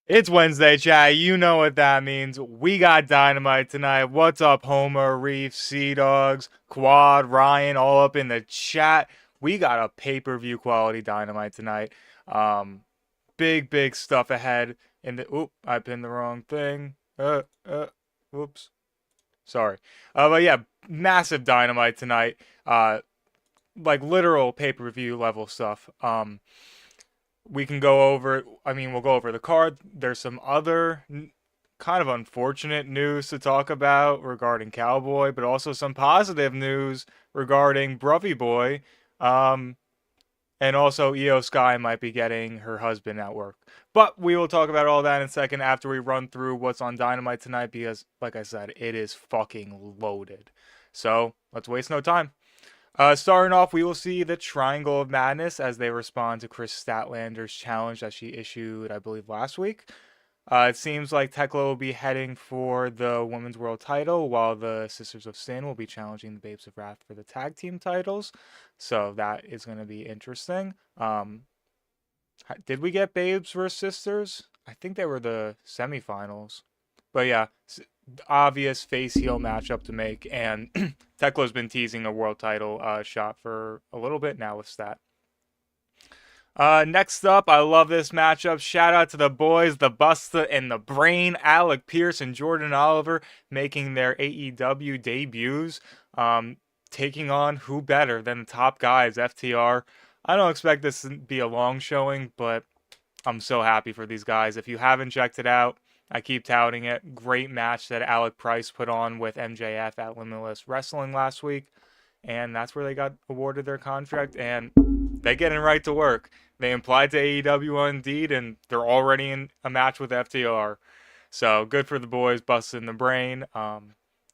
It's Wednesday, chat. You know what that means. We got Dynamite tonight. What's up, Homer, Reef, Sea Dogs, Quad, Ryan, all up in the chat. We got a pay-per-view quality Dynamite tonight. Um, big stuff ahead. In the oop, I pinned the wrong thing. Whoops. Sorry. But yeah, massive Dynamite tonight. Like literal pay-per-view level stuff. We can go over, I mean, we'll go over the card. There's some other kind of unfortunate news to talk about regarding Cowboy, but also some positive news regarding Bruffy Boy. Um, and also, Io Sky might be getting her husband at work. But we will talk about all that in a second after we run through what's on Dynamite tonight because, like I said, it is fucking loaded. So let's waste no time. Starting off, we will see the Triangle of Madness as they respond to Chris Statlander's challenge that she issued, I believe, last week. It seems like Tekla will be heading for the Women's World title, while the Sisters of Sin will be challenging the Babes of Wrath for the tag team titles. So that is going to be interesting. Did we get Babes versus Sisters? I think they were the semifinals. But yeah, obvious face heel matchup to make, and Tekla's been teasing a world title shot for a little bit now with Stat. Next up, I love this matchup. Shout out to the boys, the Busta and the Brain, Alec Pierce and Jordan Oliver making their AEW debuts, taking on who better than the top guys, FTR. I don't expect this to be a long showing, but I'm so happy for these guys. If you haven't checked it out, I keep touting it. Great match that Alec Price put on with MJF at Limitless Wrestling last week. And that's where they got awarded their contract. And they getting right to work. They implied to AEW on Indeed, and they're already in a match with FTR. So good for the boys, busting the brain.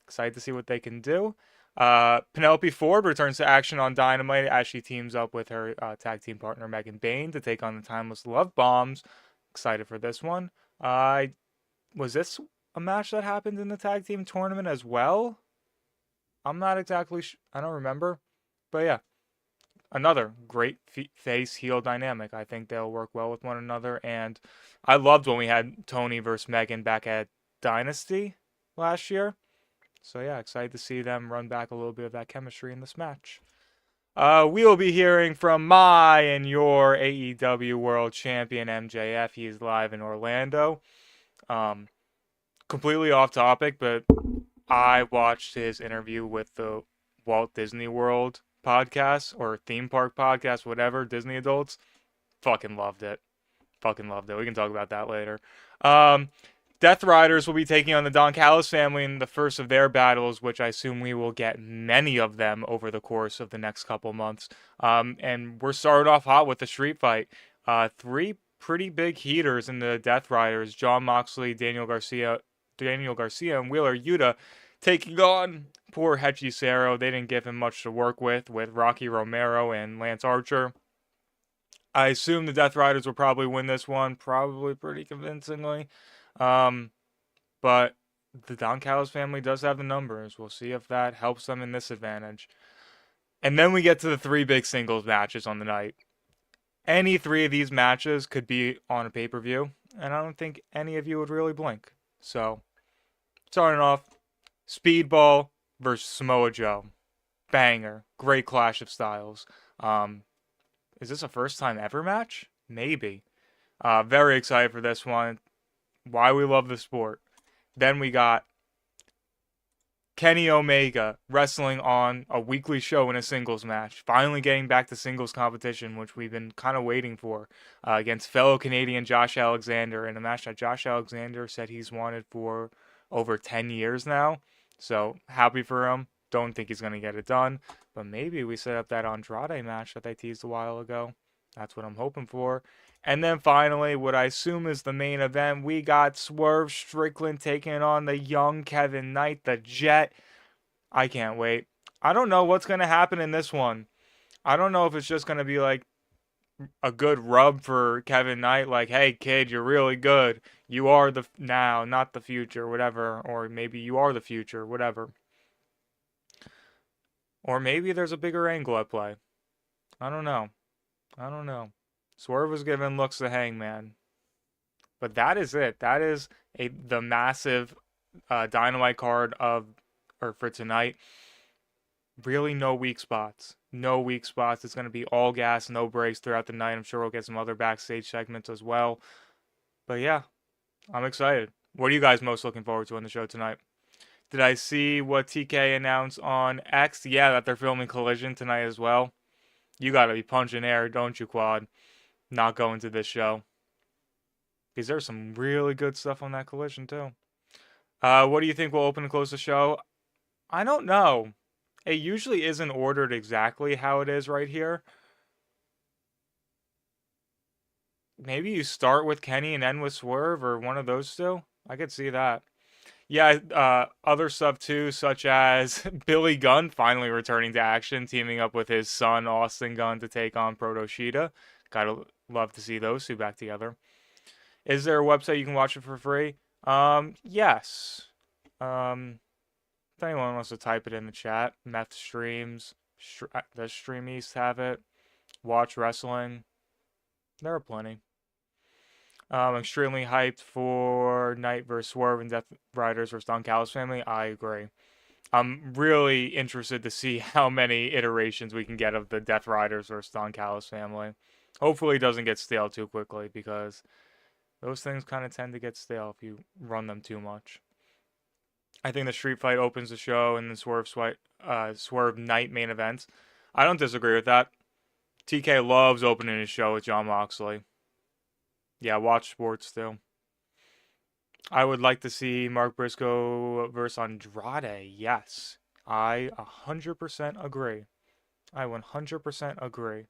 Excited to see what they can do. Penelope Ford returns to action on Dynamite as she teams up with her tag team partner Megan Bayne to take on the Timeless Love Bombs. Excited for this one. Was this a match that happened in the tag team tournament as well? I'm not exactly I don't remember. But yeah, another great face heel dynamic. I think they'll work well with one another. And I loved when we had Tony versus Megan back at Dynasty last year. So yeah, excited to see them run back a little bit of that chemistry in this match. We will be hearing from my and your AEW World Champion MJF. He is live in Orlando. Um, Completely off topic, but I watched his interview with the Walt Disney World podcast or theme park podcast, whatever, Disney adults. Fucking loved it. Fucking loved it. We can talk about that later. Um, Death Riders will be taking on the Don Callis family in the first of their battles, which I assume we will get many of them over the course of the next couple months. And we're started off hot with the street fight. Three pretty big heaters in the Death Riders: John Moxley, Daniel Garcia, and Wheeler Yuta taking on poor Hechicero. They didn't give him much to work with Rocky Romero and Lance Archer. I assume the Death Riders will probably win this one, probably pretty convincingly. Um, but the Don Callis family does have the numbers. We'll see if that helps them in this advantage. And then we get to the three big singles matches on the night. Any three of these matches could be on a pay-per-view, and I don't think any of you would really blink. So, starting off, Speedball versus Samoa Joe. Banger. Great clash of styles. Is this a first time ever match? Maybe. Very excited for this one. Why we love the sport. Then we got Kenny Omega wrestling on a weekly show in a singles match. Finally getting back to singles competition, which we've been kind of waiting for, against fellow Canadian Josh Alexander in a match that Josh Alexander said he's wanted for over 10 years now. So happy for him. Don't think he's going to get it done. But maybe we set up that Andrade match that they teased a while ago. That's what I'm hoping for. And then finally, what I assume is the main event, we got Swerve Strickland taking on the young Kevin Knight, the Jet. I can't wait. I don't know what's going to happen in this one. I don't know if it's just going to be like a good rub for Kevin Knight, like, hey, kid, you're really good. You are the now, not the future, whatever. Or maybe you are the future, whatever. Or maybe there's a bigger angle at play. I don't know. I don't know. Swerve was giving looks to Hangman. But that is it. That is the massive Dynamite card of or for tonight. Really, no weak spots. No weak spots. It's going to be all gas, no breaks throughout the night. I'm sure we'll get some other backstage segments as well. But yeah, I'm excited. What are you guys most looking forward to on the show tonight? Did I see what TK announced on X? Yeah, that they're filming Collision tonight as well. You gotta be punching air, don't you, Quad? Not going to this show. Because there's some really good stuff on that Collision, too. What do you think will open and close the show? I don't know. It usually isn't ordered exactly how it is right here. Maybe you start with Kenny and end with Swerve or one of those two. I could see that. Yeah, other stuff too, such as Billy Gunn finally returning to action, teaming up with his son Austin Gunn to take on Proto Sheeta. Gotta love to see those two back together. Is there a website you can watch it for free? Yes. If anyone wants to type it in the chat, Meth Streams, does Stream East have it? Watch Wrestling. There are plenty. Extremely hyped for Knight vs. Swerve and Death Riders vs. Don Callis family. I agree. I'm really interested to see how many iterations we can get of the Death Riders vs. Don Callis family. Hopefully it doesn't get stale too quickly because those things kind of tend to get stale if you run them too much. I think the street fight opens the show and the Swerve Knight main event. I don't disagree with that. TK loves opening his show with Jon Moxley. Yeah, watch sports too. I would like to see Mark Briscoe versus Andrade. Yes, I 100% agree. I 100% agree.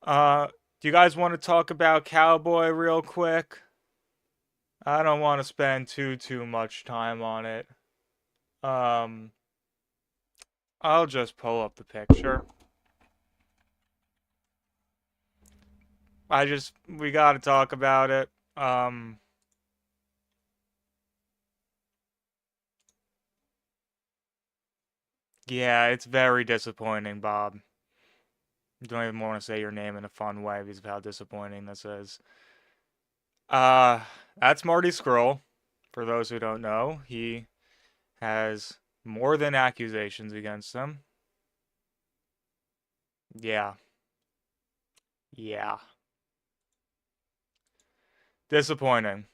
Do you guys want to talk about Cowboy real quick? I don't want to spend too much time on it. I'll just pull up the picture. We got to talk about it. Yeah, it's very disappointing, Bob. Don't even want to say your name in a fun way because of how disappointing this is. That's Marty Scurll. For those who don't know, he has more than accusations against him. Yeah. Yeah. Disappointing.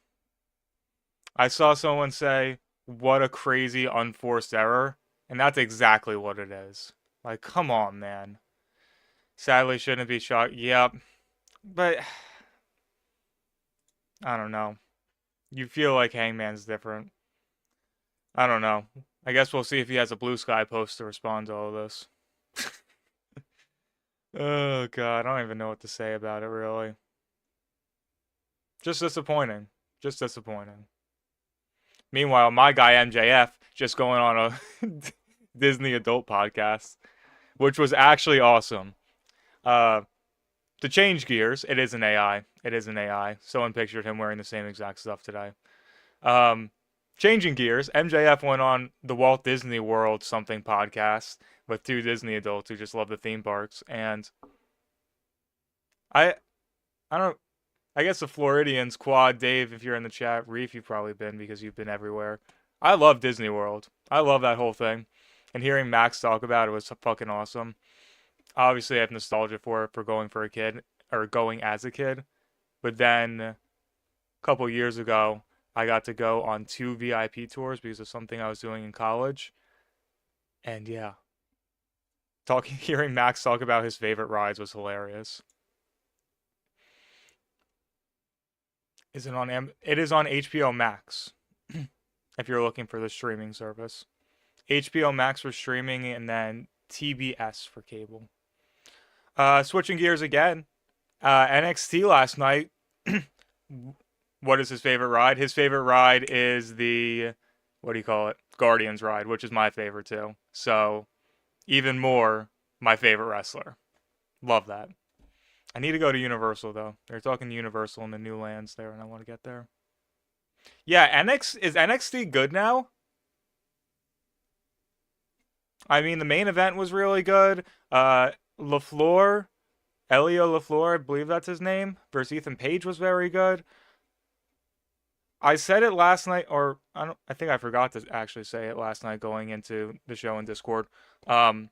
I saw someone say, what a crazy unforced error. And that's exactly what it is. Like, come on, man. Sadly, shouldn't be shocked. Yep. But, I don't know. You feel like Hangman's different. I don't know. I guess we'll see if he has a Blue Sky post to respond to all this. Oh, God. I don't even know what to say about it, really. Just disappointing. Just disappointing. Meanwhile, my guy MJF just going on a Disney adult podcast, which was actually awesome. To change gears, it is an AI. It is an AI. Someone pictured him wearing the same exact stuff today. Changing gears, MJF went on the Walt Disney World something podcast with two Disney adults who just love the theme parks, and I don't. I guess the Floridians, Quad, Dave, if you're in the chat, Reef, you've probably been because you've been everywhere. I love Disney World. I love that whole thing. And hearing Max talk about it was fucking awesome. Obviously, I have nostalgia for it for going for a kid, or going as a kid. But then, a couple years ago, I got to go on 2 VIP tours because of something I was doing in college. And yeah, hearing Max talk about his favorite rides was hilarious. Is it on It is on HBO Max. If you're looking for the streaming service. HBO Max for streaming and then TBS for cable. Switching gears again. NXT last night. What is his favorite ride? His favorite ride is the, what do you call it? Guardians ride, which is my favorite too. So, even more, my favorite wrestler. Love that. I need to go to Universal though. They're talking Universal in the new lands there, and I want to get there. Yeah, is NXT good now? I mean, the main event was really good. LaFleur, Elio LaFleur, I believe that's his name, versus Ethan Page was very good. I said it last night, or I don't. I think I forgot to actually say it last night going into the show in Discord. Um,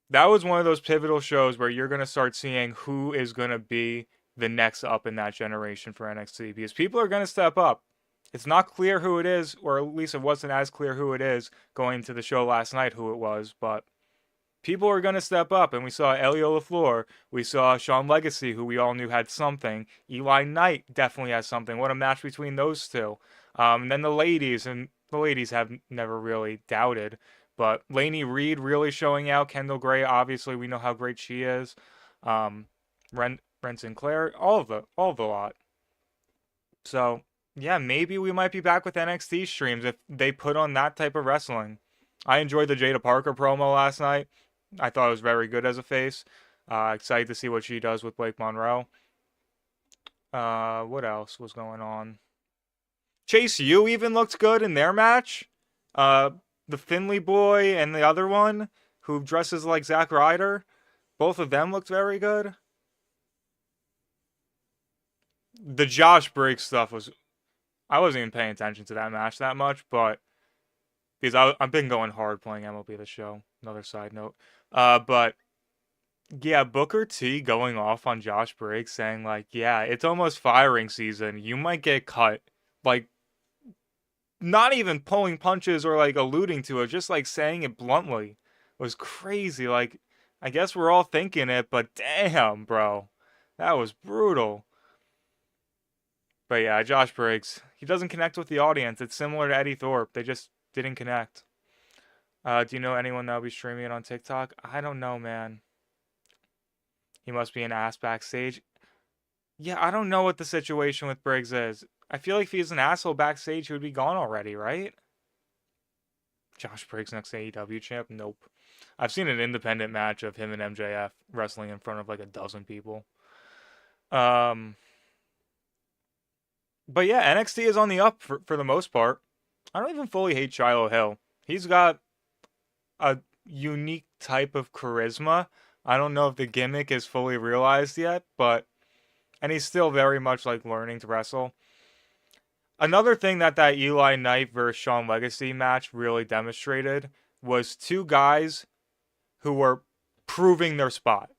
that was one of those pivotal shows where you're gonna start seeing who is gonna be the next up in that generation for NXT because people are gonna step up. It's not clear who it is, or at least it wasn't as clear who it is going into the show last night who it was, but people are going to step up. And we saw Elio LaFleur. We saw Sean Legacy, who we all knew had something. Eli Knight definitely has something. What a match between those two. And then the ladies, and the ladies have never really doubted. But Lainey Reed really showing out. Kendall Gray, obviously, we know how great she is. Um, Ren Sinclair, all of the lot. So yeah, maybe we might be back with NXT streams if they put on that type of wrestling. I enjoyed the Jada Parker promo last night. I thought it was very good as a face. Excited to see what she does with Blake Monroe. What else was going on? Chase U even looked good in their match. Uh, the Finley boy and the other one who dresses like Zack Ryder, both of them looked very good. The Josh Briggs stuff was I wasn't even paying attention to that match that much, but because I've been going hard playing MLB The Show. Another side note. But yeah, Booker T going off on Josh Briggs saying like, yeah, it's almost firing season. You might get cut. Like, not even pulling punches or like alluding to it, just like saying it bluntly was crazy. Like, I guess we're all thinking it, but damn, bro, that was brutal. But yeah, Josh Briggs, he doesn't connect with the audience. It's similar to Eddie Thorpe. They just didn't connect. Do you know anyone that'll be streaming it on TikTok? I don't know, man. He must be an ass backstage. Yeah, I don't know what the situation with Briggs is. I feel like if he's an asshole backstage, he would be gone already, right? Josh Briggs next AEW champ? Nope. I've seen an independent match of him and MJF wrestling in front of like a dozen people. Um, but yeah, NXT is on the up for the most part. I don't even fully hate Shiloh Hill. He's got a unique type of charisma. I don't know if the gimmick is fully realized yet, but and he's still very much like learning to wrestle. Another thing that Eli Knight versus Sean Legacy match really demonstrated was two guys who were proving their spot.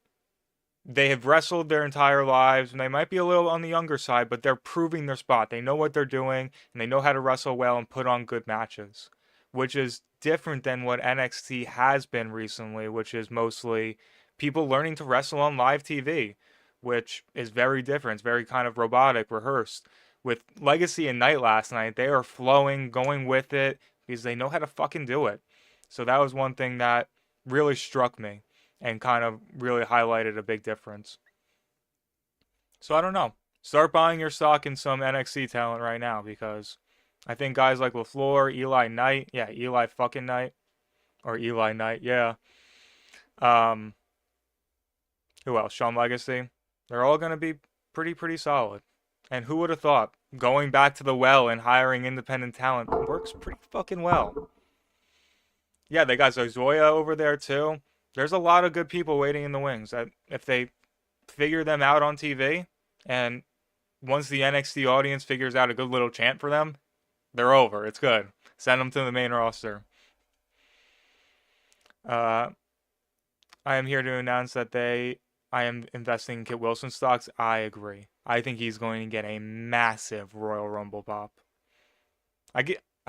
They have wrestled their entire lives, and they might be a little on the younger side, but they're proving their spot. They know what they're doing, and they know how to wrestle well and put on good matches, which is different than what NXT has been recently, which is mostly people learning to wrestle on live TV, which is very different. It's very kind of robotic, rehearsed. With Legacy and Knight last night, they are flowing, going with it, because they know how to fucking do it. So that was one thing that really struck me and kind of really highlighted a big difference. So I don't know. Start buying your stock in some NXT talent right now because I think guys like LaFleur, Eli Knight, yeah, Eli fucking Knight, or Eli Knight, yeah. Um, who else? Sean Legacy. They're all gonna be pretty solid. And who would have thought going back to the well and hiring independent talent works pretty fucking well. Yeah, they got Zozoya over there too. There's a lot of good people waiting in the wings. That if they figure them out on TV, and once the NXT audience figures out a good little chant for them, they're over. It's good. Send them to the main roster. Uh, I am here to announce that I am investing in Kit Wilson stocks. I agree. I think he's going to get a massive Royal Rumble pop.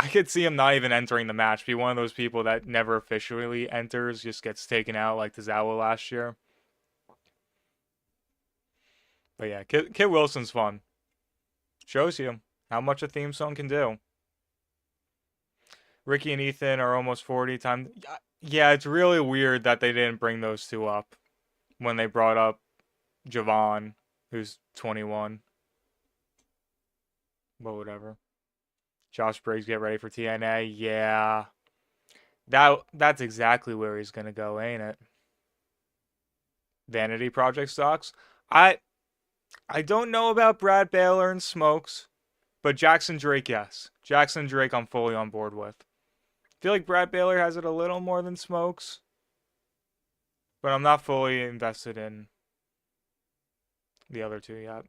I could see him not even entering the match. Be one of those people that never officially enters, just gets taken out like Tozawa last year. But yeah, Kit Wilson's fun. Shows you how much a theme song can do. Ricky and Ethan are almost 40 times. Yeah, it's really weird that they didn't bring those two up when they brought up Javon, who's 21. But whatever. Josh Briggs get ready for TNA. Yeah. That's exactly where he's gonna go, ain't it? Vanity Project stocks. I I don't know about Brad Baylor and Smokes, but Jackson Drake, yes. Jackson Drake I'm fully on board with. I feel like Brad Baylor has it a little more than Smokes, but I'm not fully invested in the other two yet.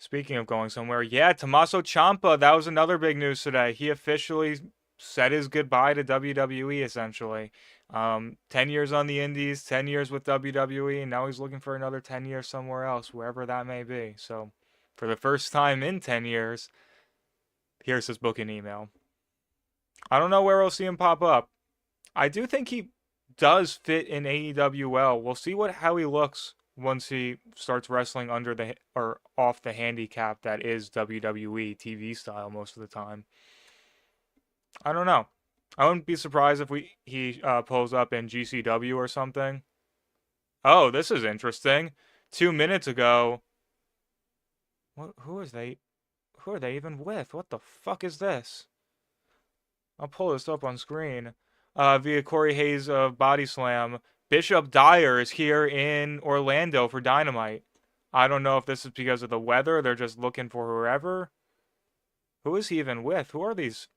Speaking of going somewhere, yeah, Tommaso Ciampa, that was another big news today. He officially said his goodbye to WWE essentially. 10 years on the Indies, 10 years with WWE, and now he's looking for another 10 years somewhere else, wherever that may be. So, for the first time in 10 years, here's his booking email. I don't know where we'll see him pop up. I do think he does fit in AEW well. We'll see how he looks once he starts wrestling under the or off the handicap that is WWE TV style most of the time. I don't know. I wouldn't be surprised if he pulls up in GCW or something. Oh, this is interesting. 2 minutes ago, who is they? Who are they even with? What the fuck is this? I'll pull this up on screen. Via Corey Hayes of Body Slam. Bishop Dyer is here in Orlando for Dynamite. I don't know if this is because of the weather. They're just looking for whoever. Who is he even with? Who are these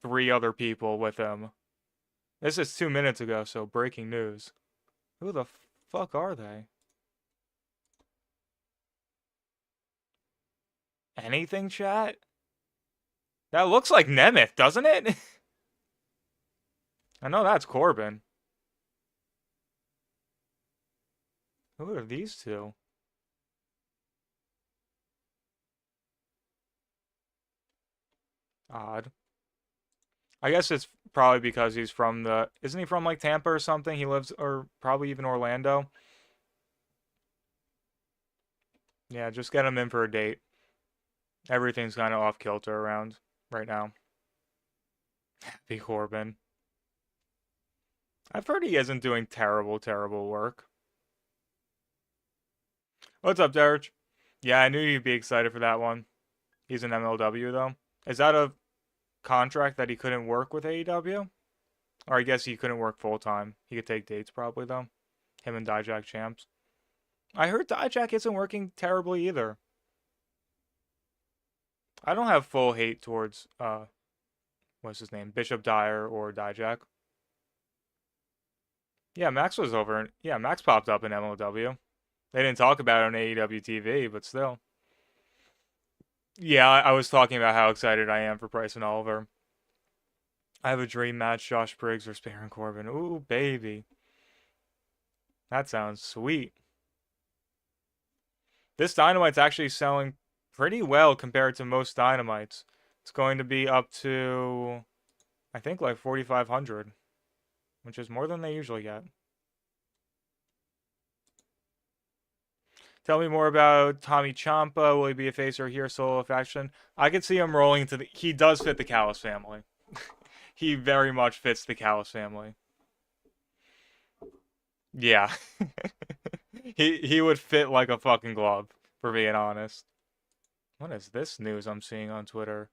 three other people with him? This is 2 minutes ago, so breaking news. Who the fuck are they? Anything, chat? That looks like Nemeth, doesn't it? I know that's Corbin. Who are these two? Odd. I guess it's probably because he's from the. Isn't he from like Tampa or something? He lives, or probably even Orlando. Yeah, just get him in for a date. Everything's kind of off kilter around right now. Happy Corbin. I've heard he isn't doing terrible, terrible work. What's up, Derek? Yeah, I knew you'd be excited for that one. He's an MLW though. Is that a contract that he couldn't work with AEW? Or I guess he couldn't work full time. He could take dates probably though. Him and Dijak champs. I heard Dijak isn't working terribly either. I don't have full hate towards what's his name? Bishop Dyer or Dijak. Yeah, Max was over. Yeah, Max popped up in MLW. They didn't talk about it on AEW TV, but still. Yeah, I was talking about how excited I am for Price and Oliver. I have a dream match: Josh Briggs or Baron Corbin. Ooh, baby, that sounds sweet. This Dynamite's actually selling pretty well compared to most Dynamites. It's going to be up to, I think, like 4,500, which is more than they usually get. Tell me more about Tommy Ciampa. Will he be a face or here solo faction? I could see him rolling to the. He does fit the Callis family. He very much fits the Callis family. Yeah. He would fit like a fucking glove, for being honest. What is this news I'm seeing on Twitter?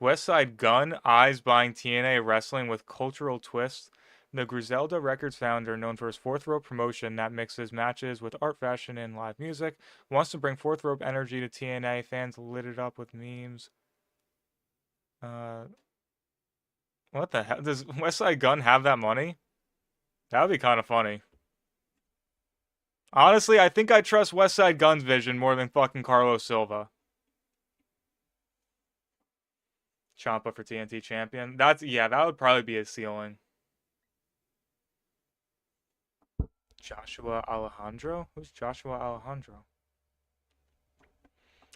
Westside Gunn eyes buying TNA wrestling with cultural twist. The Griselda Records founder, known for his Fourth Rope promotion that mixes matches with art, fashion, and live music, wants to bring Fourth Rope energy to TNA. Fans lit it up with memes. Uh, what the hell? Does Westside Gunn have that money? That would be kind of funny. Honestly, I think I trust Westside Gunn's vision more than fucking Carlos Silva. Ciampa for TNT champion. Yeah, that would probably be his ceiling. Joshua Alejandro? Who's Joshua Alejandro?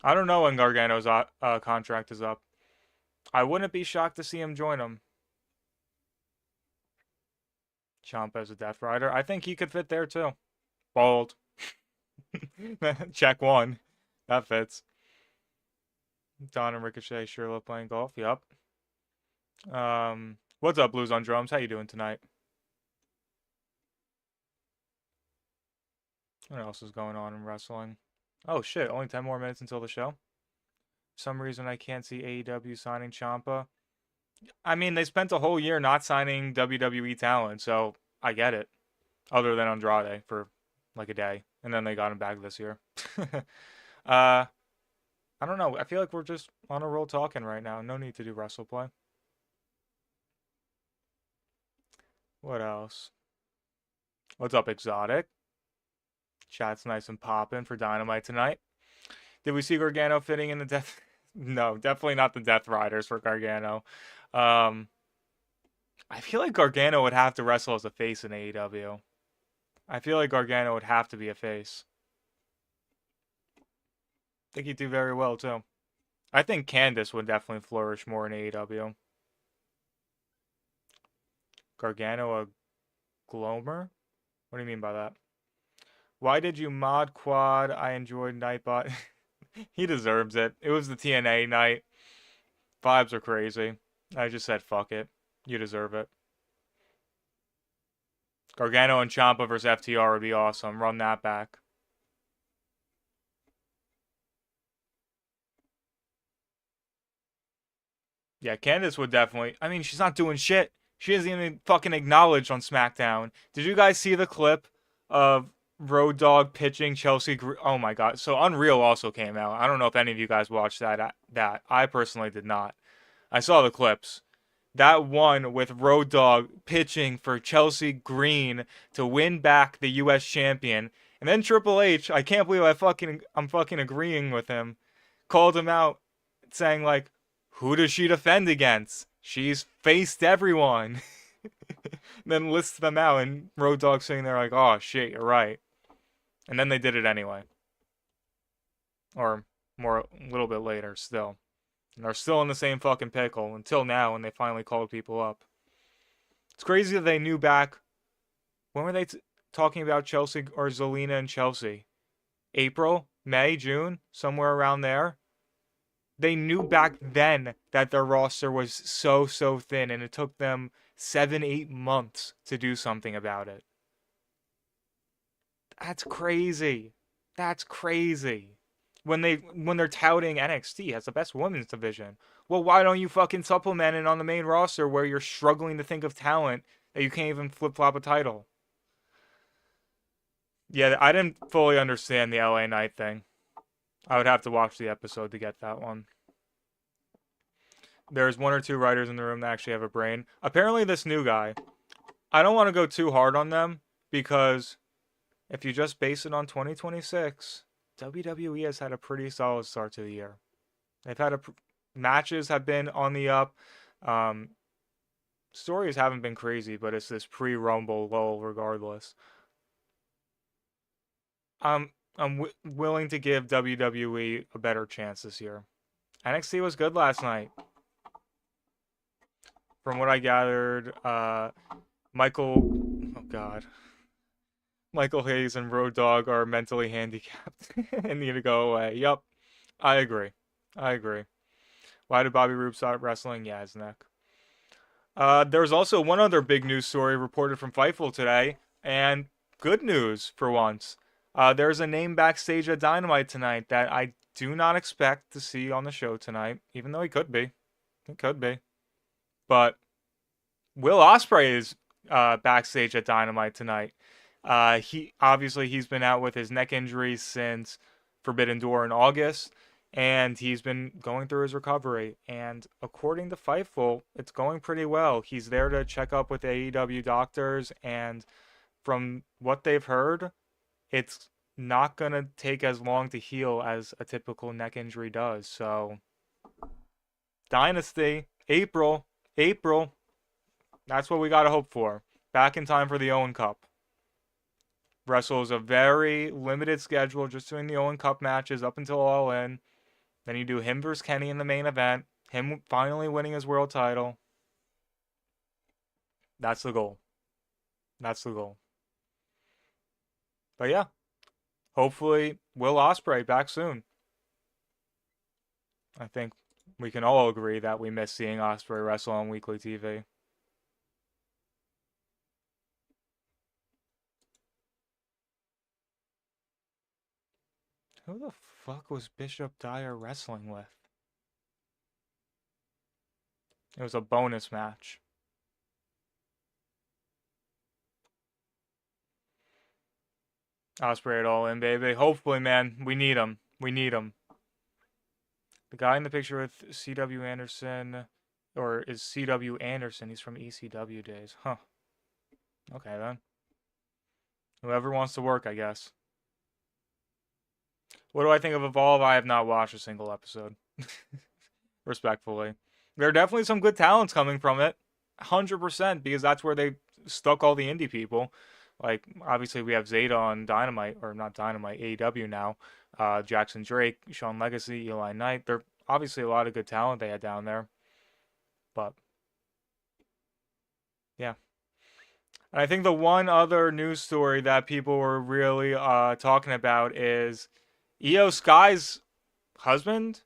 I don't know when Gargano's contract is up. I wouldn't be shocked to see him join him. Ciampa as a Death Rider. I think he could fit there too. Bold. Check one. That fits. Don and Ricochet sure love playing golf. Yup. What's up, Blues on Drums? How you doing tonight? What else is going on in wrestling? Oh shit, only 10 more minutes until the show. For some reason I can't see AEW signing Ciampa. I mean, they spent a whole year not signing WWE talent, so I get it. Other than Andrade for like a day, and then they got him back this year. I don't know. I feel like we're just on a roll talking right now. No need to do WrestlePlay. What else? What's up, Exotic? Chat's nice and poppin' for Dynamite tonight. Did we see Gargano fitting in the Death? No, definitely not the Death Riders for Gargano. Um, I feel like Gargano would have to wrestle as a face in AEW. I feel like Gargano would have to be a face. I think he'd do very well too. I think Candice would definitely flourish more in AEW. Gargano a Glomer? What do you mean by that? Why did you mod quad? I enjoyed Nightbot. He deserves it. It was the TNA night. Vibes are crazy. I just said fuck it. You deserve it. Gargano and Ciampa versus FTR would be awesome. Run that back. Yeah, Candice would definitely. I mean, she's not doing shit. She isn't even fucking acknowledged on SmackDown. Did you guys see the clip of Road Dogg pitching Chelsea? Oh my god! So Unreal also came out. I don't know if any of you guys watched that. That I personally did not. I saw the clips. That one with Road Dogg pitching for Chelsea Green to win back the U.S. champion, and then Triple H. I can't believe I'm fucking agreeing with him. Called him out, saying like, "Who does she defend against? She's faced everyone." Then lists them out, and Road Dogg sitting there like, "Oh shit, you're right." And then they did it anyway, or more a little bit later still. And they're still in the same fucking pickle until now when they finally called people up. It's crazy that they knew back. When were they talking about Chelsea or Zelina and Chelsea? April, May, June, somewhere around there. They knew back then that their roster was so thin, and it took them 7, 8 months to do something about it. That's crazy. That's crazy. When they're touting NXT as the best women's division. Well, why don't you fucking supplement it on the main roster where you're struggling to think of talent that you can't even flip flop a title? Yeah, I didn't fully understand the LA Knight thing. I would have to watch the episode to get that one. There's one or two writers in the room that actually have a brain. Apparently, this new guy. I don't want to go too hard on them because if you just base it on 2026, WWE has had a pretty solid start to the year. They've had matches have been on the up. Um, Stories haven't been crazy, but it's this pre-Rumble lull regardless. I'm willing to give WWE a better chance this year. NXT was good last night. From what I gathered, oh god, Michael Hayes and Road Dogg are mentally handicapped and need to go away. Yup, I agree. I agree. Why did Bobby Roode start wrestling? Yeah, his neck. There was also one other big news story reported from Fightful today, and good news for once. There's a name backstage at Dynamite tonight that I do not expect to see on the show tonight, even though he could be. He could be. But Will Ospreay is backstage at Dynamite tonight. He's been out with his neck injury since Forbidden Door in August, and he's been going through his recovery. And according to Fightful, it's going pretty well. He's there to check up with AEW doctors, and from what they've heard, it's not gonna take as long to heal as a typical neck injury does. So, Dynasty, April. That's what we gotta hope for. Back in time for the Owen Cup. Wrestles a very limited schedule, just doing the Owen Cup matches up until All In. Then you do him versus Kenny in the main event. Him finally winning his world title. That's the goal. That's the goal. But yeah, hopefully Will Ospreay back soon. I think we can all agree that we miss seeing Ospreay wrestle on weekly TV. Who the fuck was Bishop Dyer wrestling with? It was a bonus match. Ospreay at All In, baby. Hopefully, man. We need him. We need him. The guy in the picture with C.W. Anderson, or is C.W. Anderson? He's from ECW days. Huh. Okay, then. Whoever wants to work, I guess. What do I think of Evolve? I have not watched a single episode. Respectfully. There are definitely some good talents coming from it. 100%, because that's where they stuck all the indie people. Like, obviously, we have Zeta on Dynamite, or not Dynamite, AEW now. Jackson Drake, Sean Legacy, Eli Knight. They're obviously a lot of good talent they had down there. But, yeah. And I think the one other news story that people were really talking about is Io Sky's husband,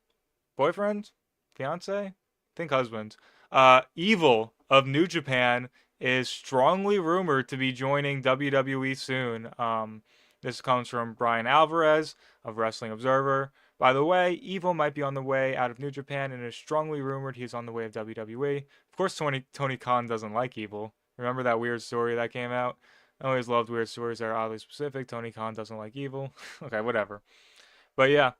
boyfriend, fiance, I think husband. Evil of New Japan is strongly rumored to be joining WWE soon. This comes from Brian Alvarez of Wrestling Observer. By the way, Evil might be on the way out of New Japan and is strongly rumored he's on the way of WWE. Of course, Tony Khan doesn't like Evil. Remember that weird story that came out? I always loved weird stories that are oddly specific. Tony Khan doesn't like Evil. Okay, whatever. But yeah,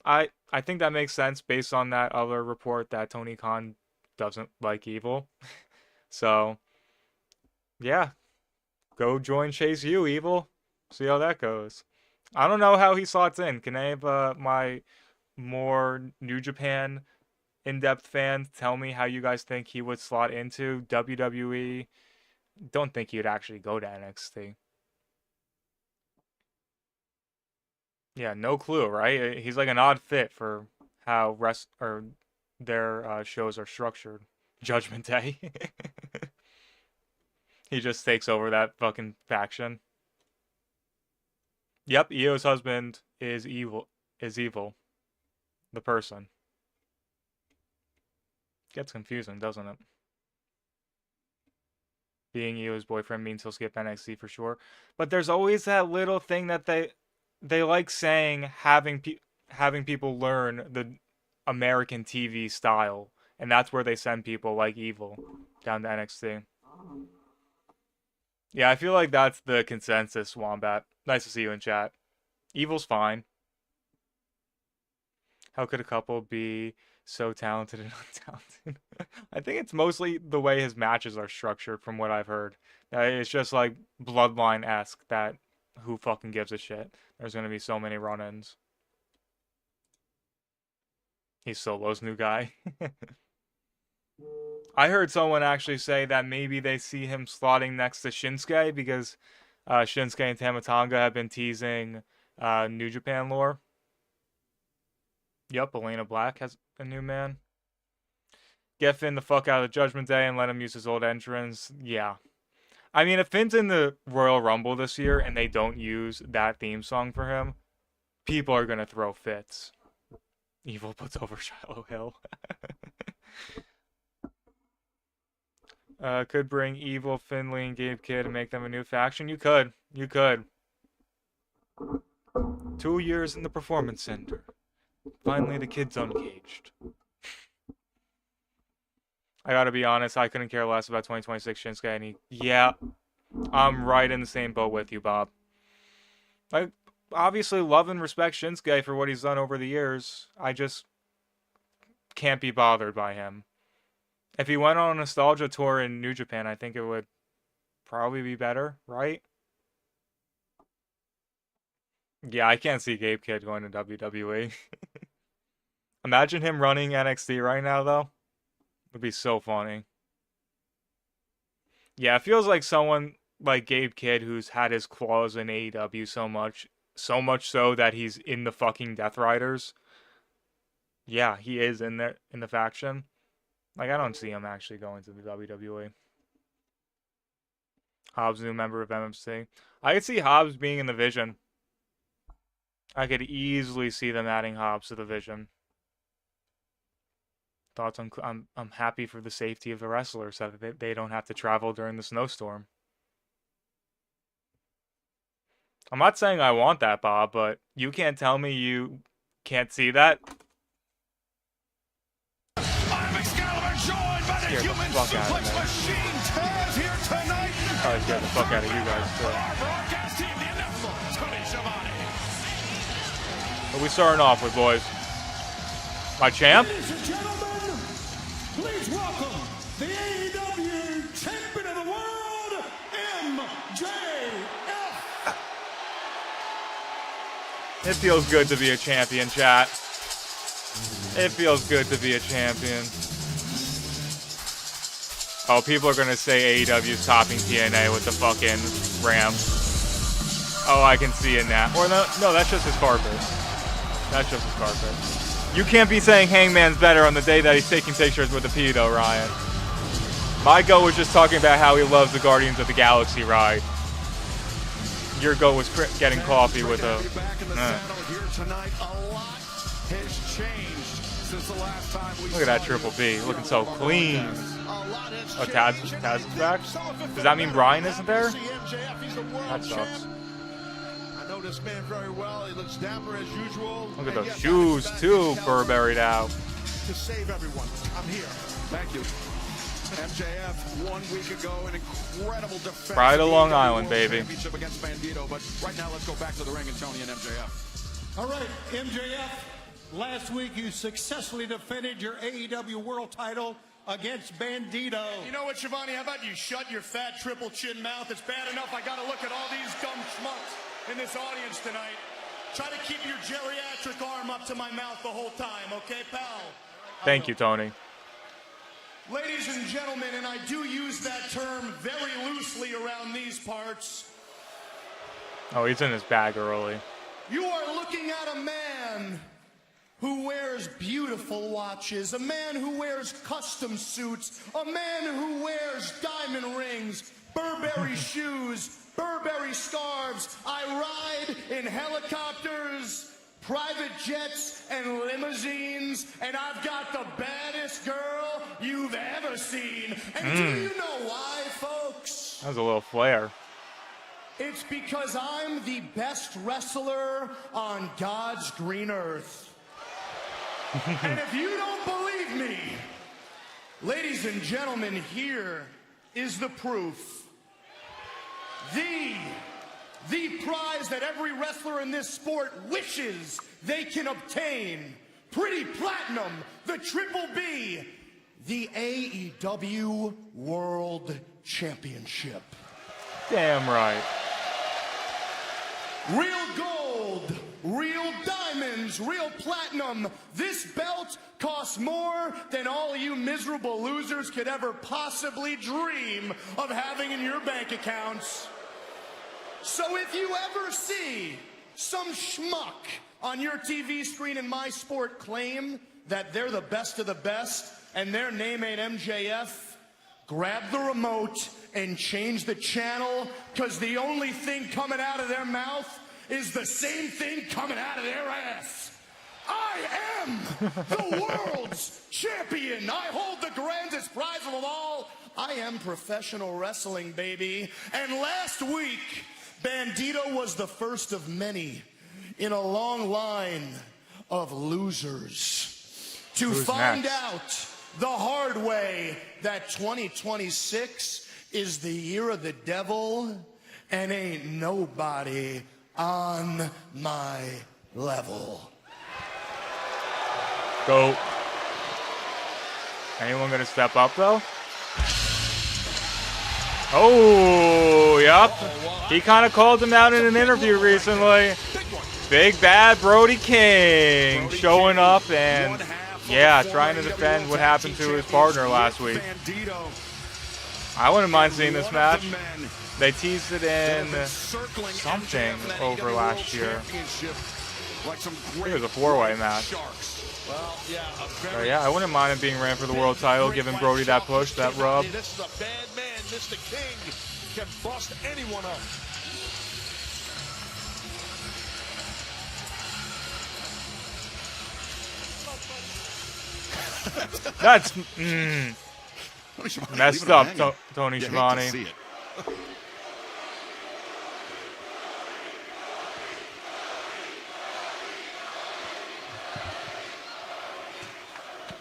I think that makes sense based on that other report that Tony Khan doesn't like Evil. So, yeah, go join Chase U, Evil. See how that goes. I don't know how he slots in. Can any of my more New Japan in-depth fans tell me how you guys think he would slot into WWE? Don't think he'd actually go to NXT. Yeah, no clue, right? He's like an odd fit for how their shows are structured. Judgment Day. He just takes over that fucking faction. Yep, Io's husband is evil. Is evil. The person. Gets confusing, doesn't it? Being Io's boyfriend means he'll skip NXT for sure. But there's always that little thing that they like saying, having people learn the American TV style, and that's where they send people like Evil down to NXT. Yeah, I feel like that's the consensus, Wombat. Nice to see you in chat. Evil's fine. How could a couple be so talented and untalented? I think it's mostly the way his matches are structured, from what I've heard. It's just like Bloodline-esque that who fucking gives a shit. There's gonna be so many run-ins. He's Solo's new guy. I heard someone actually say that maybe they see him slotting next to Shinsuke because Shinsuke and Tamatonga have been teasing New Japan lore. Yep, Elena Black has a new man. Get Finn the fuck out of Judgment Day and let him use his old entrance. Yeah. I mean, if Finn's in the Royal Rumble this year and they don't use that theme song for him, people are going to throw fits. Evil puts over Shiloh Hill. Could bring Evil, Finley, and Gabe Kidd and make them a new faction. You could. You could. 2 years in the Performance Center. Finally, the kid's uncaged. I gotta be honest, I couldn't care less about 2026 Shinsuke. Yeah, I'm right in the same boat with you, Bob. I obviously love and respect Shinsuke for what he's done over the years. I just can't be bothered by him. If he went on a nostalgia tour in New Japan, I think it would probably be better, right? Yeah, I can't see Gabe Kidd going to WWE. Imagine him running NXT right now, though. Would be so funny. Yeah, it feels like someone like Gabe Kidd who's had his claws in AEW so much so that he's in the fucking Death Riders. Yeah, he is in there in the faction. Like, I don't see him actually going to the WWE. Hobbs, new member of MMC. I could see Hobbs being in the Vision. I could easily see them adding Hobbs to the Vision. Thoughts on I'm happy for the safety of the wrestlers so that they don't have to travel during the snowstorm. I'm not saying I want that, Bob, but you can't tell me you can't see that. I'm Excalibur, joined by the human suplex machine Taz here tonight. Probably scared the fuck out of you guys too. Our broadcast team, the ineffable Tony Schiavone. What are we starting off with, boys? My champ? Ladies and gentlemen, please welcome the AEW Champion of the World, MJF. It feels good to be a champion, chat. It feels good to be a champion. Oh, people are gonna say AEW's topping TNA with the fucking ramp. Oh, I can see it now. Or no, that's just his carpet. That's just his carpet. You can't be saying Hangman's better on the day that he's taking pictures with the pedo, Ryan. My goat was just talking about how he loves the Guardians of the Galaxy ride. Your goat was getting coffee with a... Look at that Triple B, looking so clean. Oh, Taz is back? Does that mean Brian isn't there? That sucks. I know this man very well. He looks dapper as usual. Look at those shoes, too, Burberry'd out. To save everyone, I'm here. Thank you. MJF 1 week ago, an incredible defense. Pride of Long Island, baby. Championship against Bandito, but right now let's go back to the ring and Tony and MJF. All right, MJF, last week you successfully defended your AEW World title against Bandito. You know what, Shivani, how about you shut your fat triple chin mouth? It's bad enough I gotta look at all these dumb schmucks in this audience tonight. Try to keep your geriatric arm up to my mouth the whole time, okay, pal? Thank you, Tony. Ladies and gentlemen, and I do use that term very loosely around these parts, Oh, he's in his bag early. you are looking at a man who wears beautiful watches, a man who wears custom suits, a man who wears diamond rings, Burberry shoes, Burberry scarves. I ride in helicopters, private jets, and limousines, and I've got the baddest girl you've ever seen. And do you know why, folks? That was a little flare. It's because I'm the best wrestler on God's green earth. And if you don't believe me, ladies and gentlemen, here is the proof. The prize that every wrestler in this sport wishes they can obtain. Pretty Platinum, the Triple B, the AEW World Championship. Damn right. Real gold, real diamonds, real platinum. This belt costs more than all you miserable losers could ever possibly dream of having in your bank accounts. So if you ever see some schmuck on your TV screen in my sport claim that they're the best of the best and their name ain't MJF, grab the remote and change the channel, because the only thing coming out of their mouth is the same thing coming out of their ass. I am the world's champion. I hold the grandest prize of them all. I am professional wrestling, baby. And last week, Bandito was the first of many in a long line of losers to Who's find next? out the hard way that 2026 is the year of the devil and ain't nobody on my level. Go. Anyone gonna step up though? Oh, yep. He kind of called him out in an interview recently. Big bad Brody King showing up and, yeah, trying to defend what happened to his partner last week. I wouldn't mind seeing this match. They teased it in something over last year. I think it was a four-way match. So yeah, I wouldn't mind him being ran for the world title, giving Brody that push, that rub. This is a bad man. Mr. King can bust anyone up. That's messed up, Tony You hate to Schiavone. see it.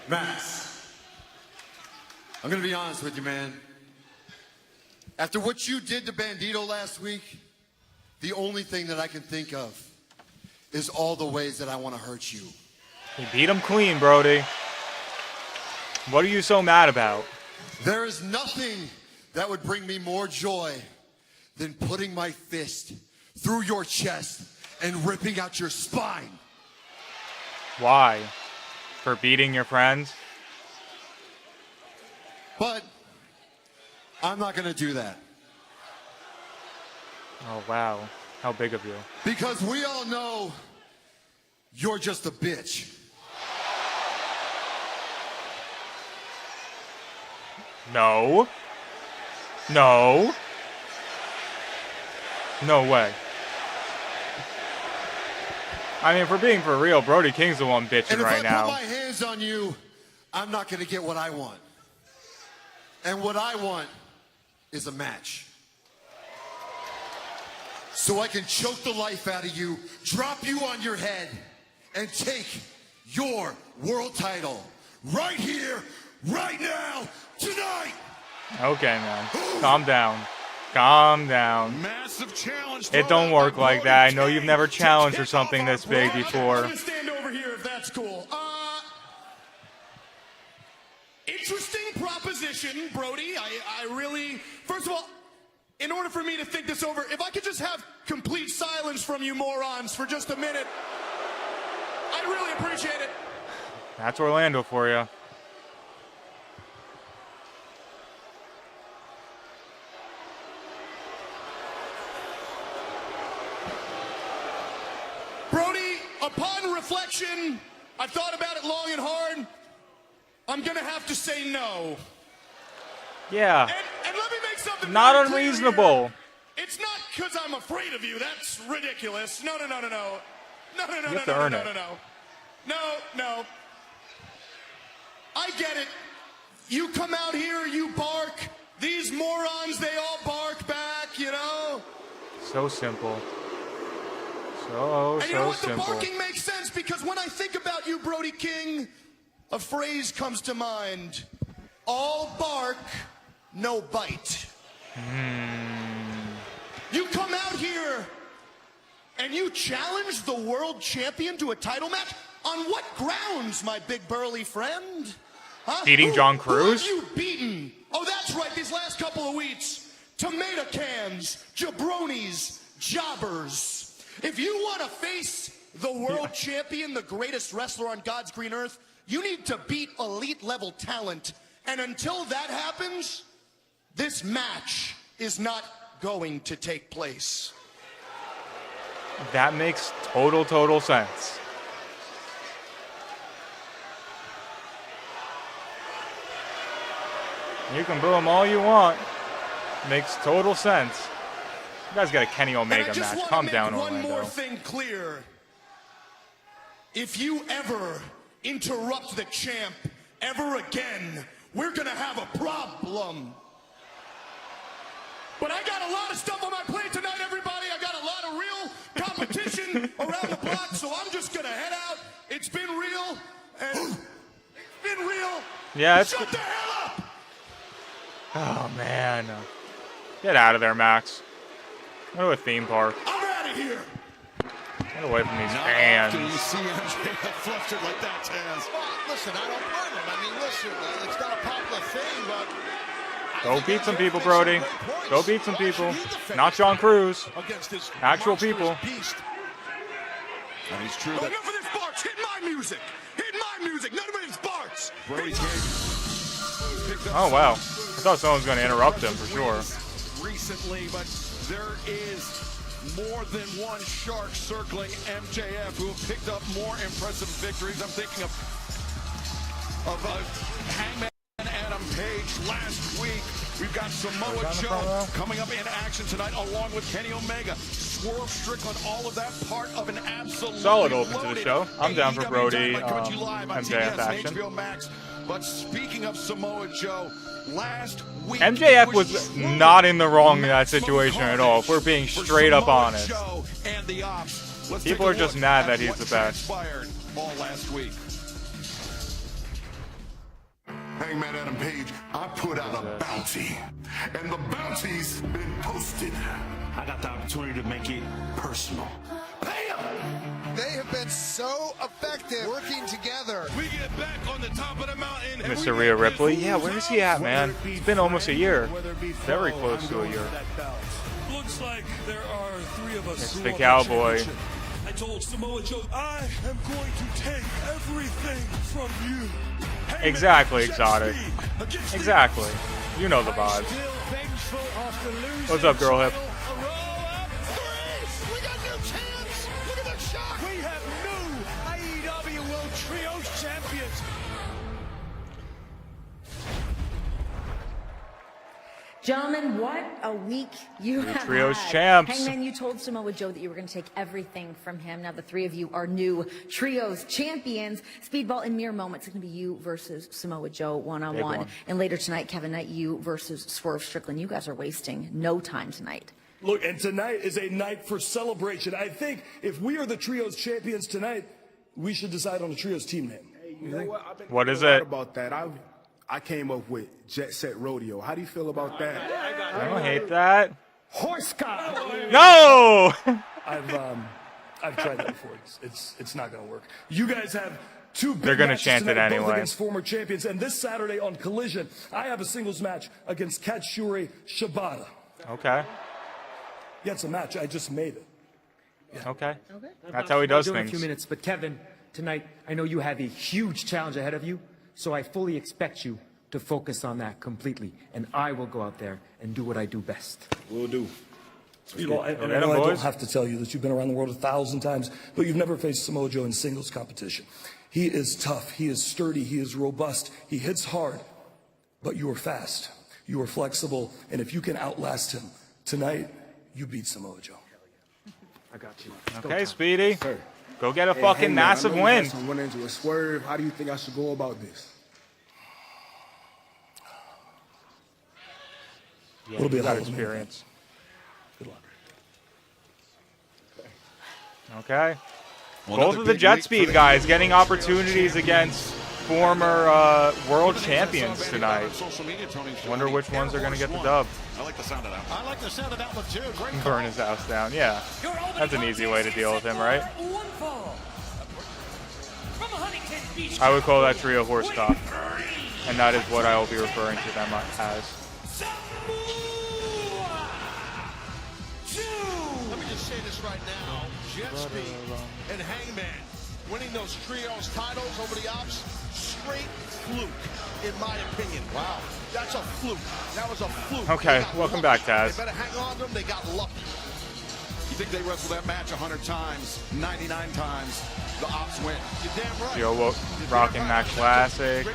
Max, I'm gonna be honest with you, man. After what you did to Bandito last week, the only thing that I can think of is all the ways that I want to hurt you. He beat him clean, Brody. What are you so mad about? There is nothing that would bring me more joy than putting my fist through your chest and ripping out your spine. Why? For beating your friends? But I'm not going to do that. Oh, wow. How big of you. Because we all know you're just a bitch. No. No. No way. I mean, if we're being for real, Brody King's the one bitching And if right I now. put my hands on you, I'm not going to get what I want. And what I want is a match. So I can choke the life out of you, drop you on your head, and take your world title right here, right now, tonight. Okay, man. Calm down. Calm down. Massive challenge. It don't work like that. I know you've never challenged for something this big I'm before. gonna stand over here if that's cool. Interesting proposition, Brody. I really, first of all, in order for me to think this over, if I could just have complete silence from you morons for just a minute, I'd really appreciate it. That's Orlando for you. Brody, upon reflection, I've thought about it long and hard. I'm gonna have to say no. Yeah. And let me make something Not very clear unreasonable. here. It's not because I'm afraid of you. That's ridiculous. No. No. You have to earn it. No. I get it. You come out here, you bark. These morons, they all bark back, you know? So simple. And you know So what? The simple. barking makes sense because when I think about you, Brody King, a phrase comes to mind. All bark, no bite. You come out here and you challenge the world champion to a title match? On what grounds, my big burly friend? Huh? Beating John Cruz? Who have you beaten? Oh, that's right, these last couple of weeks. Tomato cans, jabronis, jobbers. If you want to face the world champion, the greatest wrestler on God's green earth, you need to beat elite level talent. And until that happens, this match is not going to take place. That makes total sense. You can boo him all you want. Makes total sense. You guys got a Kenny Omega And I just match. wanna Calm make down, one Orlando. more thing clear. If you ever interrupt the champ ever again, we're gonna have a problem. But I got a lot of stuff on my plate tonight, everybody. I got a lot of real competition around the block, so I'm just gonna head out. It's been real, and it's been real. Yeah, it's Shut the hell up! Oh man. Get out of there, Max. Go to a theme park. I'm out of here. Get away from these Not fans. often you see MJF flustered like that, Taz. Well, listen, I don't blame him. I mean, listen, it's not a popular thing, but... Go beat some people, Brody. Go beat some people. Not John Cruz. Against this Actual monstrous people. beast. And it's true Oh, that enough of this barks. Hit my music. Hit my music. None of it's barks. Brody King picked up Oh wow. I some thought someone was going to interrupt him for sure. wins recently, but there is more than one shark circling MJF who have picked up more impressive victories. I'm thinking of Hangman Adam Page last week. We've got Samoa Joe coming up in action tonight along with Kenny Omega. Swerve Strickland, all of that part of an absolute Solid open to the show. I'm down for Brody, MJF MJF action. Max. But speaking of Samoa Joe, last week MJF was not in the wrong in that situation at all, if we're being straight up honest. People are just mad that he's the best. All last week. Hangman Adam Page, I put out a bounty, and the bounty's been posted. I got the opportunity to make it personal. Pay 'em! They have been so effective working together. We get back on the top of the mountain. Mr. Rhea Ripley, yeah, where's he at, man? It's been almost a year. Very close to a year. Looks like there are three of us. It's the Cowboy. told Samoa Joe, I am going to take everything from you. Exactly, Exotic. Exactly. You know the vibes. What's up, Girl Hip? We got new champs. Look at that shot. We have new AEW World Trios champions. Gentlemen, what a week you have Trios had. champs. Hangman, you told Samoa Joe that you were going to take everything from him. Now the three of you are new Trios champions. Speedball in mere moments. It's going to be you versus Samoa Joe one-on-one. And later tonight, Kevin Knight, you versus Swerve Strickland. You guys are wasting no time tonight. Look, and tonight is a night for celebration. I think if we are the Trios champions tonight, we should decide on a Trios team name. Hey, you know what? I've been What is thinking it? about that. I came up with Jet Set Rodeo. How do you feel about that? I don't hate that. Horse cock. No! I've tried that before. It's not going to work. You guys have two big They're gonna matches chant it tonight, both anyway. against former champions. And this Saturday on Collision, I have a singles match against Katsuyori Shibata. Okay. Yeah, it's a match. I just made it. Okay. That's how he does In a things. few minutes, but Kevin, tonight I know you have a huge challenge ahead of you, so I fully expect you to focus on that completely, and I will go out there and do what I do best. We'll do. And I know I don't have to tell you that you've been around the world 1,000 times, but you've never faced Samoa Joe in singles competition. He is tough. He is sturdy. He is robust. He hits hard, but you are fast. You are flexible, and if you can outlast him tonight, you beat Samoa Joe. I got you. Okay, Speedy. Sir. Go get a Hey, fucking Hangman, massive I know you win. had some run into a swerve. How do you think I should go about this? Yeah, It'll be you a got hell of a experience. Good luck. Okay. Well, Both another of the big Jet week for Speed the guys AEW getting Trios opportunities champions. against former world champions Sunday tonight. on social media, Tony Wonder Schiavone. which ones are going to get the Air dub. Force One. I like the sound of that. I like the sound of that one too. Great Burn his house down. Yeah. That's an easy way to deal with him, right? I would call that trio horse cock. And that is what I will be referring to them as. Let me just say this right now. Jet Speed and Hangman winning those trios titles over the Ops, straight fluke, in my opinion. Wow. That's a fluke. That was a fluke. Okay, welcome back, Taz. They better hang on to them. They got lucky. You think they wrestled that match 100 times, 99 times, the Ops win. You're damn right. Joe rocking that classic.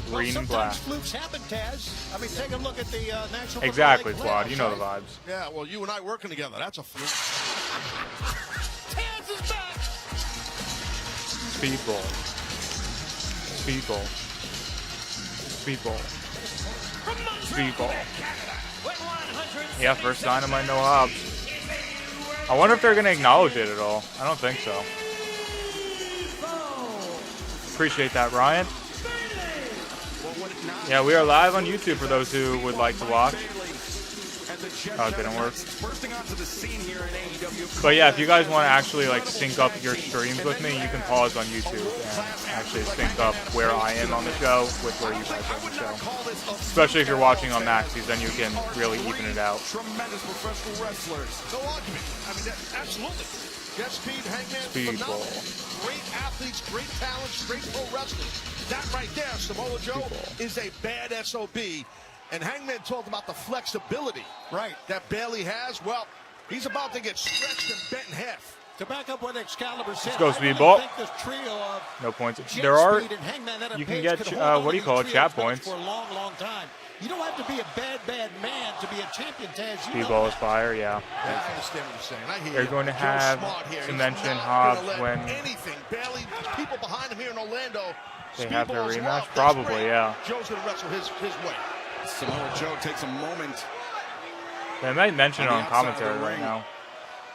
Green and black. Sometimes flukes happen, Taz. I mean, take a look at the National Exactly, Football Squad. League You know the playoffs, vibes. Yeah, well, you and I working together. That's a fluke. Taz is back. Speedball. Speedball. Speedball. Speedball. Yeah, first Dynamite, no Hobbs. I wonder if they're going to acknowledge it at all. I don't think so. Appreciate that, Ryan. Yeah, we are live on YouTube for those who would like to watch. Oh, it didn't work. But yeah, if you guys want to actually like sync up your streams with me, you can pause on YouTube and actually sync up where I am on the show with where you guys are on the show. Especially if you're watching on Maxis, then you can really even it out. Tremendous professional wrestlers. No argument. I mean, absolutely. Jet Speed, Hangman, phenomenal. Great athletes, great talents, great pro wrestlers. That right there, Samoa Joe is a bad SOB. And Hangman talked about the flexibility that Bailey has. Well, he's about to get stretched and bent in half. To back up what Excalibur said, Let's go, I really Speedball. think this trio of No points. Jet There are. Speed and Hangman Adam You can Page get could hold on what do to you call it? these Chat trios points. for a long, long time. You don't have to be a bad man to be a champion, Taz. You know Speedball that. is fire, yeah. I understand what you're saying. I hear They're you. going to Joe's have smart here. to He's mention not Hobbs gonna let when anything. Bailey, people behind him here in Orlando. they have their Speedball's rematch. love, that's Probably, great. yeah. Joe's going to wrestle his way. Samoa Joe takes a moment. They might mention it On on the outside of commentary the right ring. now.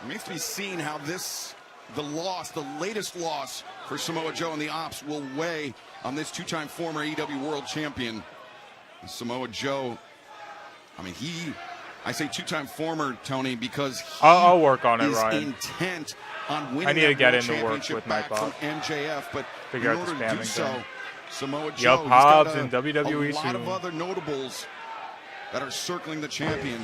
Remains to be seen how the latest loss for Samoa Joe and the Ops will weigh on this two-time former AEW World Champion. Samoa Joe, I mean, I say two-time former, Tony, because he I'll work on it, is Ryan. intent on winning I need to that get World into work Championship with back Nightbot. from MJF, but Figure in out the order to do spamming so, thing. Samoa Joe, Yup, he's Hobbs got in WWE a lot of soon. other notables that are circling the champion.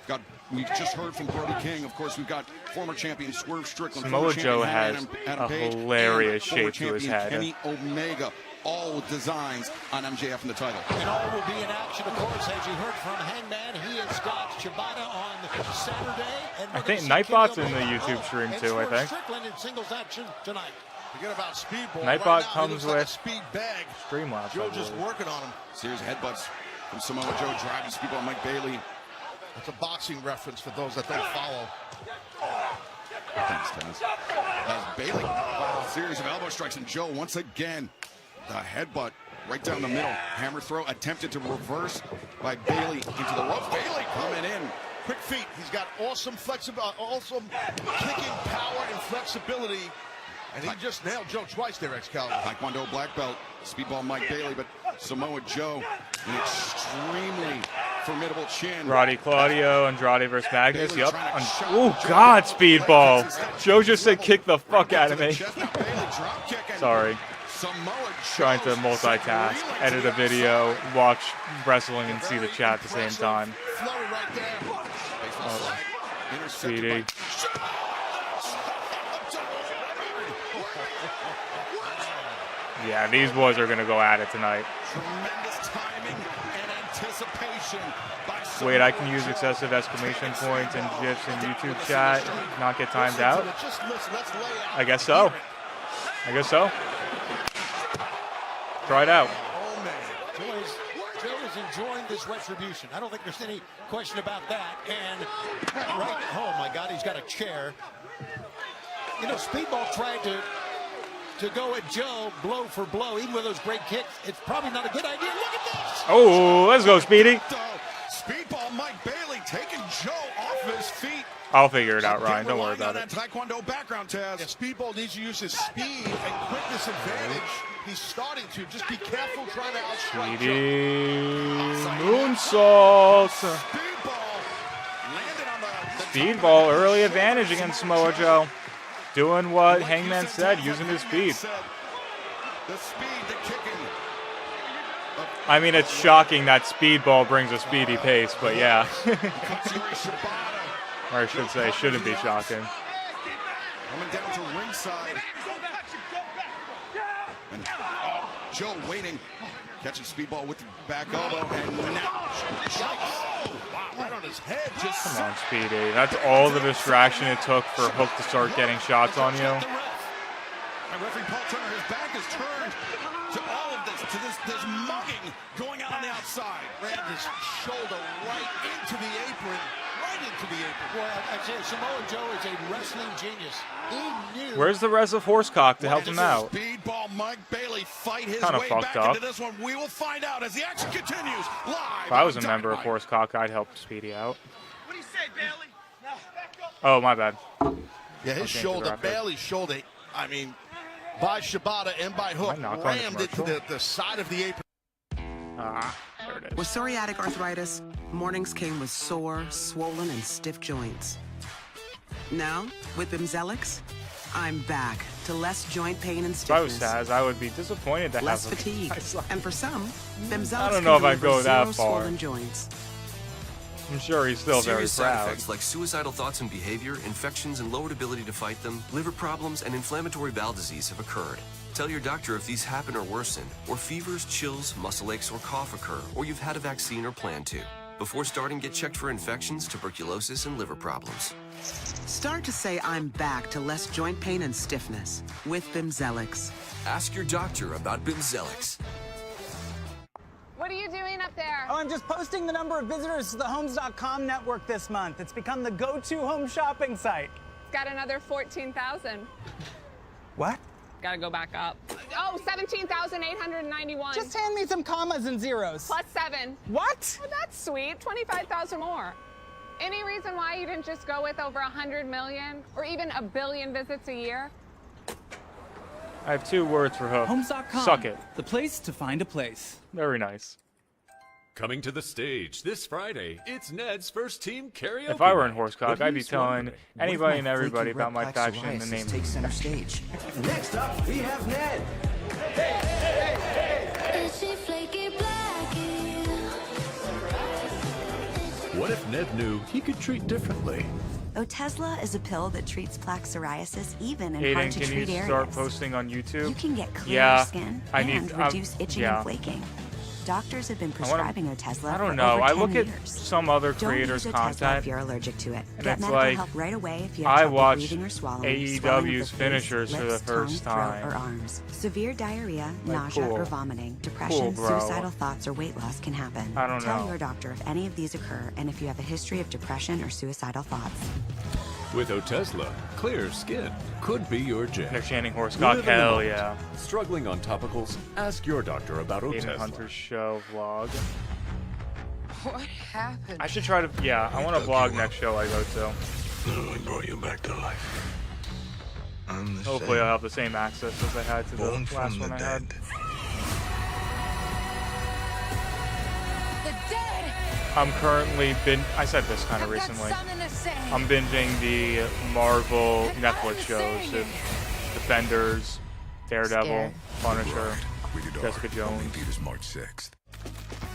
Got We just heard from Brody King. Of course, we've got former champion Swerve Strickland. Samoa Joe has Adam a Page, hilarious and former shape to his champion head. Kenny Omega, all with designs on MJF in the title. And all will be in action, of course, as you heard from Hangman. He has got Shibata on Saturday. And I think Nightbot's in the YouTube stream too, I think. Strickland in singles action tonight. Forget about Speedball. Nightbot right now, comes like with a speed bag. Streamlabs. Joe just working on him. Series of headbutts from Samoa Joe, driving Speedball Mike Bailey. That's a boxing reference for those that don't follow. Thanks, Dennis. As Bailey, series of elbow strikes, and Joe once again, the headbutt right down the middle. Hammer throw attempted to reverse by Bailey into the ropes. Bailey coming in. Quick feet. He's got awesome flexibility, awesome kicking power and flexibility. And he just nailed Joe twice there, Excalibur. Taekwondo black belt, Speedball Mike Bailey, but Samoa Joe, an extremely formidable chin. Roddy Claudio, Andrade versus Magnus. Yup. Oh, God, Speedball. Joe just said kick the fuck out of me. Sorry. Trying to multitask, edit a video, watch wrestling, and see the chat at the same time. Oh, CD. Yeah, these boys are going to go at it tonight. Tremendous timing and anticipation by Wait, I can use excessive exclamation points and GIFs in YouTube chat, not get timed out? I guess so. I guess so. Try it out. Oh, man. Joe is enjoying this retribution. I don't think there's any question about that. And right, oh, my God, he's got a chair. You know, Speedball tried to go at Joe blow for blow, even with those great kicks. It's probably not a good idea. Look at this. Oh, let's go, Speedy. Speedball Mike Bailey taking Joe off his feet. I'll figure it out, Ryan. Don't worry about it. Taekwondo background test. Yeah, Speedball needs to use his speed and quickness advantage. He's starting to. Just be careful trying to outstrike Speedy moonsault. Speedball, early advantage against Samoa Joe. Doing what Hangman said, using his speed. I mean, it's shocking that Speedball brings a speedy pace, but yeah. Or I should say, shouldn't be shocking. Coming down to ringside. And Joe waiting. Catching Speedball with the back elbow. And now, right on his head. Just come on, Speedy. That's all the distraction it took for Hook to start getting shots on you. And referee Paul Turner, his back is turned to all of this, to this mugging going on the outside. Ran his shoulder right into the apron. Right into the apron. Boy, I say Samoa Joe is a wrestling genius. He knew. Where's the rest of Horsecock to help him out? Speedball Mike Bailey fight his Kinda way fucked back up. into this one. We will find out as the action continues live. If I was a on member of Dynamite. Horsecock, I'd help Speedy out. What do you say, Bailey? Now, back up. Oh, my bad. yeah, his shoulder, Bailey's shoulder. I mean, by Shibata and by Hook, rammed it to the side of the apron. Ah, there it is. With psoriatic arthritis, mornings came with sore, swollen, and stiff joints. Now, with Bimzelx, I'm back to less joint pain and If I was stiffness, Saz, I would be disappointed to less have fatigue, and for some, Bimzelx I don't know if can I'd go deliver that zero far. swollen joints. I'm sure he's still very Serious side proud. effects like suicidal thoughts and behavior, infections and lowered ability to fight them, liver problems, and inflammatory bowel disease have occurred. Tell your doctor if these happen or worsen, or fevers, chills, muscle aches, or cough occur, or you've had a vaccine or plan to. Before starting, get checked for infections, tuberculosis, and liver problems. Start to say I'm back to less joint pain and stiffness with Bimzelx. Ask your doctor about Bimzelx. What are you doing up there? Oh, I'm just posting the number of visitors to the Homes.com network this month. It's become the go-to home shopping site. It's got another 14,000. What? Gotta go back up. Oh, 17,891. Just hand me some commas and zeros. Plus 7. What? Oh, that's sweet. 25,000 more. Any reason why you didn't just go with over 100 million or even a billion visits a year? I have 2 words for Hook. Homes.com. Suck it. The place to find a place. Very nice. Coming to the stage this Friday, it's Ned's first team karaoke. If I were in night. Horsecock, What do I'd you be telling wondering? anybody and everybody about my faction and the name. Take center stage. Next up, we have Ned. What if Ned knew he could treat differently. Otezla is a pill that treats plaque psoriasis even in Aiden, hard-to-treat can you areas. start posting on YouTube? You can get clearer skin I and need, reduce itching yeah. and flaking. Doctors have been prescribing Otezla I don't for know. over I 10 look at years. some other Don't creators' use Otezla content, if you're allergic to it. and Get it's medical like help right away if you have I trouble watch breathing or swallowing, swelling of AEW's the finishers face, for the lips, first tongue, throat, time. or arms. Severe diarrhea, Like, nausea, cool. or vomiting, depression, Cool, bro. suicidal thoughts, or weight loss can happen. I don't Tell know. your doctor if any of these occur and if you have a history of depression or suicidal thoughts. With Otezla, clear skin could be your jam. They're chanting horsecock. Live in the Hell moment. yeah. Struggling on topicals? Ask your doctor about Aiden Otezla. Hunter's show vlog. What happened? I should try to. Yeah, I want to vlog next show I go to. I brought you back to life. I'm the Hopefully, same. I'll have the same access as I had to the Born last from one the I dead. had. The dead. I'm currently I said this kind of recently. I'm binging the Marvel Netflix shows: Defenders, Daredevil, Scared. Punisher, Jessica Jones. Peter's March 6th.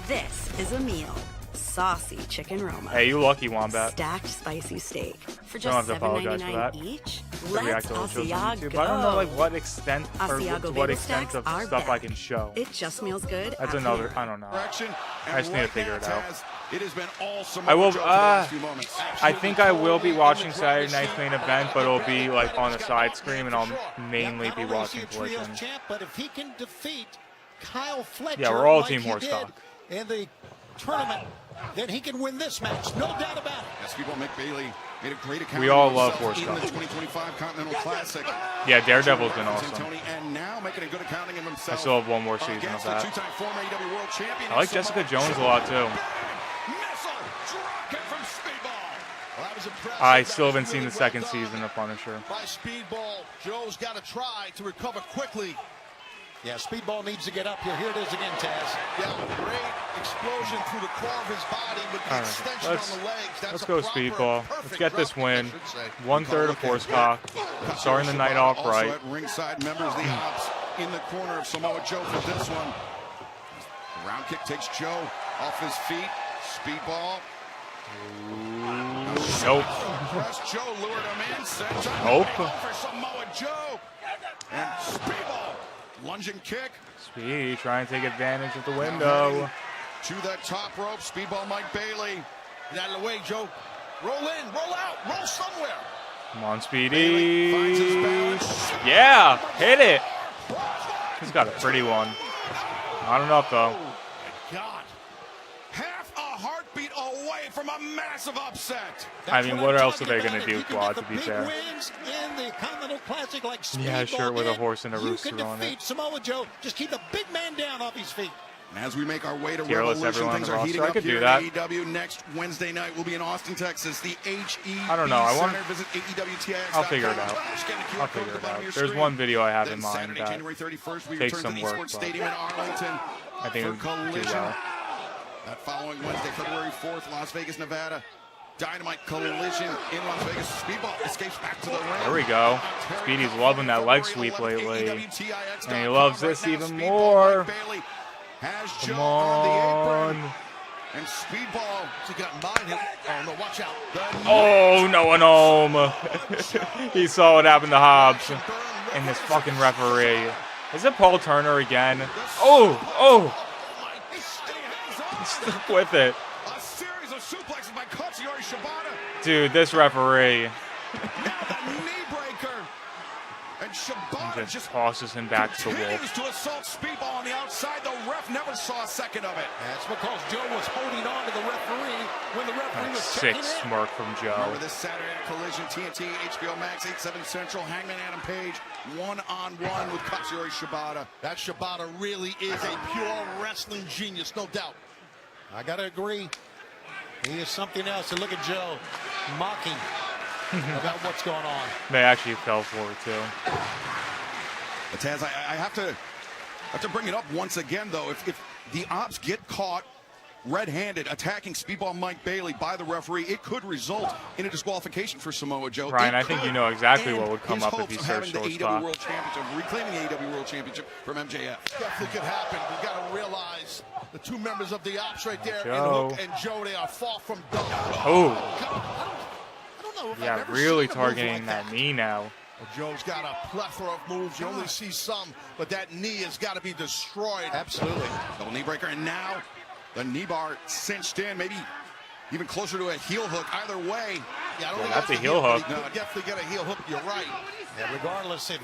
This is a meal. Saucy chicken Roma. Hey, you lucky wombat. Stacked spicy steak. For Don't have just to apologize for that. $7.99 each. I Let's react to those shows on Asiago. YouTube, but I don't know like what extent or Asiago to what bagel extent stacks of are stuff I back. can show. It just smells good. That's after another. dinner. I don't know. Direction, I just need to right figure now, it out. Taz, it has been all Samoa I will. Joe for the last few moments. I think I will be watching Saturday night's main event, but it'll be like on a side screen, and I'll mainly be watching Collision. Champ, but if he can defeat Kyle Fletcher, Yeah, we're all like Team he Horsecock. did in the tournament, then he can win this match, no doubt about it. Yes, people Mick Bailey made a great account We all of love himself in Horsecock. the 2025 Continental Classic. Yeah, Daredevil's been Referencing awesome. Tony, and now making a good accounting of I himself. still have one more season of against the that. two-time former AEW World Champion. I like Jessica Jones a lot too. Missile dropkick from Speedball. Well, that was impressive. I That still was haven't seen really the second well done season of Punisher. by Speedball. Joe's got to try to recover quickly. Yeah, Speedball needs to get up here. Here it is again, Taz. Yeah, great explosion through the core of his body with the All right, extension let's- on the legs. That's Let's a go proper, Speedball. Let's perfect get this dropkick, win. I should say. 1/3 of Horsecock. Starting the night off Also right. at ringside, members of the Ops in the corner of Samoa Joe for this one. The round kick takes Joe off his feet. Speedball. Nope. Press Joe lured him in. Sends him Nope. for Samoa Joe. And Speedball. Lunging kick. Speedy trying to take advantage of the window. To the top rope. Speedball Mike Bailey. Get out of the way, Joe. Roll in, roll out, roll somewhere. Come on, Bailey finds his Speedy. balance. Yeah, hit it. He's got a pretty one. Not enough though. God. Half a heartbeat away from a massive upset. I mean, what I'm else are talking they about. gonna If do, you can Quad, get to be the big fair? wins in the Continental Classic like Yeah, Speedball sure, with a did, horse and a rooster you can on it. defeat Samoa Joe. Just keep the big man down off his feet. And as we make our way to Fearless, Revolution, everyone on things the are roster. heating I up could do here that. in AEW. Next Wednesday night, we'll be in Austin, Texas. The HEB I don't know, I want- Center. Visit AEWTX. I'll figure it out. I'll figure it out. There's one video I have in mind Saturday, that January 31st, we takes return some to the work, Esports but Stadium in Arlington I think for it'll do Collision. well. That following Wednesday, February 4th, Las Vegas, Nevada. Dynamite Collision in Las Vegas. Speedball escapes back to the ring. There we go. Speedy's loving that leg sweep lately. And he loves this even more. Has Joe Come on the apron. on. And Speedball. He got in mind. Oh, no, watch out. Oh, no one home. He saw what happened to Hobbs. And this fucking referee. Is it Paul Turner again? Oh. He's stuck with it. A series of suplexes by Katsuyori Shibata. Dude, this referee. A knee breaker. And Shibata He just tosses him back to the continues wolf. to assault Speedball on the outside. The ref never saw a second of it. That's because Joe was holding on to the referee when the referee was Sick checking in. smirk from Joe. Remember this Saturday at Collision, TNT, HBO Max, 8/7 Central, Hangman Adam Page, one-on-one with Katsuyori Shibata. That Shibata really is a pure wrestling genius, no doubt. I got to agree. He is something else. And look at Joe mocking about what's going on. They actually fell for it too. But Taz, I have to bring it up once again, though. If the Ops get caught red-handed, attacking Speedball Mike Bailey by the referee. It could result in a disqualification for Samoa Joe. Ryan, I think you know exactly what would come up if he searched the shortstop. AEW World Championship, reclaiming the AEW World Championship from MJF. Definitely could happen. We got to realize the two members of the Ops right there, Joe. Hook and Joe, they are far from done. Oh. I don't know if I've Yeah, ever really seen a move targeting like that knee now. Joe's got a plethora of moves. You only see some, but that knee has got to be destroyed. Absolutely. Double knee breaker, and now the knee bar cinched in, maybe even closer to a heel hook. Either way, yeah, I don't think that's a heel hook. He could definitely get a heel hook. You're right. Yeah, regardless, if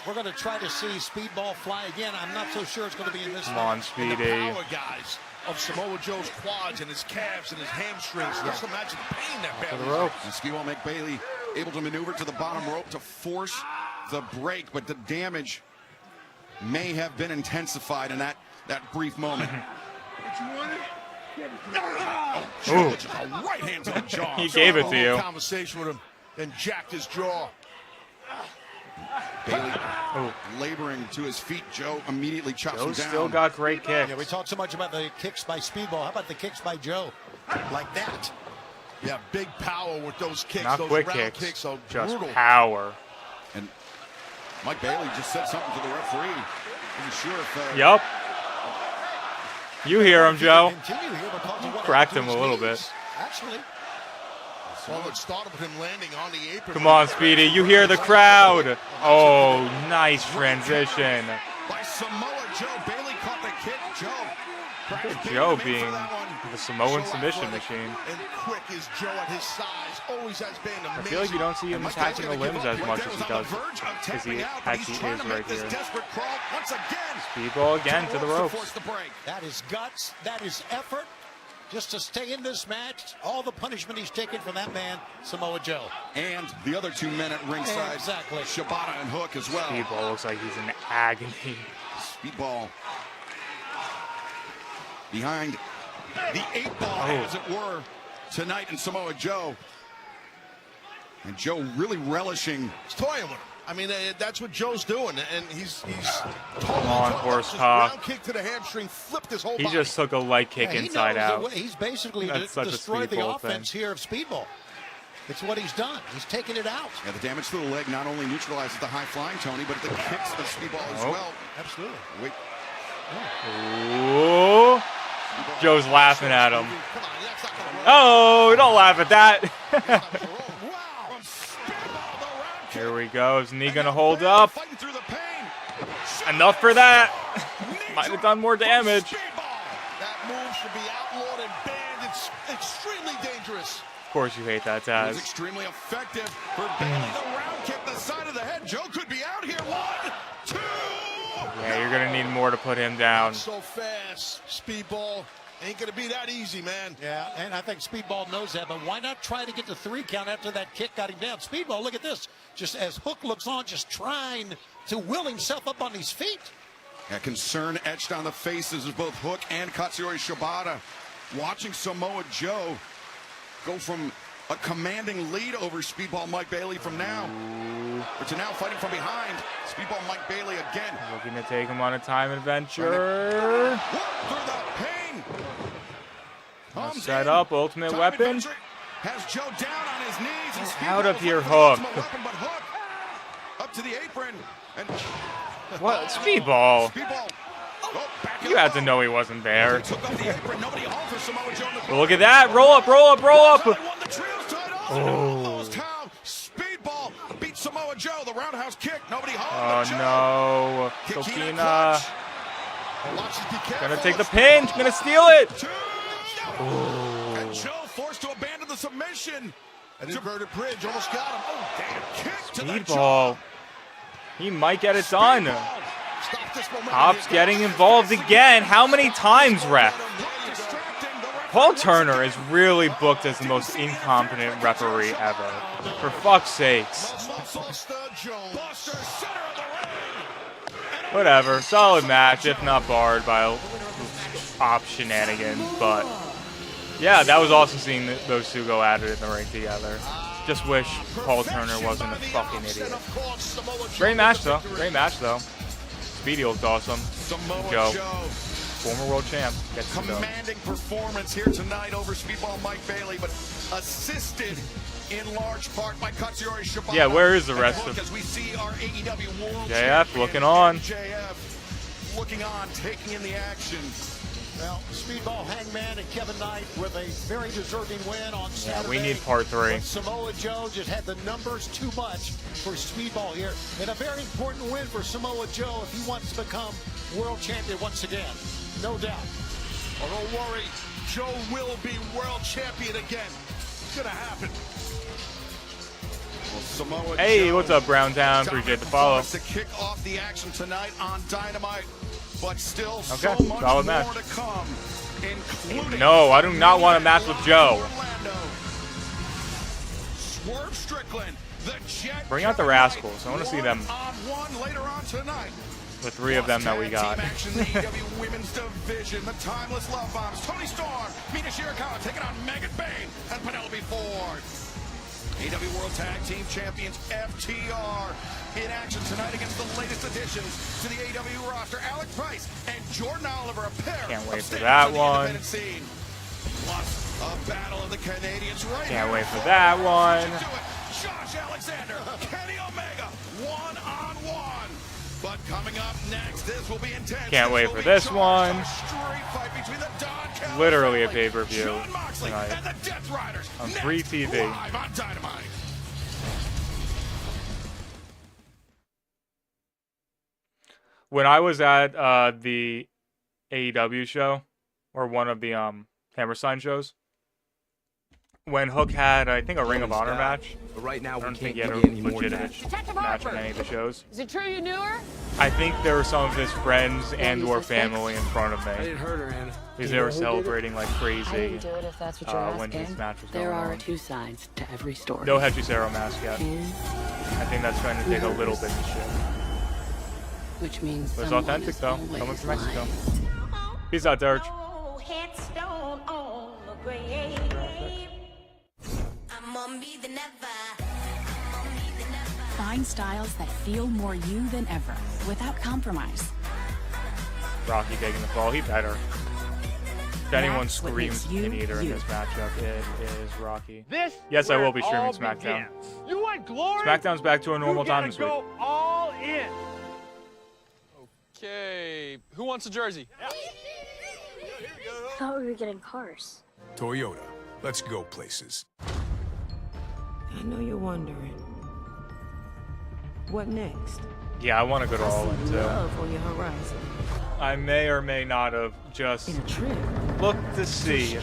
we're going to try to see Speedball fly again, I'm not so sure it's going to be in this. Come on, Speedy. The power guys of Samoa Joe's quads and his calves and his hamstrings. Just imagine the pain that Bailey's in. And Speedball Mike Bailey able to maneuver to the bottom rope to force the break, but the damage may have been intensified in that brief moment. Ooh. Right hand to the jaw. He gave it to you. Conversation with him and jacked his jaw. Bailey laboring to his feet. Joe immediately chops him down. Still got great kicks. Yeah, we talked so much about the kicks by Speedball. How about the kicks by Joe? Like that. Yeah, big power with those kicks. Not those quick round kicks, are just brutal. power. And Mike Bailey just said something to the referee. Wasn't sure if. Yup. You hear him, Joe. Continue here because of what Cracked happened him to a his little knees. bit. Actually. Well, it started with him landing on the apron. Come on, Speedy. You hear the crowd. Oh, nice transition. By Samoa Joe. Bailey caught the kick. Joe being the Samoan submission machine. And quick is Joe at his size. Always has been amazing. I feel like you don't see him attacking the limbs as much as he does, as he actually is right here. Speedball again to the ropes. That is guts. That is effort. Just to stay in this match, all the punishment he's taken from that man, Samoa Joe. And the other two men at ringside, exactly. Shibata and Hook as well. Speedball looks like he's in agony. Speedball behind the 8-ball, as it were, tonight in Samoa Joe. And Joe really relishing. He's toying with him. I mean, that's what Joe's doing, and he's Come on, horse cock. round kick to the hamstring, flipped his whole He body. just took a light kick inside out. He's basically That's destroyed the Speedball offense thing. here of Speedball. It's what he's done. He's taken it out. Yeah, the damage to the leg not only neutralizes the high flying Tony, but the kicks of Speedball as well. Absolutely. Wait. Ooh. Joe's laughing at him. Oh, don't laugh at that. Here we go. Is knee gonna hold up? Enough for that. Might have done more damage. That move should be outlawed and banned. It's extremely dangerous. Of course you hate that, It was Taz. extremely effective for Bailey. The round kick, the side of the head. Joe could be out here. 1, 2. Yeah, you're gonna need more to put him down. So fast, Speedball. Ain't gonna be that easy, man. Yeah, and I think Speedball knows that, but why not try to get the 3 count after that kick got him down? Speedball, look at this. Just as Hook looks on, just trying to will himself up on his feet. Yeah, concern etched on the faces of both Hook and Katsuyori Shibata. Watching Samoa Joe go from a commanding lead over Speedball Mike Bailey from now, or to now fighting from behind. Speedball Mike Bailey again. Looking to take him on a time adventure. Through the pain. Set up, ultimate Time weapon. Adventure has Joe down on his knees. And Speedball Out of here, looking for the Hook. ultimate weapon, but Hook up to the apron. And What? Speedball. Speedball. Oh, back You had to know he wasn't there. took off the apron. Nobody home for Samoa Joe in the Well, look at that. Roll up, roll up, roll up. won the trios title. Oh. Town. Speedball beat Samoa Joe. The roundhouse kick. Nobody home. Oh, but Joe. no. Kikina Kokina. Watch it, be careful. Gonna take the pin. Gonna steal it. And Joe forced to abandon the submission. An inverted bridge almost got him. Oh, Damn kick to the jaw. Speedball. He might get it done. stop this momentum. Hobbs getting involved again. How many times, ref? Paul Turner is really booked as the most incompetent referee ever. For fuck's sakes. Buster Jones. Whatever. Solid match, if not barred by op shenanigans. But yeah, that was awesome seeing those two go at it in the ring together. Just wish Paul Turner wasn't a fucking idiot. Great match though. Great match though. Speedy looked awesome. Samoa Joe. Joe former world champ, gets to go. Commanding performance here tonight over Speedball Mike Bailey, but assisted in large part by Katsuyori Shibata. Yeah, where is the rest of as we see our AEW World JF looking on? JF looking on, taking in the action. Well, Speedball Hangman and Kevin Knight with a very deserving win on Saturday. Yeah, we need part 3. But Samoa Joe just had the numbers too much for Speedball here. And a very important win for Samoa Joe if he wants to become world champion once again. No doubt. Oh, don't worry. Joe will be world champion again. It's going to happen. Well, Samoa Hey, Joe, what's up, Brown Town? Appreciate the follow. to kick off the action tonight on Dynamite. But still Okay, so much solid more match. to come, including No, I do not want to match with Joe. Orlando. Swerve Strickland, the Jet. Bring out the Rascals. I want to see them. One later on tonight. The 3 of them that we got. Team action, the AEW Women's Division, the Timeless Love Bombs, Tony Storm, Mina Shirakawa taking on Megan Bayne and Penelope Ford. AEW World Tag Team Champions FTR in action tonight against the latest additions to the AEW roster, Alec Price and Jordan Oliver, a pair. Can't wait of for stars that on the one. independent scene. Plus a battle of the Canadians right Can't here. wait for that one. Josh Alexander, Kenny Omega, one-on-one. But coming up next, this will be intense. Can't wait for this one. Literally a pay-per-view tonight on free TV. When I was at the AEW show, or one of the Hammerstein shows, when Hook had, I think, a Ring of Honor match. But right now, I don't we think can't he had give a you any more legitimate match. match in any of the shows. Is it true you knew her? I think there were some of his friends and/or family in front of me. I didn't hurt her, Anna. Because they were celebrating like I crazy didn't do it if that's what you're when his asking. match was There going are on. 2 sides to every story. No Hechicero mask yet. I think that's trying to take a little bit of shit. Which means But it's someone authentic is though, always coming from Mexico. lying. Peace out, Dirge. Find styles that feel more you than ever, without compromise. Rocky taking the fall. He better. If anyone That's what screams makes you, in either in you. this matchup, it is Rocky. This Yes, I where will be it streaming all SmackDown. begins. You want glory? SmackDown's back to a normal you time gotta this week. go all in. Okay, who wants a jersey? I thought we were getting cars. Toyota, let's go places. I know you're wondering. What next? Yeah, I want to go to All In too. Love on your horizon. I may or may not have just looked to see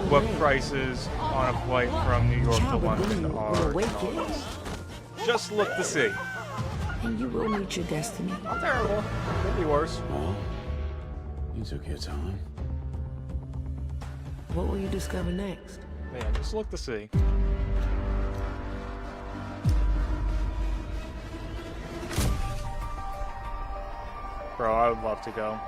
what prices on a flight from New York to London are. in August. Just look to see. And you will meet your destiny. Not terrible. Could be worse. Well, you took your time. What will you discover next? Man, just look to see. Bro, I would love to go.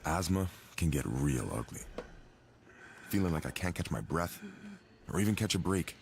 Asthma can get real ugly. Feeling like I can't catch my breath or even catch a break.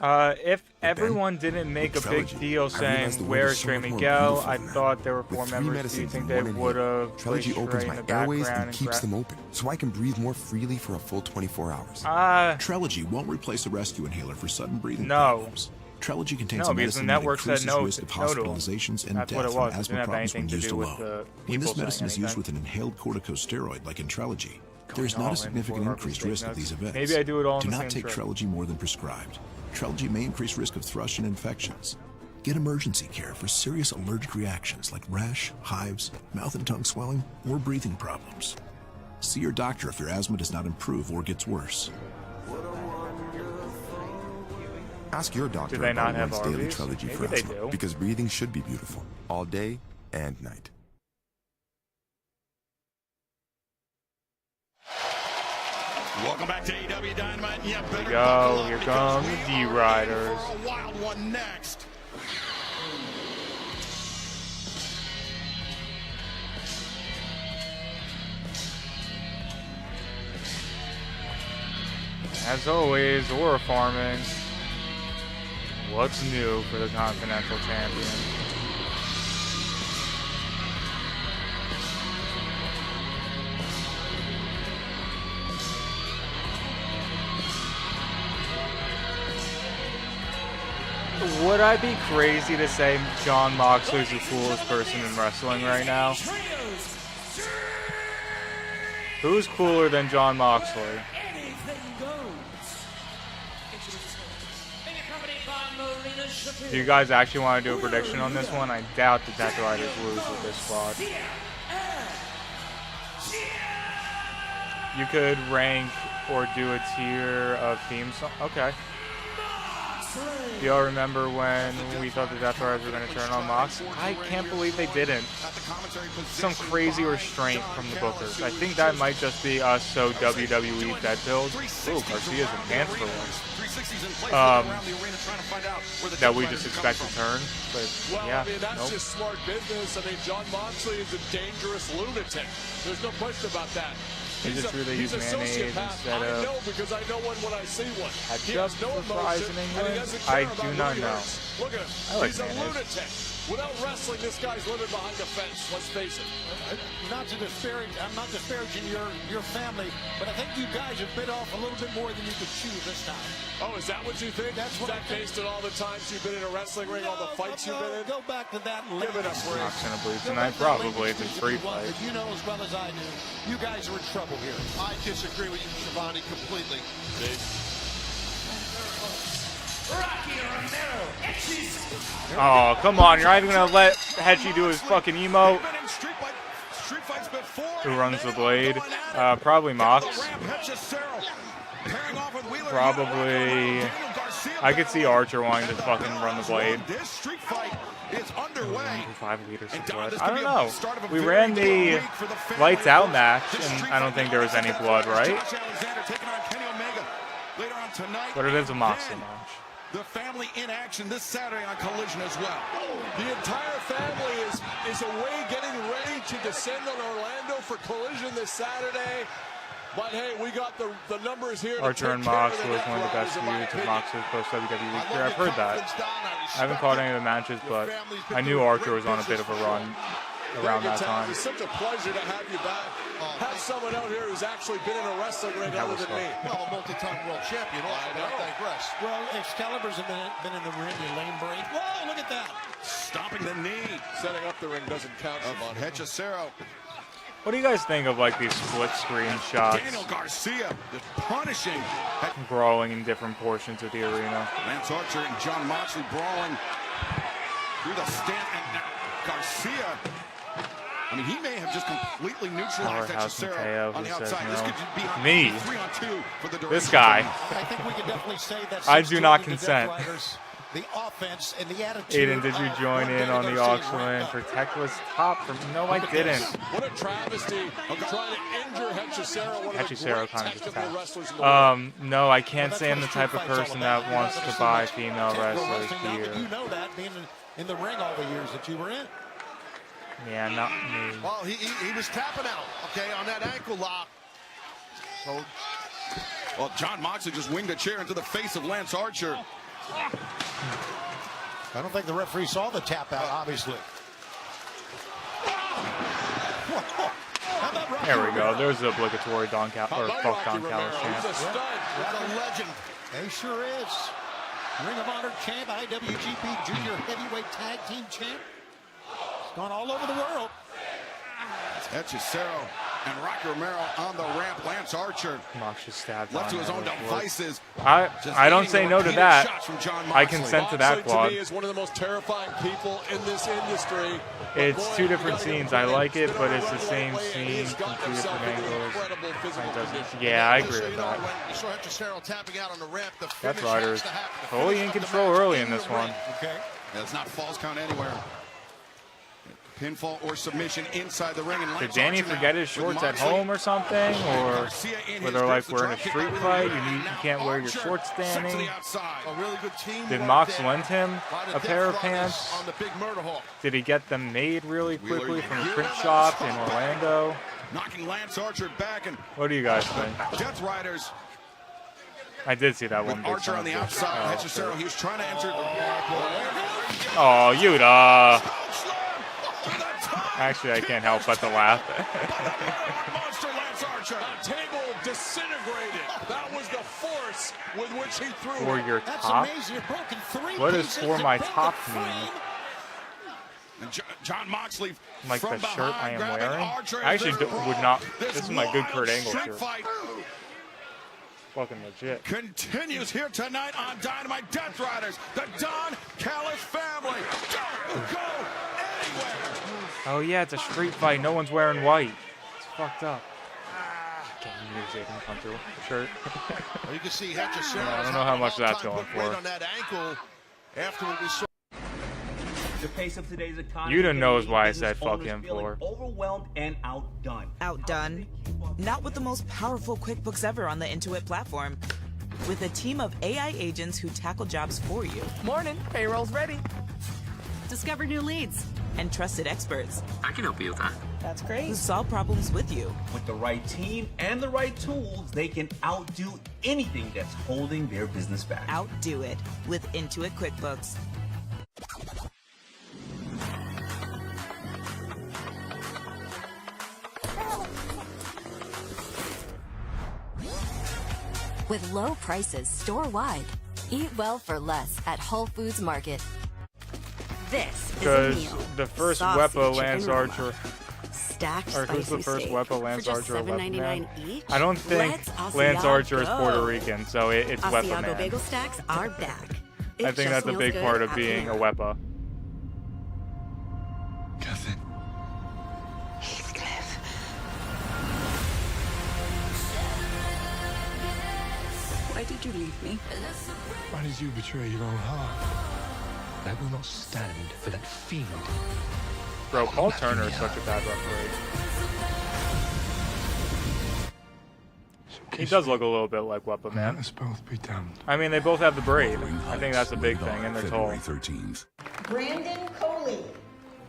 If everyone didn't make a big Trelegy. deal I saying, realized the world where's is so Trey much more Miguel, beautiful I than that. thought there were 4 With 3 members. Do you medicines think in they one would inhaler, have placed Trelegy opens Trey my in the airways background and keeps them open, so I can breathe more freely for a full 24 hours. Trelegy won't replace a rescue inhaler for sudden breathing problems. Trelegy contains No, a because the medicine that network said increases no, risk of no to him. hospitalizations and That's what death it from was. It asthma didn't have problems anything when to used do with alone. the When this people medicine is saying used with anything. an inhaled corticosteroid like in Trelegy, there is Going not all a significant in for increased Harvey risk of these Steak events. Nuts. Maybe I do it all in Do the not same take trip. Trelegy more than prescribed. Trelegy may increase risk of thrush and infections. Get emergency care for serious allergic reactions like rash, hives, mouth and tongue swelling, or breathing problems. See your doctor if your asthma does not improve or gets worse. Ask your doctor Do they about not have once daily Arby's? Trelegy for Maybe they asthma, do. because breathing should be beautiful all day and night. Welcome back to AEW Dynamite. Yeah, Here we go. Here come the D-Riders. For a wild one next. As always, Aura farming. What's new for the Continental Champion? Would I be crazy to say Jon Moxley's the coolest person in wrestling right now? Who's cooler than Jon Moxley? Do you guys actually want to do a prediction on this one? I doubt the Death Riders lose with this squad. You could rank or do a tier of theme song. Okay. Do y'all remember when we thought the Death Riders were going to turn on Mox? I can't believe they didn't. Some crazy restraint from the bookers. I think that might just be us so WWE dead build. Ooh, Garcia's enhanced for one. That we just expect to turn. But yeah, I mean, that's just smart business. I mean, Jon Moxley is a dangerous lunatic. There's no question about that. Is it true they use mayonnaise instead of I know because I know one when I see one. ketchup for fries in England? I do not know. Look at him. I like He's a mayonnaise. lunatic. Without wrestling, this guy's living behind a fence. Let's face it. Not to disparage, I'm not disparaging your family, but I think you guys have bit off a little bit more than you could chew this time. Oh, is that what you think? That's what is that based on all the times you've been in a wrestling ring, all the fights you've been in? Go back to that. Give it up, Ray. Not gonna bleed tonight, probably. It's a free fight. You know as well as I do, you guys are in trouble here. I disagree with you, Shivani, completely. Oh, come on. You're not even going to let Hetchy do his fucking emote. Who runs the blade? Probably Mox. Probably. I could see Archer wanting to fucking run the blade. 5 liters of blood. I don't know. We ran the lights out match, and I don't think there was any blood, right? But it is a Moxley match. The family in action this Saturday on Collision as well. The entire family is away getting ready to descend on Orlando for Collision this Saturday. But hey, we got the numbers here. Archer and Mox was one of the best feuds of Mox's post-WWE career. I've heard that. I haven't caught any of the matches, but I knew Archer was on a bit of a run around that time. It's such a pleasure to have you back. Have someone out here who's actually been in a wrestling ring other than me. Well, a multi-time world champion. I digress. Well, Excalibur's been in the ring, you lane break. Whoa, look at that. Stopping the knee. Setting up the ring doesn't count. Of Hechicero. What do you guys think of like these split screen shots? Daniel Garcia just punishing. Brawling in different portions of the arena. Lance Archer and Jon Moxley brawling through the stand. And Garcia, I mean, he may have just completely neutralized Hechicero on the outside. This could be me. 3-on-2 for the This guy. I think we can definitely say that. I do not consent. The offense and the attitude. Aiden, did you join in on the auction for Tekla's top? No, I didn't. What a travesty. I'm trying to injure Hechicero. Hechicero kind of just tapped. No, I can't say I'm the type of person that wants to buy female wrestlers here. You know that being in the ring all the years that you were in. Yeah, not me. Well, he was tapping out, okay, on that ankle lock. So, well, Jon Moxley just winged a chair into the face of Lance Archer. I don't think the referee saw the tap out, obviously. There we go. There's the obligatory Don Callis chant. He's a legend. He sure is. Ring of Honor champ, IWGP Junior Heavyweight Tag Team champ. He's gone all over the world. Hechicero and Rocky Romero on the ramp. Lance Archer Mox just stabbed left to his own devices. I don't say no to that. I consent to that, Claude. To me is one of the most terrifying people in this industry. It's two different scenes. I like it, but it's the same scene from two different angles. Yeah, I agree with that. Death Riders fully in control early in this one. Okay. It's not false count anywhere. Pinfall or submission inside the ring. And Did Danny forget his shorts at home or something? Or where they're like, we're in a street fight, you can't wear your shorts standing? Did Mox lend him a pair of pants? Did he get them made really quickly from a print shop in Orlando? Knocking Lance Archer back, and what do you guys think? Death Riders. I did see that one. With Archer on the outside. Hechicero, he was trying to enter. Oh, Yuta. Actually, I can't help but to laugh. Monster Lance Archer. Table disintegrated. That was the force with which he threw. For your top? What does for my top mean? John Moxley, like the shirt I am wearing? I actually would not. This is my good Kurt Angle shirt. Fucking legit. Continues here tonight on Dynamite. Death Riders, the Don Callis family. Don't go anywhere. Oh yeah, it's a street fight. No one's wearing white. It's fucked up. Come through the shirt. Well, you can see Hechicero. I don't know how much that's going for. On that ankle after we saw. The pace of today's economy. Yuta knows why I said fuck him for. Overwhelmed and outdone. Outdone? Not with the most powerful QuickBooks ever on the Intuit platform. With a team of AI agents who tackle jobs for you. Morning, payroll's ready. Discover new leads. And trusted experts. I can help you with that. That's great. Who solve problems with you. With the right team and the right tools, they can outdo anything that's holding their business back. Outdo it with Intuit QuickBooks. With low prices store-wide. Eat well for less at Whole Foods Market. This is a Because meal. the first Saucy Wepa chicken Lance roma. Archer. Stacked Or who's the spicy first steak Wepa Lance for just Archer? Wepa $7.99 Man? each. I don't think Let's Lance Archer is Asiago. Puerto Rican, so it's Wepa Asiago Man. bagel stacks are back. It I think just that's a smells big good part of at being a home. Wepa. Catherine. Why did you leave me? Why did you betray your own heart? I will not stand for that fiend. Bro, Paul Turner is such a bad referee. He does look a little bit like Wepa Man. Let us both be damned. I mean, they both have the braid. I think that's a big thing, and they're tall. Brandon Coley,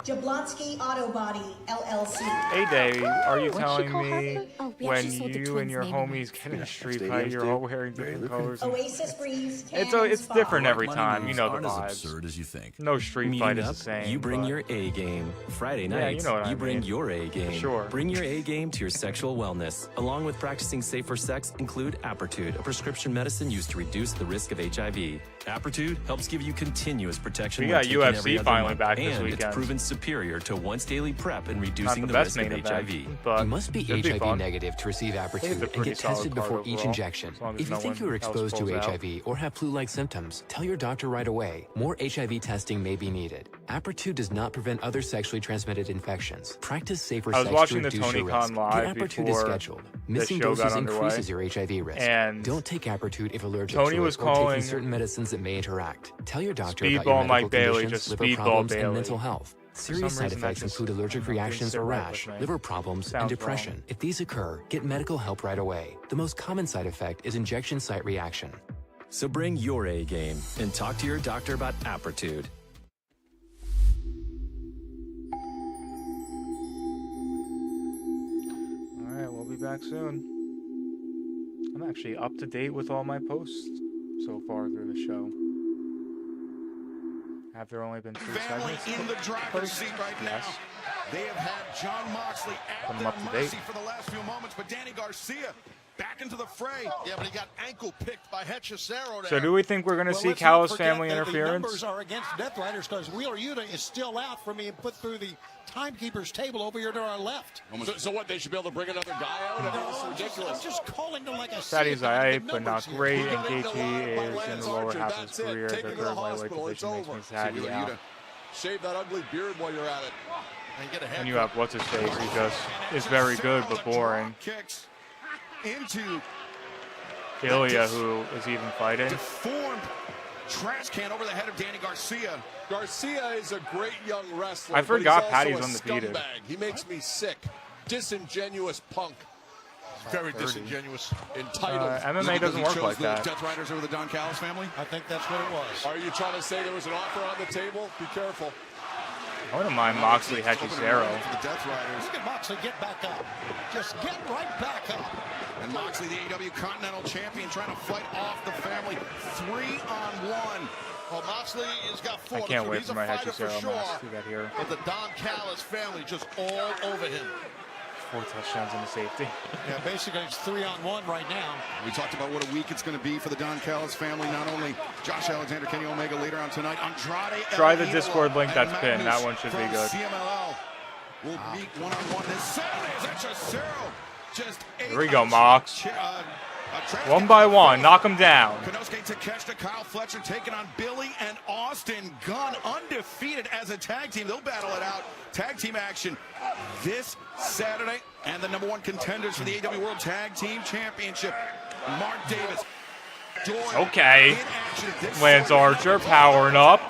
Jablonski Auto Body, LLC. Hey, Dave, are you What'd she telling call me her? Oh, we when actually sold the you twins' and your name homies get in a street fight, you're all wearing different colors? Oasis Breeze, It's different every time. You know the aren't as vibes. absurd as you think. No street Meeting fight is up, the same. You bring but- your A game. Friday Yeah, nights, you know what I bring mean. your A game. Sure. Bring your A game to your sexual wellness. Along with practicing safer sex, include Apertude, a prescription medicine used to reduce the risk of HIV. Apertude helps give you continuous protection. We when got taken UFC every other finally month, back this and weekend. it's proven superior to once daily PrEP in Not reducing the the best risk main of event, HIV. but You must be it'd be HIV fun. negative to receive It's a Apertude and pretty get solid tested card before each overall, injection. as long as If you no think one you're else exposed to pulls out. HIV or have flu-like symptoms, tell your doctor right away. More HIV testing may be needed. Apertude does not prevent other sexually transmitted infections. Practice safer I was sex watching to the reduce Tony your Khan risk. live Get Apertude before is scheduled. this Missing show got doses underway, increases your HIV risk. and Don't take Apertude if allergic Tony to was it or taking calling certain medicines that may interact. Tell your doctor Speedball about your medical Mike Bailey, conditions, just liver Speedball problems, Bailey. and mental health. For Serious some side reason, that effects just include allergic didn't reactions sit or right rash, with me. liver problems, Sounds and depression. wrong. If these occur, get medical help right away. The most common side effect is injection site reaction. So bring your A game and talk to your doctor about Apertude. All right, we'll be back soon. I'm actually up to date with all my posts so far through the show. Have there only been 3 Family segments? in the driver's seat right now. Yes. They have had John Moxley at Put 'em their up to date. mercy for the last few moments, but Danny Garcia back into the fray. Yeah, but he got ankle picked by Hechicero there. So do we think we're going to see let's not Callis forget family that the interference? numbers are against Death Riders because Wheeler Yuta is still out from being put through the timekeeper's table over here to our left. So what, they should be able to bring another guy out? I mean, it's ridiculous. I'm just calling them like a Fatty's alright, but not here. great, He and got KT into line by is in Lance the lower Archer. half of That's his it. career. Take The him to the third lightweight hospital. It's division makes over. me sad. Wheeler Yeah. Yuta. Shave that ugly beard while you're at it. And get a And you have what's his face, who just is very good but boring. Kicks into Ilya, who is even fighting. deformed trash can over the head of Danny Garcia. Garcia is a great young wrestler. I forgot but Patty's he's also a undefeated. scumbag. He makes me sick. Disingenuous punk. Very disingenuous. Entitled. MMA doesn't work like that. Death Riders over the Don Callis family? I think that's what it was. Are you trying to say there was an offer on the table? Be careful. I wouldn't mind Moxley Hechicero. For the Death Riders. Look at Moxley get back up. Just get right back up. And Moxley, the AEW Continental Champion, trying to fight off the family. 3-on-1. Well, Moxley has got four. I can't wait He's for a my fighter for Hechicero sure, match. See that here. but the Don Callis family just all over him. 4 touchdowns and a safety. Yeah, basically it's 3-on-1 right now. We talked about what a week it's going to be for the Don Callis family. Not only Josh Alexander, Kenny Omega later on tonight. Andrade. Try the Discord link that's pinned. That one should be good. CMLL will meet one-on-one this Saturday. Hechicero just Here we go, Mox. One by one, knock him down. Konosuke Takeshita, Kyle Fletcher taking on Billy and Austin Gunn, undefeated as a tag team. They'll battle it out. Tag team action this Saturday. And the #1 contenders for the AEW World Tag Team Championship, Mark Davis. Okay. Lance Archer powering up.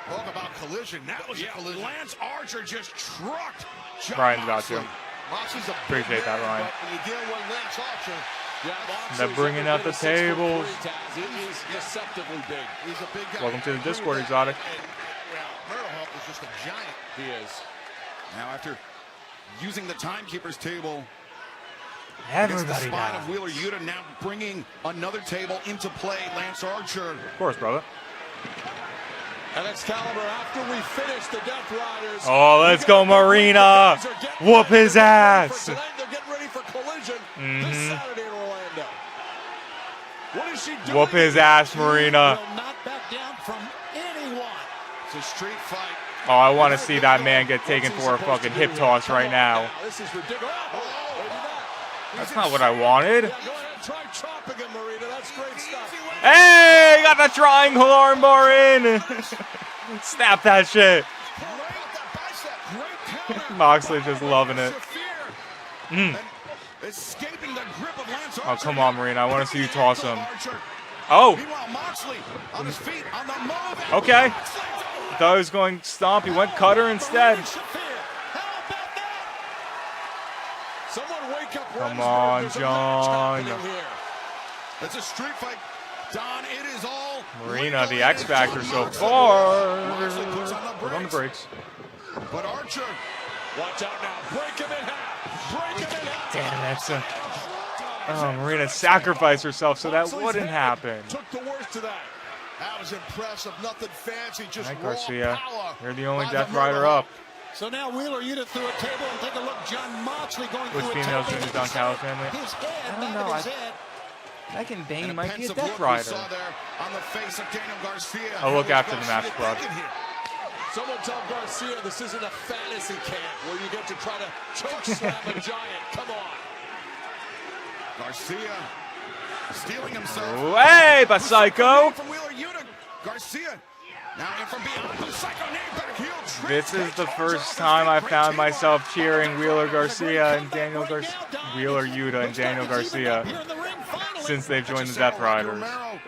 Talk about collision. That was a collision. Lance Archer just trucked John Ryan's about Moxley. to. Moxley's a Appreciate that, Ryan. when you deal with Lance Archer, They're bringing out the tables. It is deceptively big. he's a big guy. Welcome to the Discord, Exotic. Murderhawk is just a giant. He is. Now after using the timekeeper's table against the Everybody spine of dies. Wheeler Yuta, now bringing another table into play. Lance Archer. Of course, brother. And Excalibur, after we finish the Death Riders. Oh, let's go, Marina. Whoop his ass. They're getting ready for Collision this Saturday in Orlando. What is she doing? Whoop his ass, Marina. Will not back down from anyone. It's a street fight. Oh, I want to see that man get taken for a fucking hip toss right now. This is ridiculous. Oh, maybe that. That's not what I wanted. Yeah, go ahead, try chopping him, Marina. That's great stuff. Hey, got the triangle armbar in. Snap that shit. Moxley just loving it. Escaping the grip of Lance Oh, Archer. come on, Marina. I want to see you toss him. Oh, Meanwhile, Moxley on his feet, on the move. okay. I thought he was going stomp. He went cutter instead. Someone wake up. Come on, John. It's a street fight. Don, it is all Marina, the X Factor so far. Put on the brakes. But Archer. Watch out now. Break him in half. Break him in half. Damn it. Oh, Marina sacrificed herself so that wouldn't happen. Took the worst of that. That was impressive. Nothing fancy. Just All right, raw Garcia. power. You're the only by Death the Rider up. So now Wheeler Yuta through a table, and take a look. John Moxley going Which through a females table. in the Don Callis family? His head, I don't back know. of his head. Megan Bane And a might be a pensive Death look we Rider. saw there on the face of Daniel Garcia. I'll look How is after the match, Garcia Club. thinking here? Someone tell Garcia this isn't a fantasy camp where you get to try to choke slam a giant. Come on. Garcia stealing himself. Oh, hey, Psycho. From Wheeler Yuta. Garcia now in from beyond. Psycho named back heel. This is the first time I found myself cheering Wheeler Garcia and Daniel Garcia. Wheeler Yuta and Daniel Garcia since they've joined the Death Riders. Romero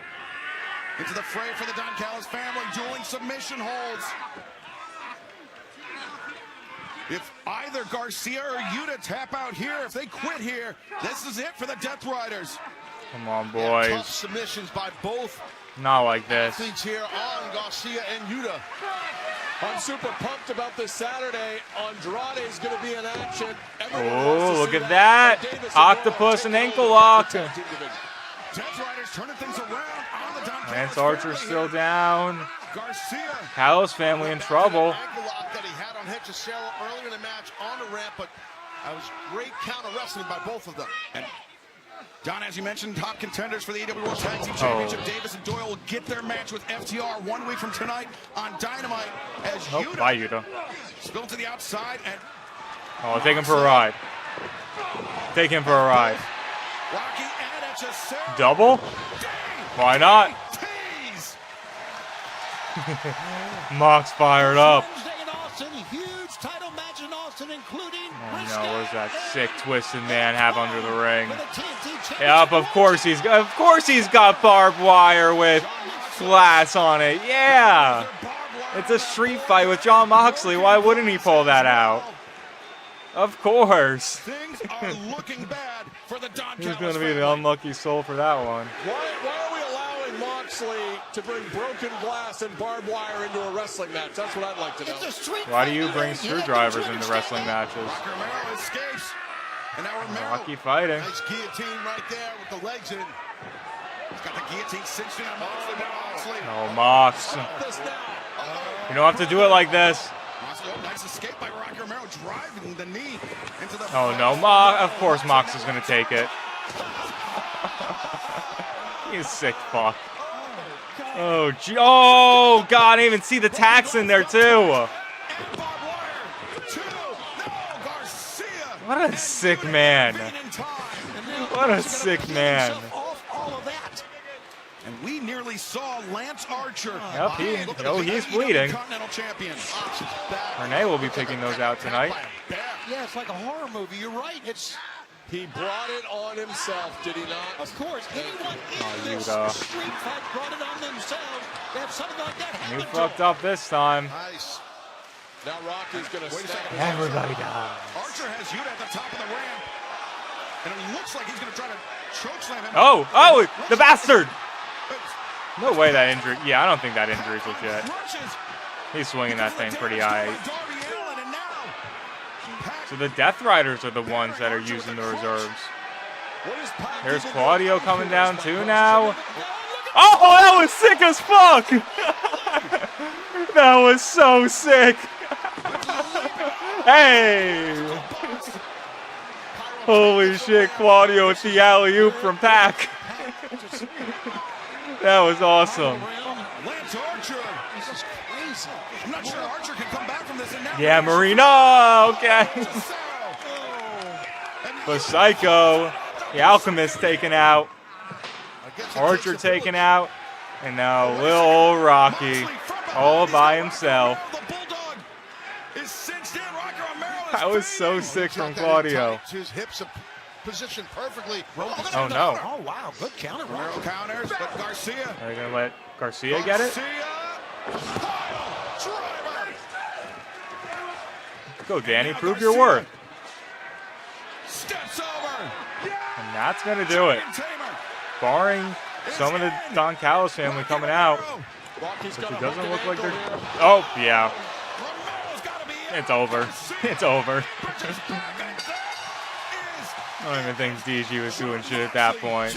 into the fray for the Don Callis family. Dueling submission holds. If either Garcia or Yuta tap out here, if they quit here, this is it for the Death Riders. Come on, Tough boys. submissions by both Not like this. athletes here on Garcia and Yuta. I'm super pumped about this Saturday. Andrade is going to be in action. Everyone Oh, wants to look see at that. Davis Octopus and ankle lock. Death Riders turning things around on the Don Callis Lance Archer family still here. down. Garcia. Callis family in trouble. Ankle lock that he had on Hechicero earlier in the match on the ramp, but that was great counter wrestling by both of them. And Don, as you mentioned, top contenders for the AEW World Tag Team Championship. Davis and Doyle will get their match with FTR 1 week from tonight on Dynamite as Oh, Yuta bye, Yuta. spilled to the outside and Oh, take him for a ride. Take him for a ride. Rocky and Hechicero. Double? Why not? Tease. Mox fired up. Wednesday in Austin, huge title match in Austin, including Oh no, what does that sick twisted man have under the ring? for the TNT Championship. Yep, of course he's got barbed wire with Splash on it, yeah! It's a street fight with Jon Moxley. Why wouldn't he pull that out? Of course. Things are looking bad for the Don Who's Callis going to be family. the unlucky soul for that one? Why are we allowing Moxley to bring broken glass and barbed wire into a wrestling match? That's what I'd like to know. Why do you bring screwdrivers into wrestling matches? Romero escapes. And now Romero. Rocky fighting. Nice guillotine right there with the legs in. He's got the guillotine cinched in on Moxley. Oh, Mox. You don't have to do it like this. Nice escape by Rocky Romero, driving the knee into the. Oh no, of course Mox is gonna take it. You sick fuck. Oh God, I didn't even see the tax in there too. What a sick man. What a sick man. And we nearly saw Lance Archer. Yep, he's bleeding. Renee will be picking those out tonight. Yeah, it's like a horror movie. You're right. He brought it on himself, did he not? Of course. Anyone in this Yuta. street fight brought it on themselves. They have something like that. You fucked up this time. Nice. Now Rocky's going to snap his Everybody dies. Archer has Yuta at the top of the ramp. And it looks like he's going to try to chokeslam him. Oh, the bastard. No way that injury. Yeah, I don't think that injury is legit. He's swinging that thing pretty high. So the Death Riders are the ones that are using the reserves. There's Claudio coming down too now. Oh, that was sick as fuck! That was so sick! Hey! Holy shit, Claudio with the alley-oop from Pac. That was awesome. Lance Archer. This is crazy. I'm not sure Archer can come back from this. Yeah, Marino. Okay. But Psycho, the Alchemist taken out. Archer taken out. And now little old Rocky all by himself. Is cinched in. Rocky Romero. That was so sick from Claudio. His hips are positioned perfectly. Oh no. Oh wow, good counter. Romero counters, but Garcia. Are they gonna let Garcia get it? Go, Danny. Prove your worth. Steps over. And that's gonna do it. Barring some of the Don Callis family coming out, which it doesn't look like they're. Oh yeah. It's over. It's over. I don't even think DG was doing shit at that point.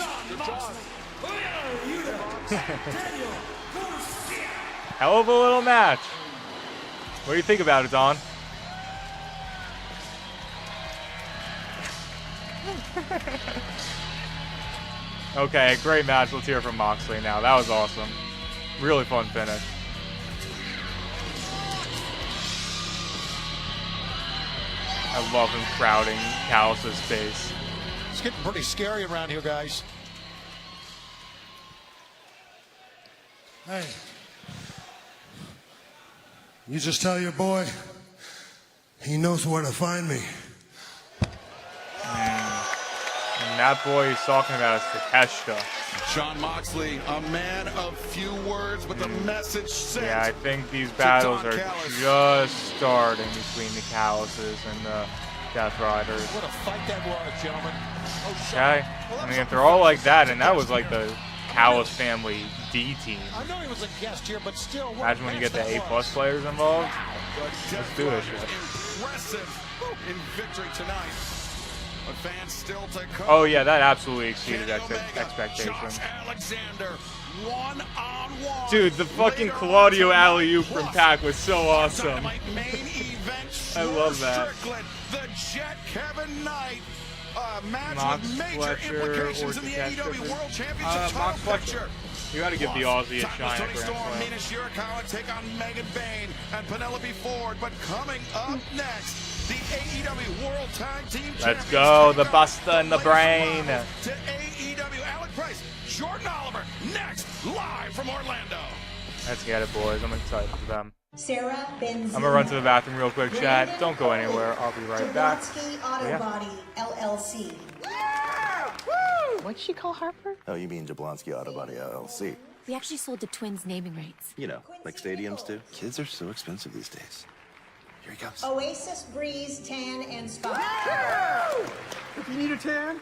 Hell of a little match. What do you think about it, Don? Okay, great match. Let's hear from Moxley now. That was awesome. Really fun finish. I love him crowding Callis' space. It's getting pretty scary around here, guys. Hey, you just tell your boy he knows where to find me. And that boy he's talking about is Takeshita. Jon Moxley, a man of few words, but the message sent. Yeah, I think these battles are just starting between the Callises and the Death Riders. What a fight that was, gentlemen. Okay, I mean, if they're all like that, and that was like the Callis family D team. I know he was a guest here, but still. Imagine when you get the A+ players involved. Let's do this shit. Impressive in victory tonight. But fans still to come. Oh yeah, that absolutely exceeded expectations. Alexander, one-on-one. Dude, the fucking Claudio alley-oop from Pac was so awesome. I love that. The Jet Kevin Knight. Match Mox with major Fletcher implications or in the Takeshita. AEW World Championship Mox title Fletcher. picture. You gotta give the Aussie a shine Tony at Grand Storm, Slam. Mina Shirakawa take on Megan Bayne and Penelope Ford. But coming up next, the AEW World Tag Team Let's go, the Buster and the Brain. To AEW, Alec Price, Jordan Oliver, next, live from Orlando. Let's get it, boys. I'm excited for them. Sarah Benzino. I'm gonna run to the bathroom real quick, chat. Don't go anywhere. I'll be right back. Jablonski Auto Body, LLC. What'd she call Harper? Oh, you mean Jablonski Auto Body LLC. We actually sold the Twins naming rights. You know, like stadiums do. Kids are so expensive these days. Here he comes. Oasis, Breeze, Tan, and Spa. If you need a tan,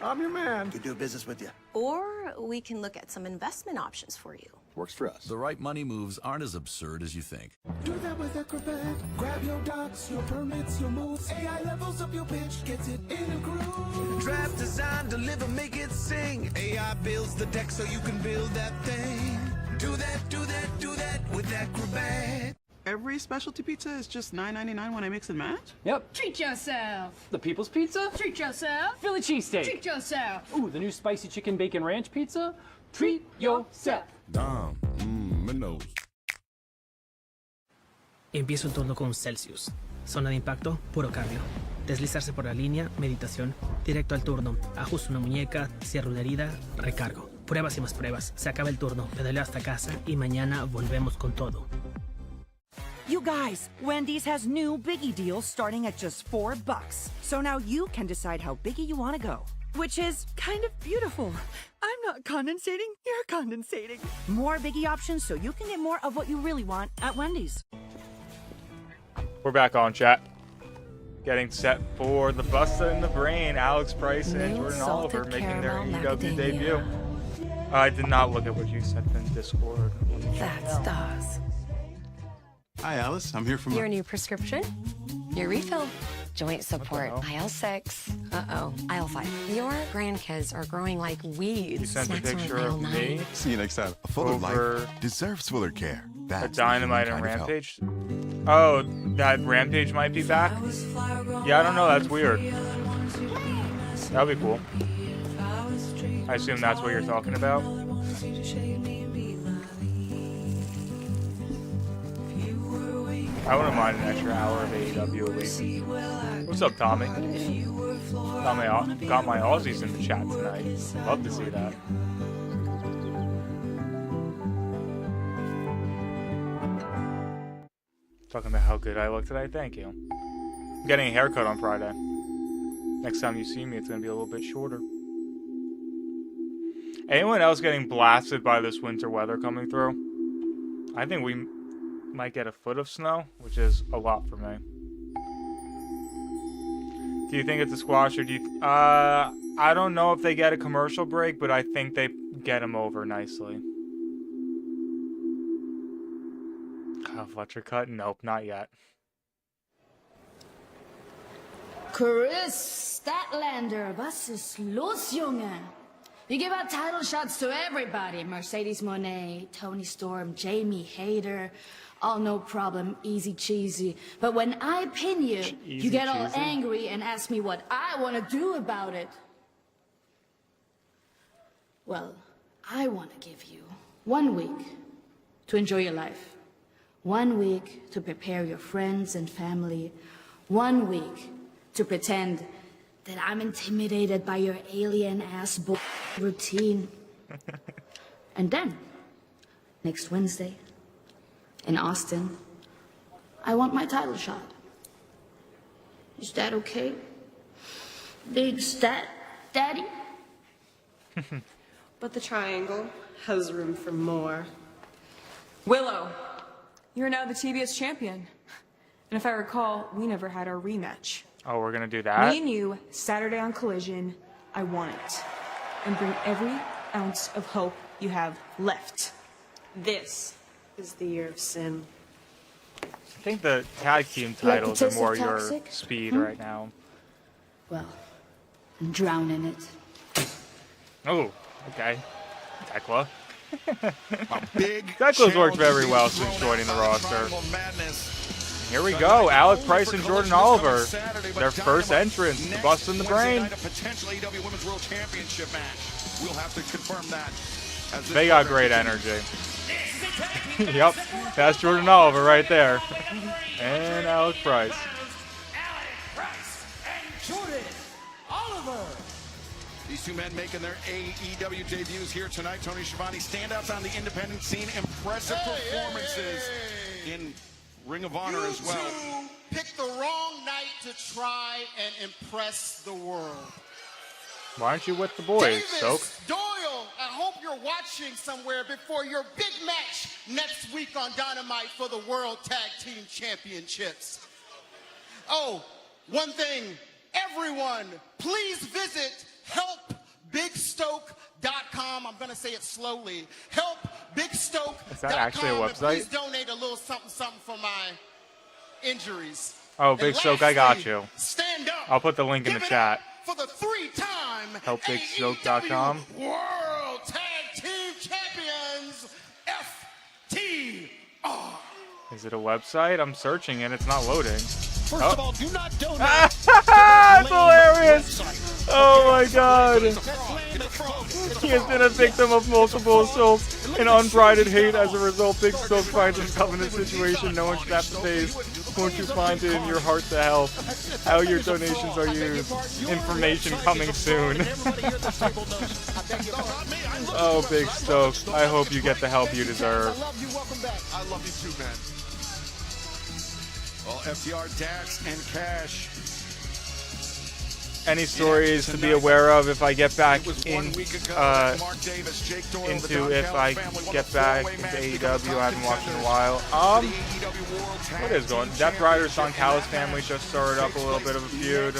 I'm your man. Could do business with you. Or we can look at some investment options for you. Works for us. The right money moves aren't as absurd as you think. Do that with Acrobat. Grab your docs, your permits, your moves. AI levels up your pitch, gets it in a groove. Draft, design, deliver, make it sing. AI builds the deck so you can build that thing. Do that, do that, do that with Acrobat. Every specialty pizza is just $9.99 when I mix and match? Yep. Treat yourself. The People's Pizza? Treat yourself. Philly cheesesteak. Treat yourself. Ooh, the new spicy chicken bacon ranch pizza? Treat yourself. Dom, Mendoza. Empiezo el turno con Celsius. Zona de impacto, puro cardio. Deslizarse por la línea, meditación. Directo al turno. Ajusto una muñeca, cierro una herida, recargo. Pruebas y más pruebas. Se acaba el turno. Pedaleo hasta casa y mañana volvemos con todo. You guys, Wendy's has new Biggie deals starting at just $4. So now you can decide how biggie you want to go. Which is kind of beautiful. I'm not condensating, you're condensating. More Biggie options so you can get more of what you really want at Wendy's. We're back on, chat. Getting set for the Busta in the Brain. Alex Price and Jordan Oliver making their AEW debut. I did not look at what you sent in Discord. That's Dawes. Hi, Alice. I'm here from... Your new prescription? Your refill. Joint support. Aisle 6. Uh-oh. Aisle 5. Your grandkids are growing like weeds. You sent a Snacks picture on aisle of 9. me. See you next time. A fuller Over life deserves fuller care. a That's Dynamite and Rampage. Oh, that Rampage might be back? Yeah, I don't know. That's weird. That'll be cool. I assume that's what you're talking about. I wouldn't mind an extra hour of AEW a week. What's up, Tommy? Got my Aussies in the chat tonight. Love to see that. Talking about how good I look today. Thank you. I'm getting a haircut on Friday. Next time you see me, it's going to be a little bit shorter. Anyone else getting blasted by this winter weather coming through? I think we might get a foot of snow, which is a lot for me. Do you think it's a squash, or do you... I don't know if they get a commercial break, but I think they get them over nicely. Fletcher cut? Nope, not yet. Chris Statlander, was ist los, Junge? You give out title shots to everybody. Mercedes Moné, Tony Storm, Jamie Hayter. All no problem, easy cheesy. But when I pin you, you get all angry and ask me what I want to do about it. Well, I want to give you 1 week to enjoy your life. 1 week to prepare your friends and family. 1 week to pretend that I'm intimidated by your alien-ass routine. And then, next Wednesday, in Austin, I want my title shot. Is that okay? Big stat daddy? But the triangle has room for more. Willow, you're now the TBS champion. And if I recall, we never had our rematch. Oh, we're gonna do that? Me and you, Saturday on Collision, I want it. And bring every ounce of hope you have left. This is the year of sin. I think the tag team titles are more your speed right now. Well, I'm drowning it. Oh, okay. Tekla. A big Tekla's worked very well since joining the roster. Here we go, Alec Price and Jordan Oliver. Their first entrance to Busta in the Brain. A potential AEW Women's World Championship match. We'll have to confirm that. They got great energy. Yep, that's Jordan Oliver right there. And Alec Price. Jordan Oliver. These two men making their AEW debuts here tonight. Tony Schiavone, standouts on the independent scene, impressive performances in Ring of Honor as well. You picked the wrong night to try and impress the world. Why aren't you with the boys, Soak? Doyle, I hope you're watching somewhere before your big match next week on Dynamite for the World Tag Team Championships. Oh, one thing, everyone, please visit helpbigstoke.com. I'm going to say it slowly. Helpbigstoke.com. Is that actually a website? Please donate a little something for my injuries. Oh, Big Stoke, I got you. Stand up. I'll put the link in the chat. For the 3-time Helpbigstoke.com. World Tag Team Champions, FTR. Is it a website? I'm searching and it's not loading. First of all, do not donate. That's hilarious. Oh my god. He has been a victim of multiple assaults and unbridled hate. As a result, Big Stoke finds himself in a situation no one should have to face. Won't you find it in your heart to help? How your donations are used. Information coming soon. Oh, Big Stoke. I hope you get the help you deserve. I love you too, man. Well, FTR, Dax, and Cash. Any stories to be aware of if I get back if I get back into AEW? I haven't watched in a while. What is going? Death Rider's Don Callis family just started up a little bit of a feud.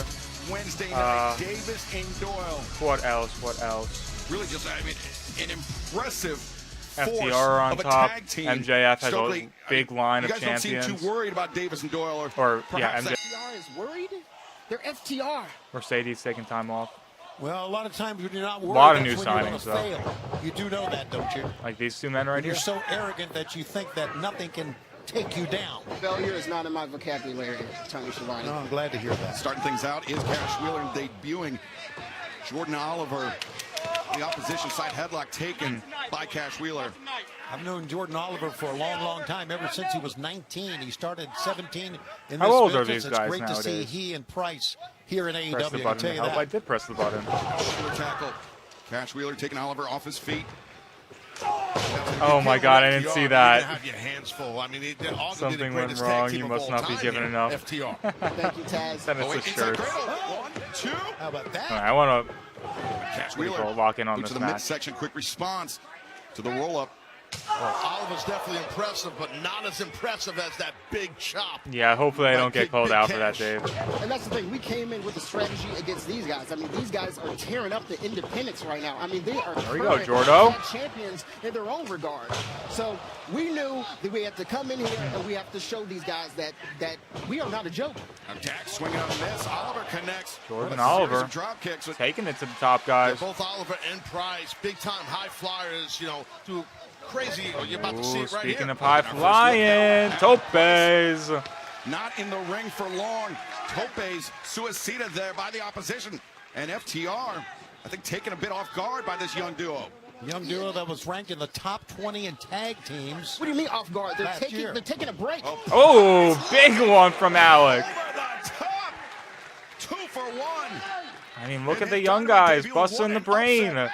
What else? What else? Really, just an impressive. FTR on top. MJF has a big line of champions. You guys don't seem too worried about Davis and Doyle, or yeah, MJF. FTR is worried. They're FTR. Mercedes taking time off. Well, a lot of times when you're not worried, a lot of new that's signings, when you're gonna fail. You do know that, don't you? Like these two men right You're here. so arrogant that you think that nothing can take you down. Failure is not in my vocabulary, Tony Schiavone. No, I'm glad to hear that. Starting things out is Cash Wheeler debuting Jordan Oliver. The opposition side headlock taken by Cash Wheeler. I've known Jordan Oliver for a long, long time, ever since he was 19. He started 17 in this How old are business. these guys It's great nowadays? to see he and Price here in AEW. Press the button to help. I did press the button. Tackle. Cash Wheeler taking Oliver off his feet. Oh my god, I didn't see that. Have your hands full. I mean, Something went wrong. You must not be given enough. FTR. Thank you, Taz. Send us the shirts. 1, 2. How about that? All right, I want to Cash Wheeler lock in on to this the match. midsection. Quick response to the roll up. Oliver's definitely impressive, but not as impressive as that big chop. Yeah, hopefully I don't get called out for that, Dave. And that's the thing. We came in with a strategy against these guys. I mean, these guys are tearing up the independents right now. I mean, they are There we go, Jordo. champions in their own regard. So we knew that we had to come in here and we have to show these guys that we are not a joke. Dax swinging on this. Oliver connects. Jordan with a series Oliver of drop kicks. taking it to the top guys. Both Oliver and Price, big-time high flyers, you know, do crazy. Oh, you're about to see it right Speaking here. of high flying, Topes. Not in the ring for long. Topes suicided there by the opposition. And FTR, I think, taken a bit off guard by this young duo. Young duo that was ranked in the top 20 in tag teams. What do you mean off guard? They're They're taking a break. Oh, big one from Alec. Over the top. 2 for 1. I mean, look at the young guys busting the brain.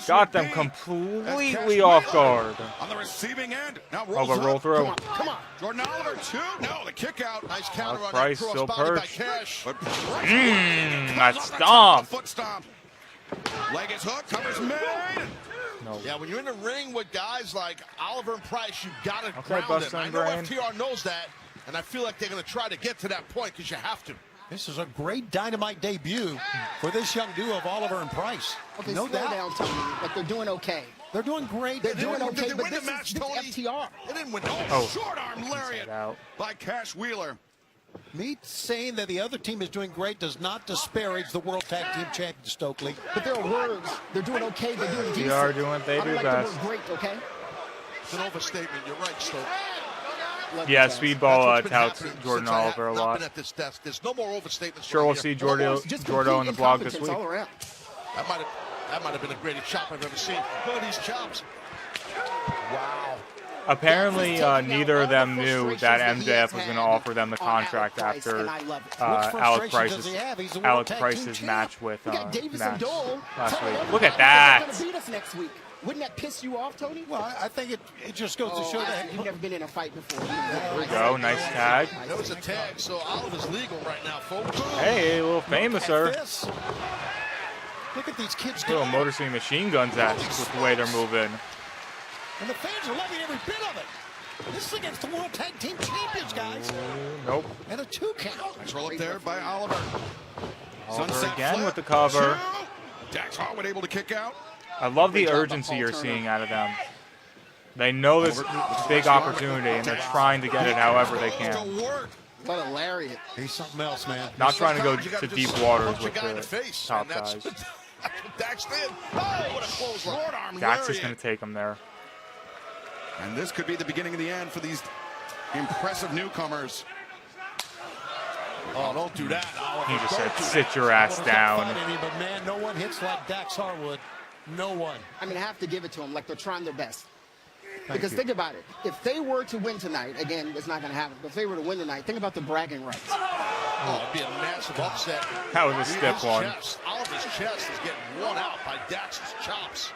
Got them completely off guard. On the receiving end. Now Oh, rolls but roll up. through. Come on. Jordan Oliver, 2. No, the kick out. Nice counter on Price that still crossbody by perched. Cash. But That stomp. Foot stomp. Leg is hooked. Covers made. No. Yeah, when you're in the ring with guys like Oliver and Price, you got to Okay, ground bust them. I on know brain. FTR knows that, and I feel like they're going to try to get to that point because you have to. This is a great Dynamite debut for this young duo of Oliver and Price. Okay, no slow doubt. down, Tony. But they're doing okay. They're doing great. They're doing okay, Did they but win this the match, is Tony? FTR. They didn't win. Oh. Short arm lariat out. by Cash Wheeler. Me saying that the other team is doing great does not disparage the World Tag Team Champion, Stokely. But there are words. They're doing okay. They're doing decent. They are doing what they I do don't like best. the word great, okay? It's an overstatement. You're right, Stoke. Yeah, That's Speedball what's been touts happening Jordan since I have Oliver a not lot. been at this desk. There's no more overstatements. Sure, right we'll here. see Just Jordo on the blog this incompetence week. all around. That might have been the greatest chop I've ever seen. Look at these chops. Wow. Apparently, neither of them knew that MJF was going to offer them the contract after Alec Price's match with Max last week. Look at that! Gonna beat us next week. Wouldn't that piss you off, Tony? Well, I think it just goes to show that you've never been in a fight before. There we go, nice tag. That was a tag, so Oliver's legal right now, folks. Hey, a little famouser. Look at these kids Little doing. Motor City Machine Guns esque with the way they're moving. And the fans are loving every bit of it. This is against the World Tag Team Champions, guys. Nope. And a 2 count. Nice roll up there by Oliver. Oliver Sunset again flip. with the cover. Dax Harwood able to kick out. I love the urgency you're seeing out of them. They know this big opportunity, and they're trying to get it however they can. What a lariat. He's something else, man. Not trying to go to deep waters with the top guys. Dax did. Oh, what a clothesline. Dax is going to take him there. And this could be the beginning of the end for these impressive newcomers. Oh, don't do that, Oliver. He just said, sit your ass down. But man, no one hits like Dax Harwood. No one. I mean, I have to give it to them. Like, they're trying their best. Thank Because you. think about it. If they were to win tonight, again, it's not going to happen, but if they were to win tonight, think about the bragging rights. Oh, it'd be a massive upset. That was a stiff His one. chest, Oliver's chest is getting worn out by Dax's chops.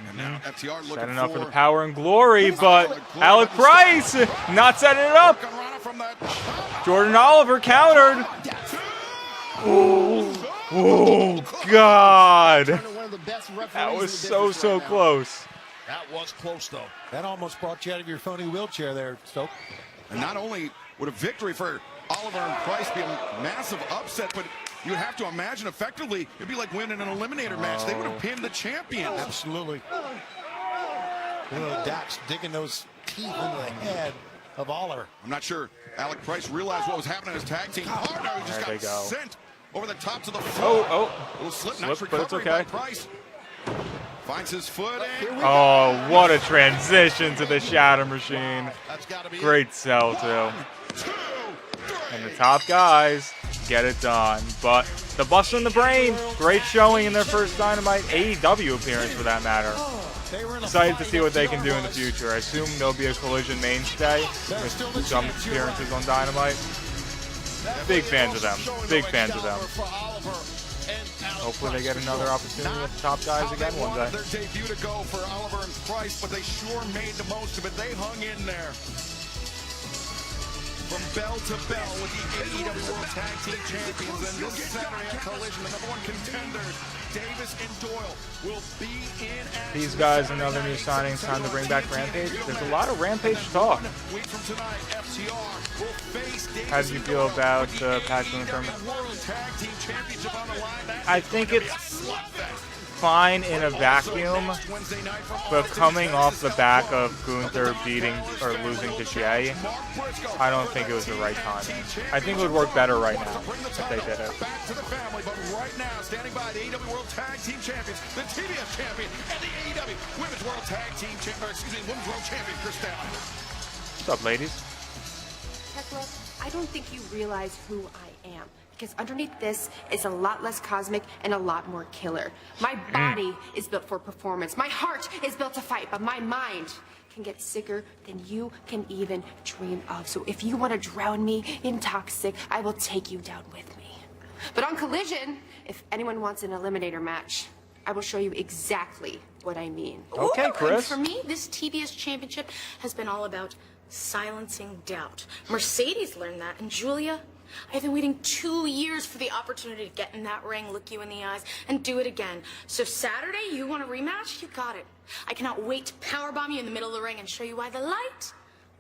And now FTR looking Setting up for the for power and glory, but Alec Price not setting it up. Jordan Oliver countered. Oh, God. That was so close. That was close, though. That almost brought you out of your phony wheelchair there, Stoke. And not only would a victory for Oliver and Price be a massive upset, but you would have to imagine effectively it'd be like winning an eliminator match. They would have pinned the champion. Absolutely. Dax digging those teeth into the head of Oliver. I'm not sure Alec Price realized what was happening in his tag team partner. He just There got they go. sent over the top to the floor. Oh. Little slip, Slip, nice but it's recovery okay. by Price. Finds his foot in. Oh, what a transition to the Shatter Machine. Great sell, too. And the top guys get it done. But the Buster and the Brain, great showing in their first Dynamite AEW appearance, for that matter. Excited to see what they can do in the future. I assume there'll be a Collision mainstay with some appearances on Dynamite. Big fans of them. Big fans of them. Hopefully they get another opportunity with the top guys again one day. Their debut to go for Oliver and Price, but they sure made the most of it. They hung in there. From bell to bell with the AEW World Tag Team Champions, and this Saturday at Collision, the #1 contenders, Davis and Doyle, will be in action. These guys, another new signing, time to bring back Rampage. There's a lot of Rampage talk. Week from tonight, FTR will face Davis How do you feel about the Patrick tournament? World Tag Team Championship on the line. I think it's fine in a vacuum, but coming off the back of Gunther beating or losing to Jay, I don't think it was the right timing. I think it would work better right now if they did it. Back to the family, but right now, standing by the AEW World Tag Team Champions, the TBS Champion, and the AEW Women's World Tag Team Champion, Women's World Champion, Chris Stanley. What's up, ladies? Tekla, I don't think you realize who I am. Because underneath this is a lot less cosmic and a lot more killer. My body is built for performance. My heart is built to fight, but my mind can get sicker than you can even dream of. So if you want to drown me in toxic, I will take you down with me. But on Collision, if anyone wants an eliminator match, I will show you exactly what I mean. Okay, Chris. And for me, this TBS championship has been all about silencing doubt. Mercedes learned that, and Julia, I've been waiting 2 years for the opportunity to get in that ring, look you in the eyes, and do it again. So Saturday, you want a rematch? You got it. I cannot wait to powerbomb you in the middle of the ring and show you why the light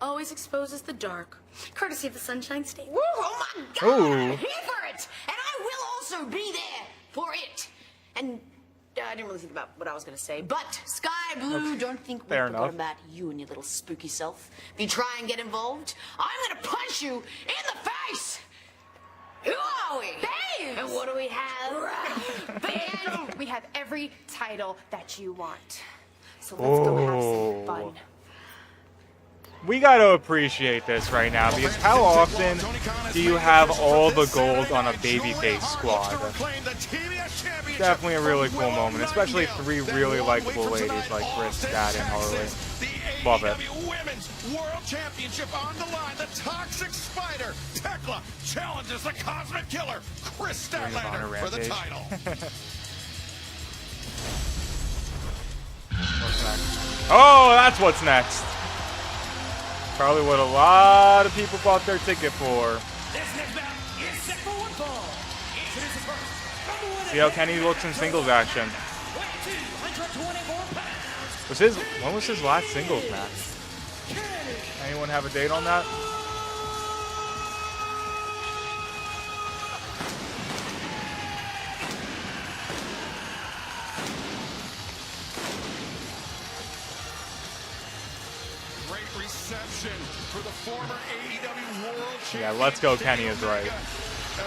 always exposes the dark. Courtesy of the Sunshine State. Woo! Oh my God! Ooh. I'm here for it! And I will also be there for it. And I didn't really think about what I was going to say, but Sky Blue, don't think we Fair forgot enough. about you and your little spooky self. If you try and get involved, I'm going to punch you in the face! Who are we? Babes! And what do we have? And we have every title that you want. So let's go have some fun. We got to appreciate this right now, because how often do you have all the gold on a babyface squad? Definitely a really cool moment, especially three really likable ladies like Chris, Dad, and Harley. Love it. Women's World Championship on the line. The Toxic Spider, Tekla, challenges the Cosmic Killer, Chris Statlander, for the Rampage. title. What's next? Oh, that's what's next. Probably what a lot of people bought their ticket for. This next bout is set for one fall. Introducing first, from See how Kenny looks in singles action. When was his last singles match? Anyone have a date on that? Great reception for the former AEW World Champion. Yeah, let's go. Kenny is right.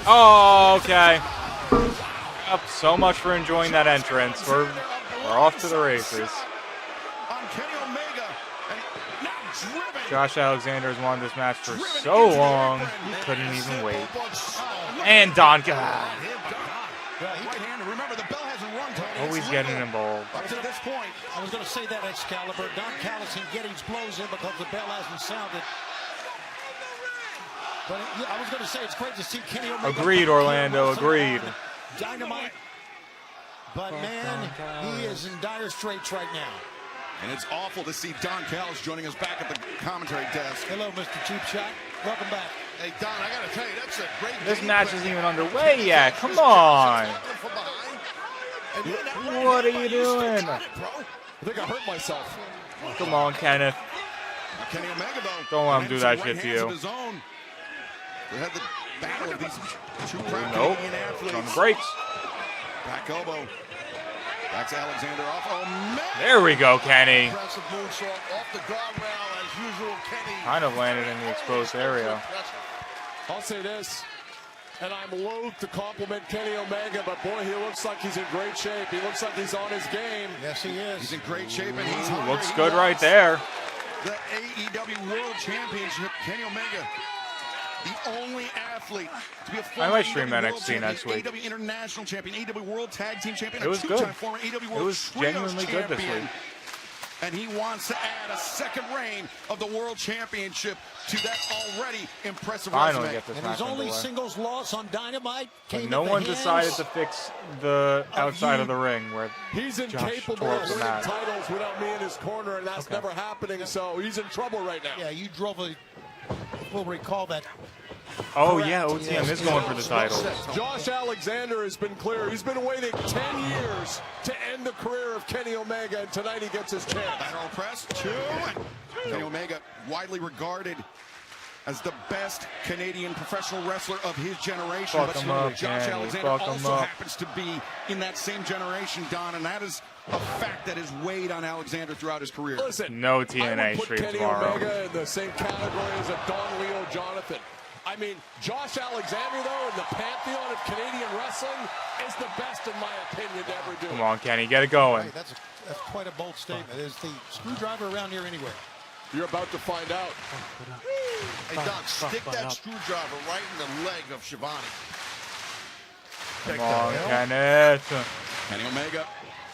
Oh, okay. Yep, so much for enjoying that entrance. We're off to the races. Josh Alexander has wanted this match for so long, he couldn't even wait. And Don, always getting involved. Up to this point, I was going to say that, Excalibur. Don Callis getting his blows in because the bell hasn't sounded. But I was going to say it's great to see Kenny Omega. Agreed, Orlando. Agreed. Dynamite. But man, he is in dire straits right now. And it's awful to see Don Callis joining us back at the commentary desk. Hello, Mr. Cheap Shot. Welcome back. Hey, Don, I got to tell you, that's a great This match isn't even underway yet. Come on. What are you doing? I think I hurt myself. Come on, Kenneth. Kenny Omega, though. Don't let him do that shit to you. We had the battle of these two Nope. Canadian athletes. On the brakes. Back elbow. That's Alexander off. Oh, man. There we go, Kenny. Impressive moonsault off the guardrail as usual. Kenny Kind of landed in the exposed area. I'll say this, and I'm loath to compliment Kenny Omega, but boy, he looks like he's in great shape. He looks like he's on his game. Yes, he is. He's in great shape, and he's Ooh, looks good right there. The AEW World Championship, Kenny Omega, the only athlete to be a former I might stream AEW NXT World Champion, next week. AEW International Champion, AEW World Tag Team Champion, It was a two-time good. former AEW World It was Trios genuinely good this Champion. week. And he wants to add a second reign of the World Championship to that already impressive Finally resume. get this And match his only underway. singles loss on Dynamite But came no at the one hands decided to fix the outside of the ring where He's Josh incapable tore up of the winning mat. titles without me in his corner, and that's never happening, so he's in trouble right now. Yeah, you drove a... We'll recall that. Oh yeah, OTM is going for the title. Josh Alexander has been clear. He's been waiting 10 years to end the career of Kenny Omega, and tonight he gets his chance. Lateral press, two. Kenny Omega, widely regarded as the best Canadian professional wrestler of his generation. Fuck him up, Josh Kenny. Alexander Fuck him also up. happens to be in that same generation, Don, and that is a fact that has weighed on Alexander throughout his career. Listen, No I TNA would put stream Kenny tomorrow. Omega in the same category as a Don Leo Jonathan. I mean, Josh Alexander, though, in the pantheon of Canadian wrestling, is the best, in my opinion, to ever do it. Come on, Kenny, get it going. Hey, that's quite a bold statement. Is the screwdriver around here anywhere? You're about to find out. Hey, Doc, stick that screwdriver right in the leg of Shivani. Come on, Kenneth. Kenny Omega.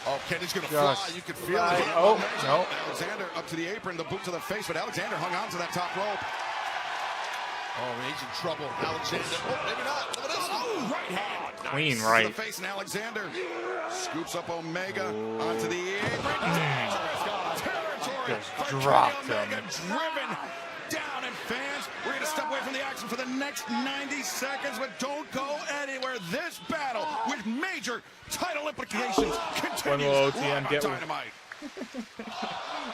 Oh, Kenny's going to Just fly. You can feel right. it. Oh, no. Alexander up to the apron, the boot to the face, but Alexander hung on to that top rope. Oh, he's in trouble. Alexander. Oh, maybe not. Look at this. Oh, right hand. Clean To right. the face, and Alexander scoops up Omega onto the apron. Territory Just for dropped Kenny Omega, him. driven down. And fans, we're going to step away from the action for the next 90 seconds, but don't go anywhere. This battle with major title implications continues. When will OTM live on get Dynamite.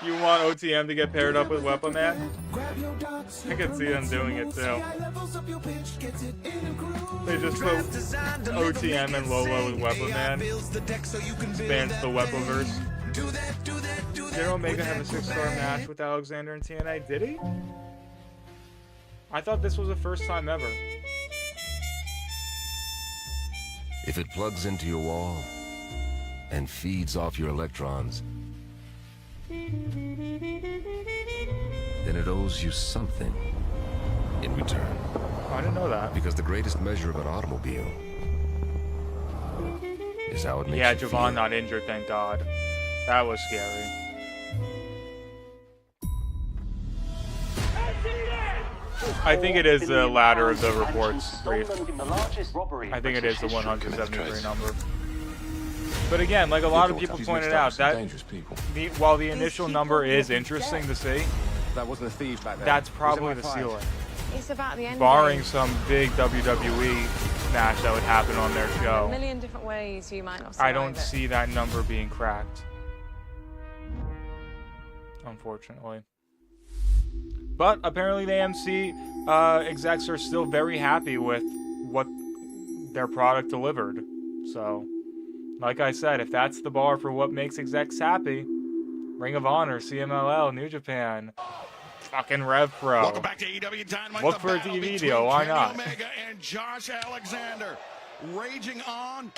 You want OTM to get paired up with Weapon Man? I can see them doing it too. They just put OTM and Lola with Weapon Man. Expands the Weapoverse. Did Omega have a 6-star match with Alexander and TNA? Did he? I thought this was the first time ever. If it plugs into your wall and feeds off your electrons, then it owes you something in return. I didn't know that. Because the greatest measure of an automobile is how it makes Yeah, you Javon feel. not injured, thank God. That was scary. I think it is the latter of the reports, Reef. I think it is the 173 number. But again, like a lot of people pointed out, that while the initial number is interesting to see, that wasn't a thief back then. that's probably the ceiling. It's about the end. Barring some big WWE match that would happen on their A show. million different ways you might not I survive don't it. see that number being cracked, unfortunately. But apparently the AMC execs are still very happy with what their product delivered. So, like I said, if that's the bar for what makes execs happy, Ring of Honor, CMLL, New Japan, fucking Rev Pro. Welcome back to AEW Dynamite. Look the for a battle TV between deal, why Kenny not? Omega and Josh Alexander raging on.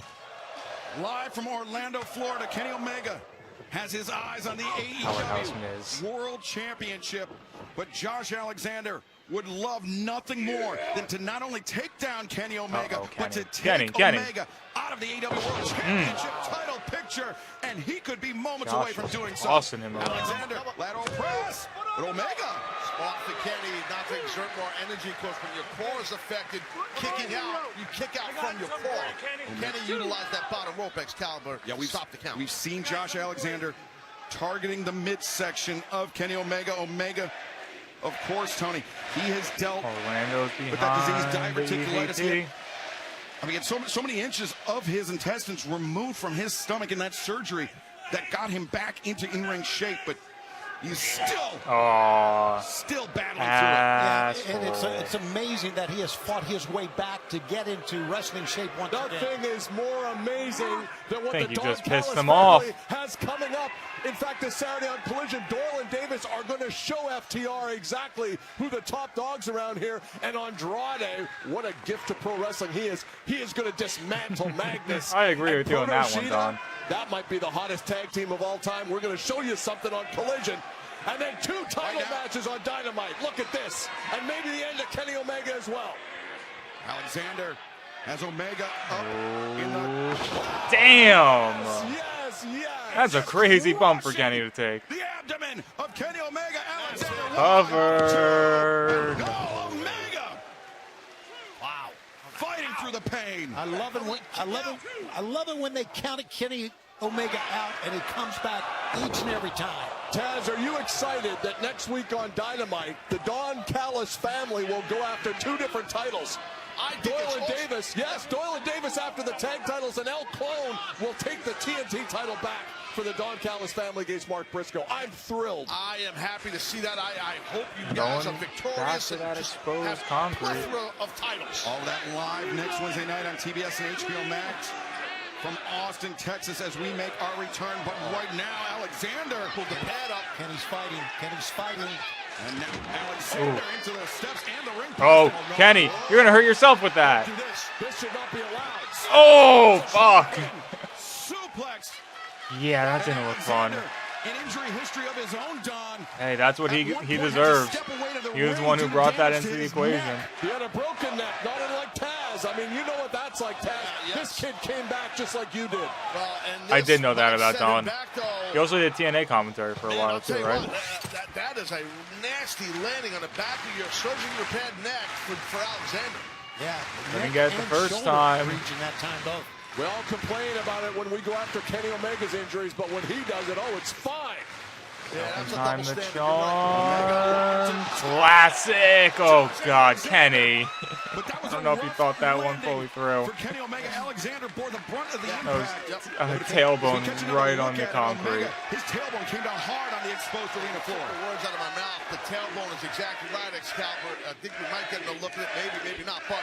Live from Orlando, Florida, Kenny Omega has his eyes on the Powerhouse Miz. AEW World Championship. But Josh Alexander would love nothing more than to not only take down Kenny Omega, but to take Omega out of the AEW World Championship title picture. And he could be moments away from doing so. Tossing him around. Alexander, lateral press, but Omega. Smart for Kenny not to exert more energy, because when your core is affected, kicking out, you kick out from your core. Kenny utilized that bottom rope, Excalibur. Yeah, we've stopped the count. We've seen Josh Alexander targeting the midsection of Kenny Omega. Omega, of course, Tony, he has dealt Orlando's with that disease, behind the diverticulitis. EVP. I mean, so many inches of his intestines removed from his stomach in that surgery that got him back into in-ring shape, but he's still battling through it. Yeah, and it's amazing that he has fought his way back to get into wrestling shape once again. Nothing is more amazing than what the you Don just Callis pissed them family off. has coming up. In fact, this Saturday on Collision, Doyle and Davis are going to show FTR exactly who the top dogs around here. And Andrade, what a gift to pro wrestling he is. He is going to dismantle Magnus. I agree with you on that Proto one, Sheeta, Don. That might be the hottest tag team of all time. We're going to show you something on Collision. And then 2 title matches on Dynamite. Look at this. And maybe the end of Kenny Omega as well. Alexander has Omega up in the... Damn! Yes, yes. That's a crazy bump for Kenny to take. The abdomen of Kenny Omega. Alexander Covered. Omega. Wow. Fighting through the pain. I love it when they counted Kenny Omega out and he comes back each and every time. Taz, are you excited that next week on Dynamite, the Don Callis family will go after 2 different titles? Doyle and Davis, yes, Doyle and Davis after the tag titles, and El Clone will take the TNT title back for the Don Callis family against Mark Briscoe. I'm thrilled. I am happy to see that. I hope you guys are victorious and that just exposed have a concrete. plethora of titles. All that live next Wednesday night on TBS and HBO Max from Austin, Texas, as we make our return. But right now, Alexander pulled the pad up. Kenny's fighting. Kenny's fighting. And now Alexander into the steps and the ring. Oh, Kenny, you're gonna hurt yourself with that. This should not be allowed. Oh, fuck. Suplex. Yeah, that didn't look fun. An injury history of his own, Don. Hey, that's what he deserves. He was the one who brought that into the equation. He had a broken neck, not unlike Taz. I mean, you know what that's like, Taz. This kid came back just like you did. I did know that about Don. He also did TNA commentary for a while too, right? That is a nasty landing on the back of your surging repaired neck for Alexander. Yeah. Didn't get it the first time. Region that time both. We all complain about it when we go after Kenny Omega's injuries, but when he does it, oh, it's fine. Yeah, that's a Time double to standard. charm. Classic. Oh, God, Kenny. I don't know if he thought that one fully through. For Kenny Omega, Alexander bore the brunt of the That was impact. a tailbone right on the concrete. His tailbone came down hard on the exposed arena floor. The words out of my mouth. The tailbone is exactly right, Excalibur. I think we might get a look at it, maybe not, but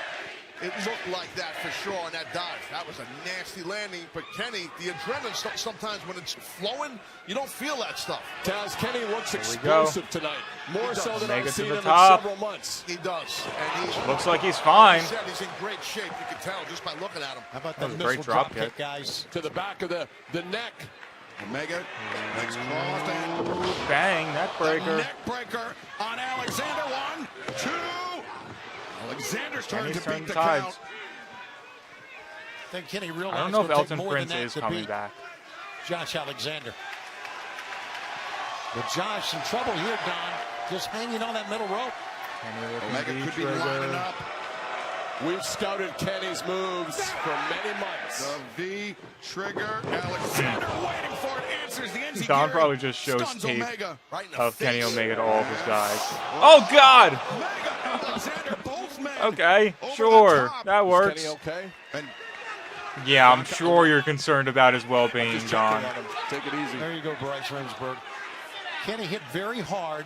it looked like that for sure on that dive. That was a nasty landing, but Kenny, the adrenaline, sometimes when it's flowing, you don't feel that stuff. Taz, Kenny looks Here we explosive tonight. More so than Make I've it to seen the him in top. several months. He does. And he Looks like he's fine. said he's in great shape. You can tell just by looking at him. How about That that was a great missile drop drop kick, kick. guys? To the back of the neck. Omega, legs crossed, and Bang, neck breaker. neck breaker on Alexander. 1, 2. Alexander's turn Kenny's to turning beat the tides. count. I think Kenny realized I don't know if it's gonna take Elton more than Prince that is to coming beat back. Josh Alexander. But Josh in trouble here, Don. Just hanging on that middle rope. Omega could be lining up. We've scouted Kenny's moves for many months. The V trigger. Alexander waiting for it. Answers the NZ. Don probably just shows Stuns tape Omega. Right in the of face. Kenny Omega to all of his guys. Oh, God! Omega, Alexander, both men Okay, sure, that works. Is Kenny okay? And Yeah, I'm sure you're concerned about his well-being, Don. Take it easy. There you go, Bryce Remsburg. Kenny hit very hard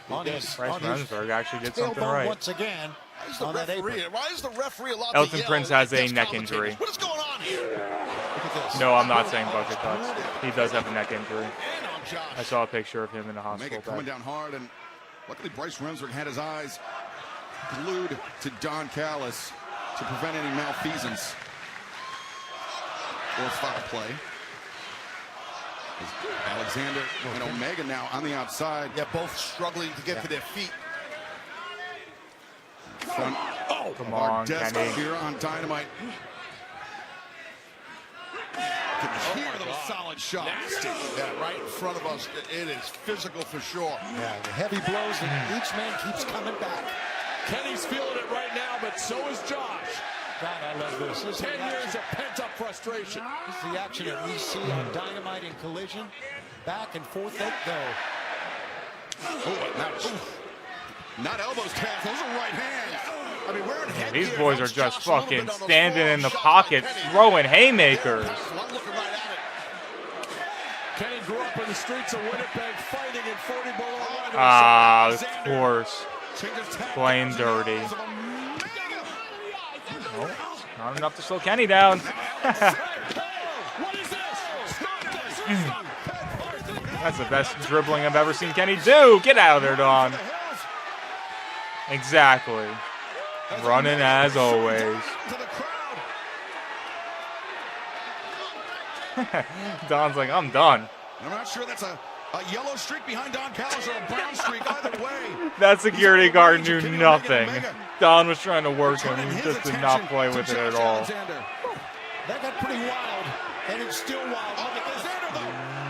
on his Bryce Remsburg actually did something tailbone right. once again. On that apron. Why is the referee allowed Elton to yell Prince has at a guest neck commentators? injury. What is going on here? Look at this. No, I'm not saying bucket cuts. He does have a neck injury. And on Josh. I saw a picture of him in the Omega hospital coming bed. down hard, and luckily Bryce Remsburg had his eyes glued to Don Callis to prevent any malfeasance or foul play. Alexander and Omega now on the outside. Yeah, both struggling to get to their feet. Front Come our on, desk Kenny. here on Dynamite. Can hear those solid shots. Nasty. Yeah, right in front of us. It is physical for sure. Yeah, the heavy blows, and each man keeps coming back. Kenny's feeling it right now, but so is Josh. God, I love this. This is 10 years of pent-up frustration. This is the action that we see on Dynamite and Collision. Back and forth they go. Not elbows, Taz. Those are right hands. I mean, we're in head These gear. boys are Helps just Josh a little fucking bit on those standing forearm in the shots pocket, by Kenny. throwing haymakers. I'm looking right at it. Kenny grew up in the streets of Winnipeg fighting in 40 below. Ah, of course. Playing dirty. Nope, not enough to slow Kenny down. What is this? Stop this! Stop. That's the best dribbling I've ever seen Kenny do. Get out of there, Don. Exactly. Running as always. Don's like, I'm done. I'm not sure that's a yellow streak behind Don Callis or a brown streak. Either way. That security guard knew nothing. Don was trying to work him. He just did not play with it at all. That got pretty wild, and it's still wild. Look at this.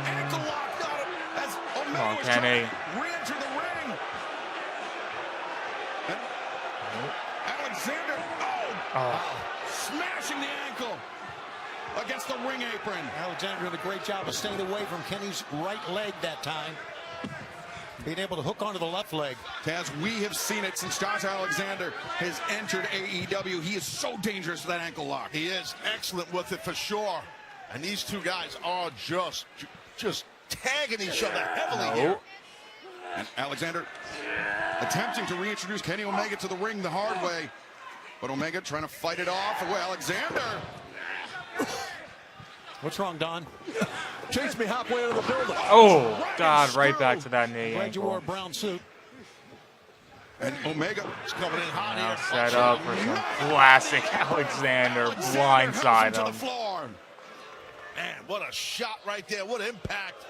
Ankle lock. Got him as Come Omega on, was trying Kenny. to re-enter the ring. And Alexander, smashing the ankle against the ring apron. Alexander did a great job of staying away from Kenny's right leg that time. Being able to hook onto the left leg. Taz, we have seen it since Josh Alexander has entered AEW. He is so dangerous with that ankle lock. He is excellent with it for sure. And these two guys are just tagging each other heavily here. And Alexander attempting to reintroduce Kenny Omega to the ring the hard way. But Omega trying to fight it off. Well, Alexander. What's wrong, Don? Chase me halfway into the building. Oh, God, right back to that knee Glad you wore a ankle. brown suit. And Omega is coming in hot Now here. set up for some classic Alexander blindside to the him. floor. Man, what a shot right there. What impact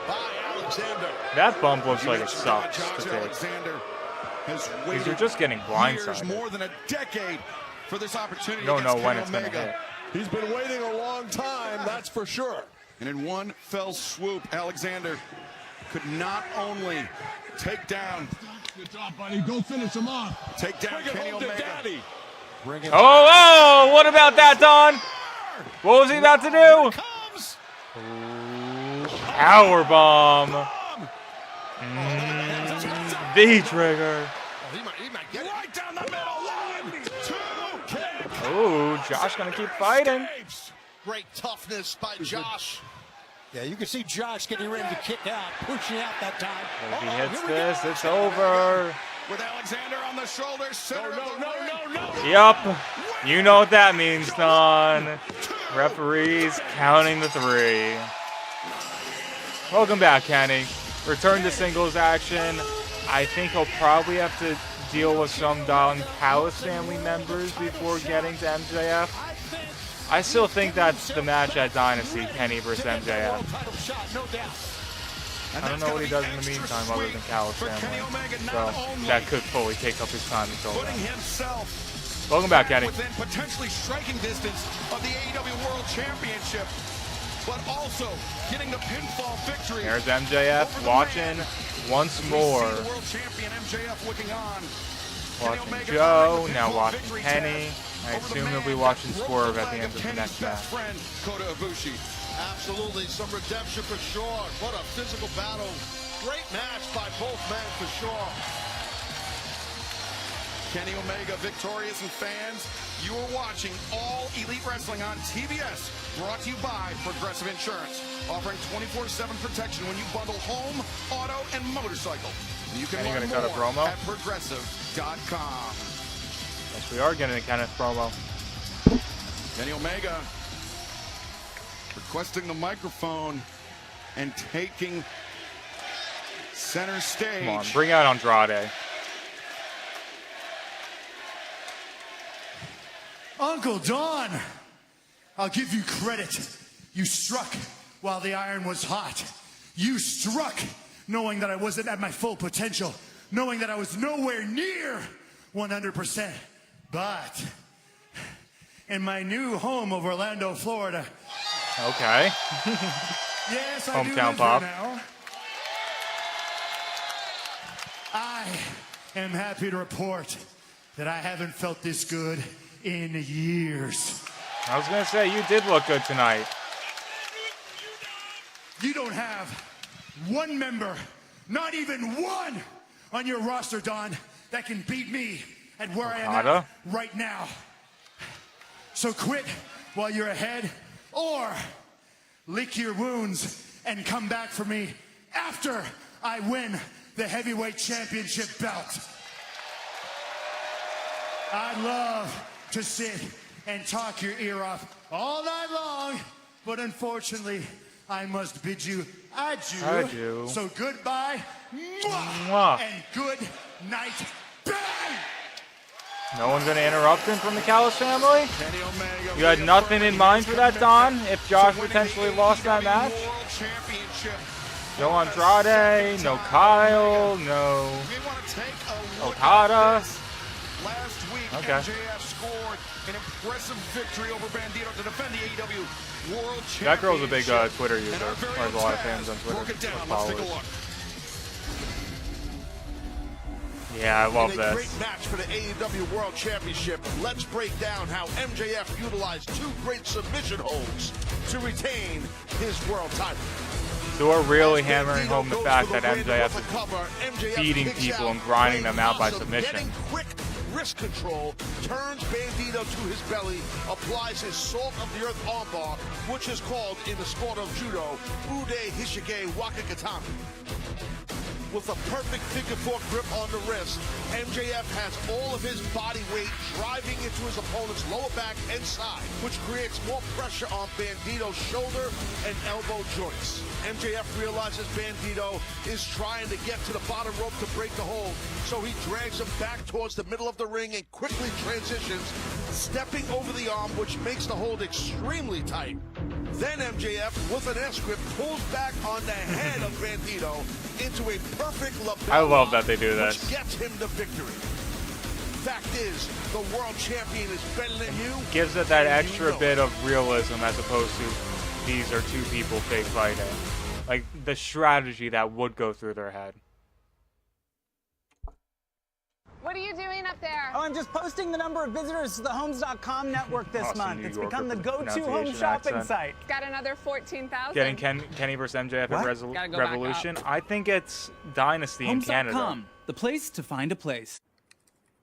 by Alexander. That bump looks like it sucks Josh to take. Alexander has Because waited you're just getting years, blindsided. more than a decade for this opportunity. You don't know against when Kenny it's going to Omega. hit. He's been waiting a long time, that's for sure. And in one fell swoop, Alexander could not only take down, Good job, buddy. Go finish him off. take down Bring it Kenny home to Omega. daddy. Bring it. Oh, what about that, Don? What was he about to do? Power bomb. V trigger. He might get it. Right down the middle. 1, 2, kick. Oh, Josh gonna keep fighting. Great toughness by Josh. Yeah, you can see Josh getting ready to kick out, pushing out that time. If he hits this, it's over. With Alexander on the shoulder, center of the ring. Yup. You know what that means, Don. Referees counting the 3. Welcome back, Kenny. Return to singles action. I think he'll probably have to deal with some Don Callis family members before getting to MJF. I still think that's the match at Dynasty, Kenny versus MJF. I don't know what he does in the meantime other than Callis family. So that could fully take up his time until Putting then. himself Welcome back, Kenny. within potentially striking distance of the AEW World Championship, but also getting the pinfall victory. There's MJF watching once more. The world champion MJF looking on. Watching Joe, now watching Kenny. I assume he'll be watching Swerve at the end of the next match. Best friend, Kota Ibushi. Absolutely, some redemption for sure. What a physical battle. Great match by both men for sure. Kenny Omega victorious, and fans, you are watching All Elite Wrestling on TBS, brought to you by Progressive Insurance, offering 24/7 protection when you bundle home, auto, and motorcycle. You can learn cut a more promo? at progressive.com. Yes, we are getting a Kenneth promo. Kenny Omega requesting the microphone and taking center stage. Come on, bring out Andrade. Uncle Don, I'll give you credit. You struck while the iron was hot. You struck knowing that I wasn't at my full potential, knowing that I was nowhere near 100%. But in my new home of Orlando, Florida. Okay. Yes, I do Hometown live pop. here now. I am happy to report that I haven't felt this good in years. I was going to say, you did look good tonight. You don't have one member, not even one, on your roster, Don, that can beat me at where I am at right now. So quit while you're ahead, or lick your wounds and come back for me after I win the heavyweight championship belt. I'd love to sit and talk your ear off all night long, but unfortunately, I must bid you adieu. Adieu. So goodbye, Mwah. and good night, bang! No one's going to interrupt him from the Callis family? Kenny Omega. You had nothing in mind for that, Don? If Josh potentially lost that match? No Andrade, no Kyle, no Okada. Last week, Okay. MJF scored an impressive victory over Bandito to defend the AEW World Championship. That girl's a big Twitter user. Or has a lot of fans on Twitter. Broke it down. Or Let's take a followers. look. Yeah, I love In a this. great match for the AEW World Championship, let's break down how MJF utilized two great submission holds to retain his world title. So we're really hammering home the fact that MJF is beating people and grinding them out by submission. Quick wrist control, turns Bandito to his belly, applies his salt of the earth armbar, which is called in the sport of judo, Ude Hishige Wakakatami. With a perfect figure four grip on the wrist, MJF has all of his body weight driving into his opponent's lower back and side, which creates more pressure on Bandito's shoulder and elbow joints. MJF realizes Bandito is trying to get to the bottom rope to break the hold, so he drags him back towards the middle of the ring and quickly transitions, stepping over the arm, which makes the hold extremely tight. Then MJF, with an S-grip, pulls back on the head of Bandito into a perfect lapel. I love that they do this. Which gets him the victory. Fact is, the world champion is better than you. Gives it that extra bit of realism as opposed to these are two people fake fighting. Like the strategy that would go through their head. What are you doing up there? Oh, I'm just posting the number of visitors to the Homes.com network this Awesome month. New It's Yorker become the go-to home pronunciation shopping accent. site. Got another 14,000. Getting Kenny versus MJF What? in Gotta go back Revolution. I think it's Dynasty in Canada. Homes.com, the place to find a place.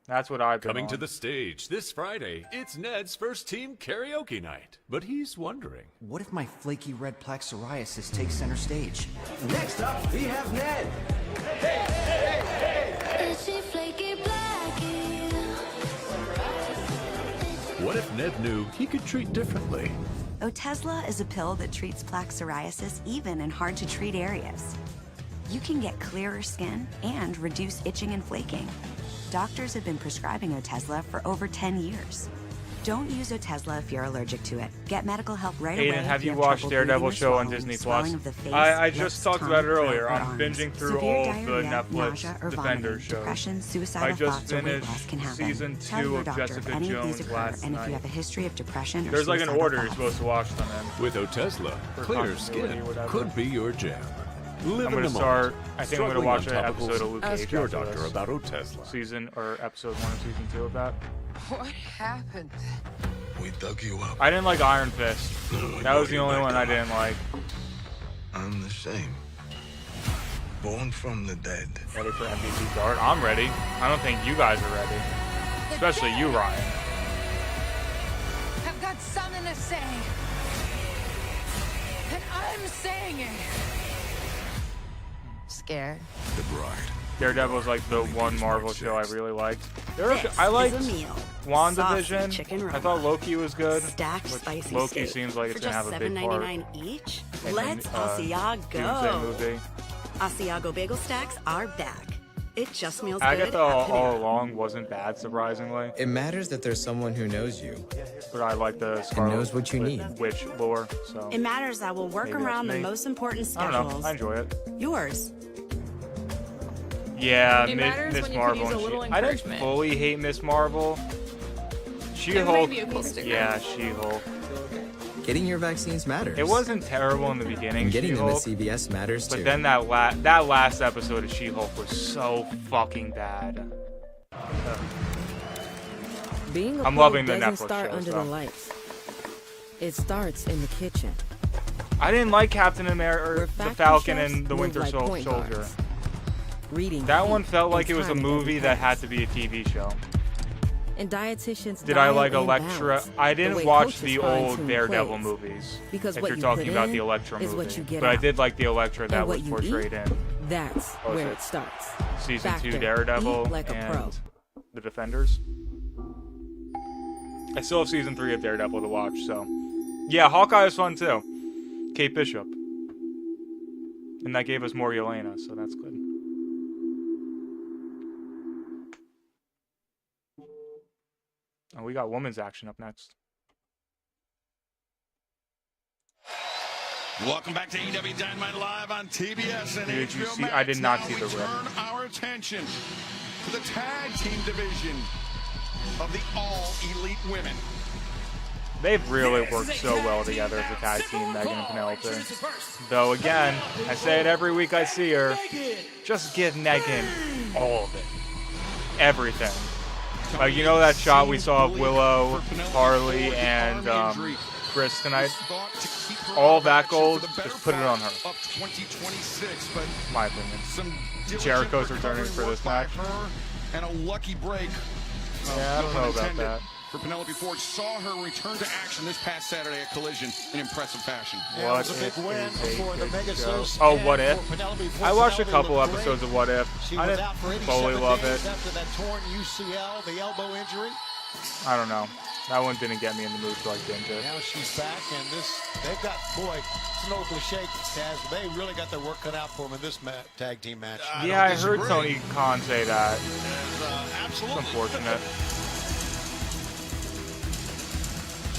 That's what I've been Coming on. to the stage this Friday, it's Ned's first team karaoke night. But he's wondering, What if my flaky red plaque psoriasis takes center stage? Next up, we have Ned. Is she flaky blacky? what if Ned knew he could treat differently? Otezla is a pill that treats plaque psoriasis even in hard-to-treat areas. You can get clearer skin and reduce itching and flaking. Doctors have been prescribing Otezla for over 10 years. Don't use Otezla if you're allergic to it. Get medical help right away. Aiden, have if you have watched trouble Daredevil breathing or show on swallowing, Disney swelling Plus? of the face, I just lips, talked about it tongue, earlier. throat, or I'm arms. binging through Severe all diarrhea, the Netflix nausea, or Defender vomiting, shows. depression, I suicidal just thoughts, or weight finished loss can happen. season Tell 2 your of doctor if Jessica any of these Jones occur, last and if you night. have a history of depression or There's like an suicidal order you're thoughts. supposed to watch them in. With Otezla, For clear continuity, skin whatever. could be your jam. Live I'm in gonna the start. moment. I think I'm gonna Struggling watch on an topicals? episode of Luke Cage Ask your after doctor this. about Otezla. Season or episode 1 of season 2 of that. What happened? We dug you up. I didn't like Iron Fist. That was the only one I didn't like. I'm the same. Born from the dead. Ready for MVP guard? I'm ready. I don't think you guys are ready. Especially you, Ryan. I've got something to say. And I'm saying it. Scared? The bride. Daredevil is like the one Marvel show I really liked. I liked WandaVision. I thought Loki was good. Stacked which spicy Loki steak seems like it's for gonna have just a big part. $7.99 each. in Let's the, Doomsday Asiago. movie. Asiago bagel stacks are back. It just smells good. Agatha all along wasn't bad, surprisingly. It matters that there's someone who knows you. But I like the And Scarlet knows what you need. Witch lore. So It matters that we'll work Maybe that's around the me. most important I don't know. schedules. I enjoy it. Yours. Yeah, It matters Miss when you Marvel. could use a and little I didn't encouragement. fully hate Miss Marvel. She-Hulk. maybe a piece of Yeah, She-Hulk. Getting your vaccines matters. It wasn't terrible in the beginning. And getting them at She-Hulk, CVS matters too. but then that last episode of She-Hulk was so fucking bad. Being a I'm pro loving the doesn't Netflix start shows, under though. the lights. It starts in the kitchen. I didn't like Captain America, Where the factory Falcon, chefs and the move Winter like point Soldier. guards. Reading That one heat felt like and it was a timing movie every that pass. had to be a TV show. And dietitians Did I diet like and Elektra? balance I the didn't way watch coaches the fine-tune old Daredevil plays. movies. Because if what you're you talking put about in the Elektra is movie. what you get But I out. did like the Elektra that And was what you portrayed eat, in That's What was where it? it starts. season 2 Factor. Daredevil Eat like a and pro. The Defenders. I still have season 3 of Daredevil to watch, so yeah, Hawkeye was fun too. Kate Bishop, and that gave us more Yelena, so that's good. Oh, we got women's action up next. Welcome back to AEW Dynamite Live on TBS and Did you HBO see- Max. I did not Now see the we rip. turn our attention to the tag team division of the All Elite Women. They've really worked so well together as a tag team, Megan and Penelope. Though again, I say it every week I see her, just give Megan all of it. Everything. Like, you know that shot we saw of Willow, Harley, and Chris tonight? All that gold, just put it on her. Up 2026, but My opinion. some Jericho's returning for this match. and a lucky break. Yeah, I don't no know pun about intended, that. For Penelope Ford, saw her return to action this past Saturday at Collision in impressive fashion. Yeah, it was a big win for the Megasos. Oh, and What If? for Penelope Ford. I watched a Penelope couple looked episodes great. of What If. She I was didn't out for 87 fully love days it. after that torn UCL, the elbow injury. I don't know. That one didn't get me in the mood to like binge it. Now she's back, and they've got, boy, it's no cliche, Taz, but they really got their work cut out for them in this tag team match. Yeah, I heard Tony Khan say that. It's unfortunate.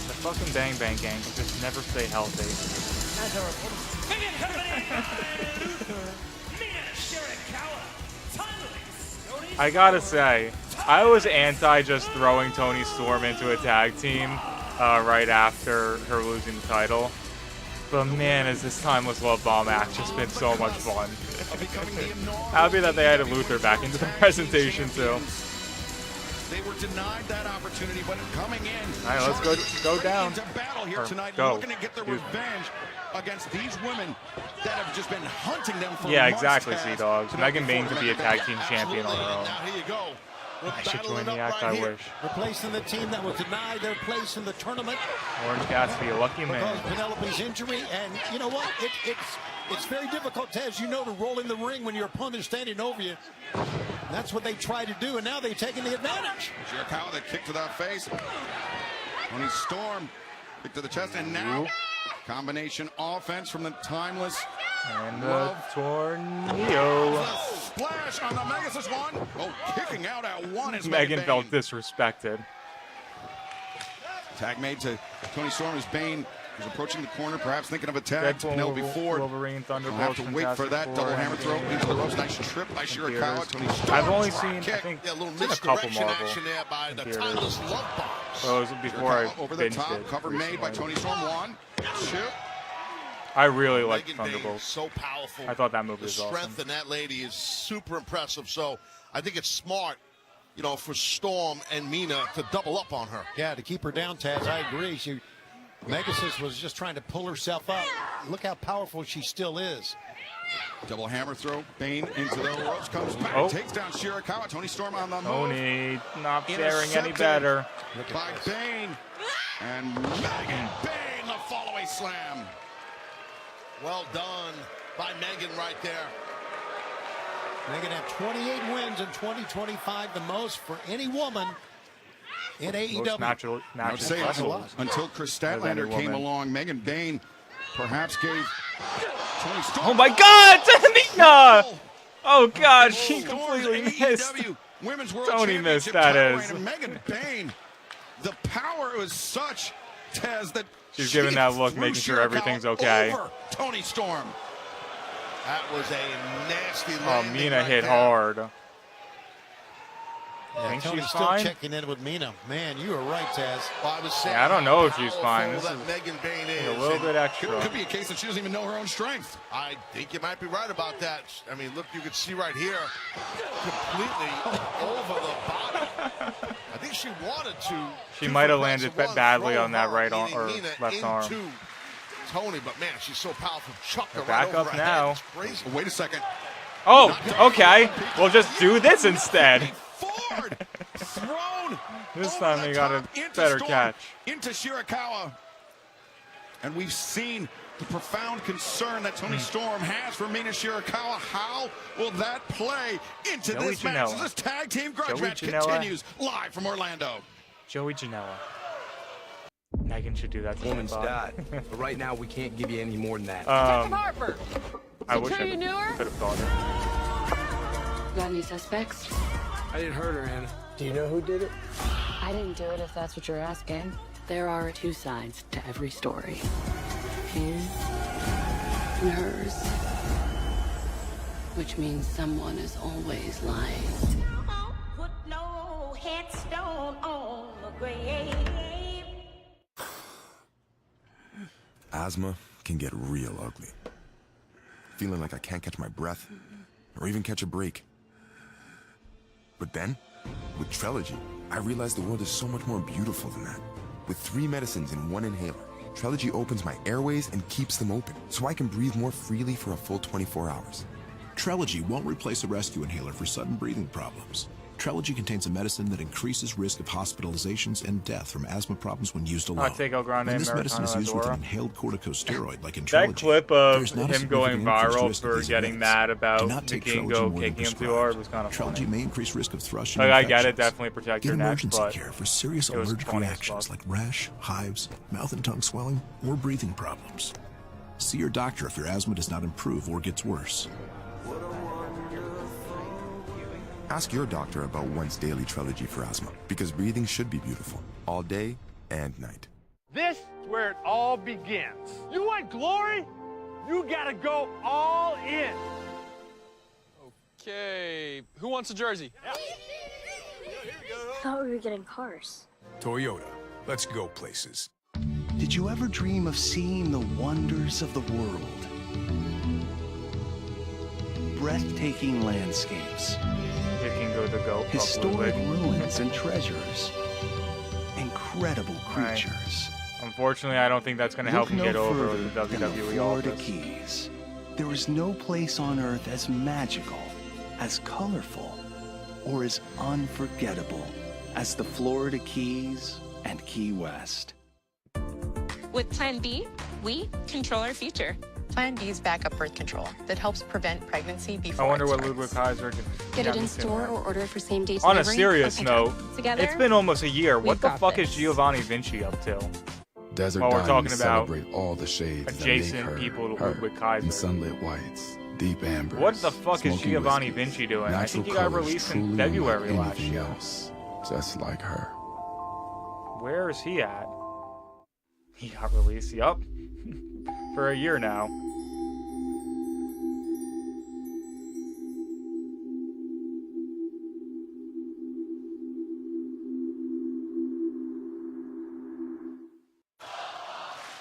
The fucking Bang Bang Gang can just never stay healthy. I gotta say, I was anti just throwing Tony Storm into a tag team right after her losing the title. But man, has this Timeless Love Bomb match just been so much fun. Happy that they added Luther back into the presentation too. They were denied that opportunity, but coming in. All right, let's go down. Into battle here Or tonight, go. looking to get their revenge against these women that have just been hunting them for Yeah, months. exactly, Taz. Sea-Dogs. Megan Bain could be a tag team Absolutely. champion on her own. Now here you go. We're I should battling join the up act, right I here. wish. Replacing the team that was denied their place in the tournament Orange Cassidy, a lucky because man. Penelope's injury. And you know what? It's very difficult, Taz, you know, to roll in the ring when your opponent's standing over you. That's what they tried to do, and now they've taken the advantage. Jericho, that kick to the face. Tony Storm, kick to the chest, and now combination offense from the Timeless. And the Love. tornado. Splash on the Megasis one. Oh, kicking out at one is Megan Bain. felt disrespected. Tag made to Tony Storm as Bain was approaching the corner, perhaps thinking of a tag. Deadpool, Penelope Ford. Wolverine, Will Thunderbolt, have to wait for that double hammer throw into the ropes. Nice trip by Shirakawa. Tony Storm. I've only seen, I kick. think, Yeah, a little seen a couple misdirection Marvel action there by in the theaters. Timeless Love Bombs. So it was before I Shirakawa over the binged top. it Cover made by recently. Tony Storm. One, two. I really liked Megan Bain Thunderbolt. is so powerful. I thought that movie The was awesome. strength in that lady is super impressive. So I think it's smart, you know, for Storm and Mina to double up on her. Yeah, to keep her down, Taz, I agree. Megasis was just trying to pull herself up. Look how powerful she still is. Double hammer throw. Bane into the ropes. Comes back. Takes down Shirakawa. Tony Storm on the move. Tony not faring any better. By Bane. And Megan Bane, the follow-away slam. Well done by Megan right there. Megan had 28 wins in 2025, the most for any woman in AEW. I would say until Chris Statlander came along, Megan Bane perhaps gave Tony Storm. Oh my God, Tamina! Oh God, she completely missed. Women's World Tony missed, Championship that title is. reign, and Megan Bane, the power was such, Tez, that she's giving that look, making sure everything's okay. Over Tony Storm. That was a nasty Oh, landing Mina right hit there. hard. Yeah, Think Tony's she's still fine? checking in with Mina. Man, you were right, Taz. Well, I was saying Yeah, I don't know if she's fine. This that is Megan Bane is. a little bit extra. Could be a case that she doesn't even know her own strength. I think you might be right about that. I mean, look, you can see right here, completely over the body. I think she wanted to. She might have landed badly on that right arm arm or left arm. Tony, but man, she's so powerful. Chucked her Back right up over her now. head. It's crazy. Oh, wait a second. Oh, okay. We'll just do this instead. Forward, thrown. This over time the they got a top into better Storm, catch. into Shirakawa, and we've seen the profound concern that Tony Storm has for Mina Shirakawa. How will that play into Joey this match? Janela. So this tag team grudge Joey match Janela. continues live from Orlando. Joey Janela. Megan should do that to Woman's somebody. died. But right now, we can't give you any more than that. Harper. I wish true I you knew her? could have thought her. Got any suspects? I didn't hurt her, Anna. Do you know who did it? I didn't do it if that's what you're asking. There are two sides to every story. His and hers. Which means someone is always lying. Put no headstone on the grave. Asthma can get real ugly. Feeling like I can't catch my breath or even catch a break. But then, with Trelegy, I realized the world is so much more beautiful than that. With 3 medicines in 1 inhaler, Trelegy opens my airways and keeps them open, so I can breathe more freely for a full 24 hours. Trelegy won't replace a rescue inhaler for sudden breathing problems. Trelegy contains a medicine that increases risk of hospitalizations and death from asthma problems when used alone. Tego Grande, When this medicine is used with an Americano inhaled corticosteroid like in That Trelegy, clip of there's not a him going significant increased viral risk of for these getting events. mad Do about not take Trelegy Vikingo more than kicking him too prescribed. hard was kind of funny. Trelegy may increase risk of thrush and Like, I infections. get it, definitely protect Get your neck, emergency but care for serious it was allergic funny as reactions fuck. like rash, hives, mouth and tongue swelling, or breathing problems. See your doctor if your asthma does not improve or gets worse. Ask your doctor about once daily Trelegy for asthma, because breathing should be beautiful, all day and night. This is where it all begins. You want glory? You gotta go all in. Okay, who wants a jersey? I thought we were getting cars. Toyota, let's go places. Did you ever dream of seeing the wonders of the world? Breathtaking landscapes, Vikingo the goat, historic probably. ruins and treasures, incredible creatures. Unfortunately, I don't think that's going to help Look him get no over further the than the WWE Florida office. Keys. There is no place on earth as magical, as colorful, or as unforgettable as the Florida Keys and Key West. With Plan B, we control our future. Plan B is backup birth control that helps prevent pregnancy before I wonder it what starts. Ludwig Kaiser can Get it me in to store there. or order it for same-day On a delivery. serious Okay, note, together, it's been almost a year. What we've the got fuck this. is Giovanni Vinci up to? Desert While we're talking diamonds about celebrate all the shades adjacent that make her, people to her, Ludwig Kaiser. and sunlit whites, deep ambers. What the fuck is smoky Giovanni whiskey, Vinci doing? I natural think he got colors released truly in unlike February last anything year. else, just like her. Where is he at? He got released, yup. For a year now.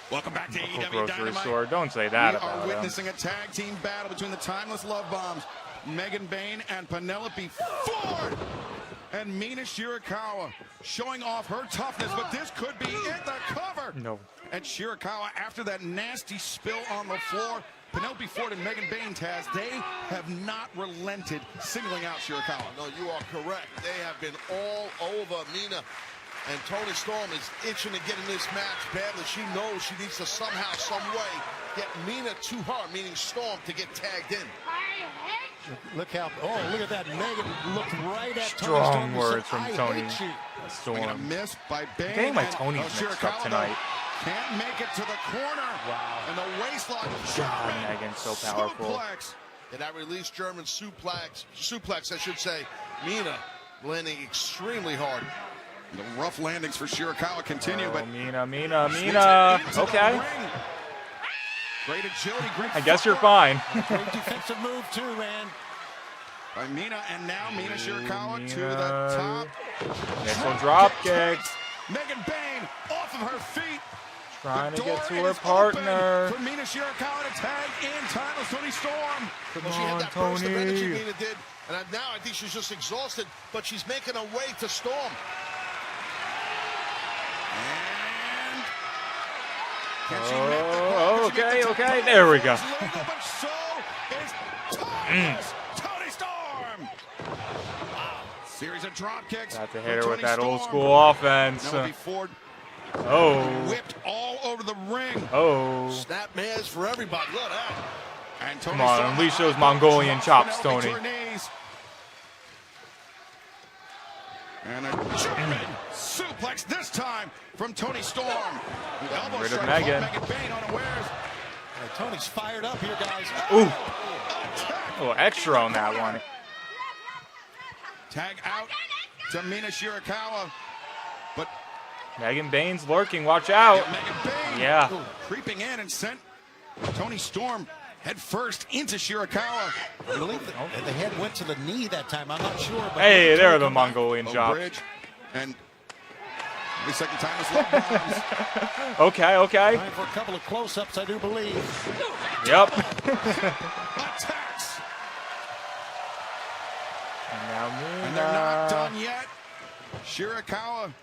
Welcome back to Local AEW grocery Dynamite. store. Don't say that We about are him. witnessing a tag team battle between the Timeless Love Bombs, Megan Bane and Penelope Ford. And Mina Shirakawa showing off her toughness, but this could be it, the cover. No. And Shirakawa, after that nasty spill on the floor, Penelope Ford and Megan Bayne, Taz, they have not relented singling out Shirakawa. No, you are correct. They have been all over Mina. And Toni Storm is itching to get in this match badly. She knows she needs to somehow, some way, get Mina to her, meaning Storm, to get tagged in. Look how, look at that. Megan looked right at Strong Toni Storm. words from Toni Swing and a Storm. miss by Bayne. Getting my and- Tonys mixed up Shirakawa, tonight. though, can't make it to the corner. Wow. And the waistlock. God, Megan's so powerful. Suplex. And that released German suplex, I should say. Mina landing extremely hard. The rough landings for Shirakawa continue, but Mina. Okay. Okay. Great agility, great I guess you're fine. Great defensive move too, man. by Mina, and now Mina Shirakawa Mina. to the top. Missile drop kick. Megan Bayne off of her feet. Trying The to get door to her is partner. open for Mina Shirakawa to tag in time with Toni Storm. Come Well, she had on, that burst of energy Tony. Mina did, and now I think she's just exhausted, but she's making her way to Storm. And can she Oh, make the call? Can she okay, make the okay, top there we rope? go. It's legal, but so is Toni Storm. Wow. Series of drop kicks. Got to for hit her with Toni that old Storm. school offense. Penelope Ford Oh. whipped all over the ring. Oh. Snap mares for everybody. Look at that. And Toni Come on, Storm unleash those Mongolian chops, Penelope Tony. to her knees. And a German suplex this time from Toni Storm. The elbow Rid of strike Megan. caught Megan Bayne unawares. Tony's fired up here, guys. Ooh. Attack. A little extra on that one. Tag out to Mina Shirakawa. But Megan Bayne's lurking. Watch out. Megan Bayne Yeah. creeping in and sent Toni Storm head first into Shirakawa. I believe that the head went to the knee that time. I'm not sure. But Hey, there are the Mongolian Low chops. bridge. And the second time is love bombs. Okay. Time for a couple of close-ups, I do believe. Yep. Attacks. And now Mina. And they're not done yet. Shirakawa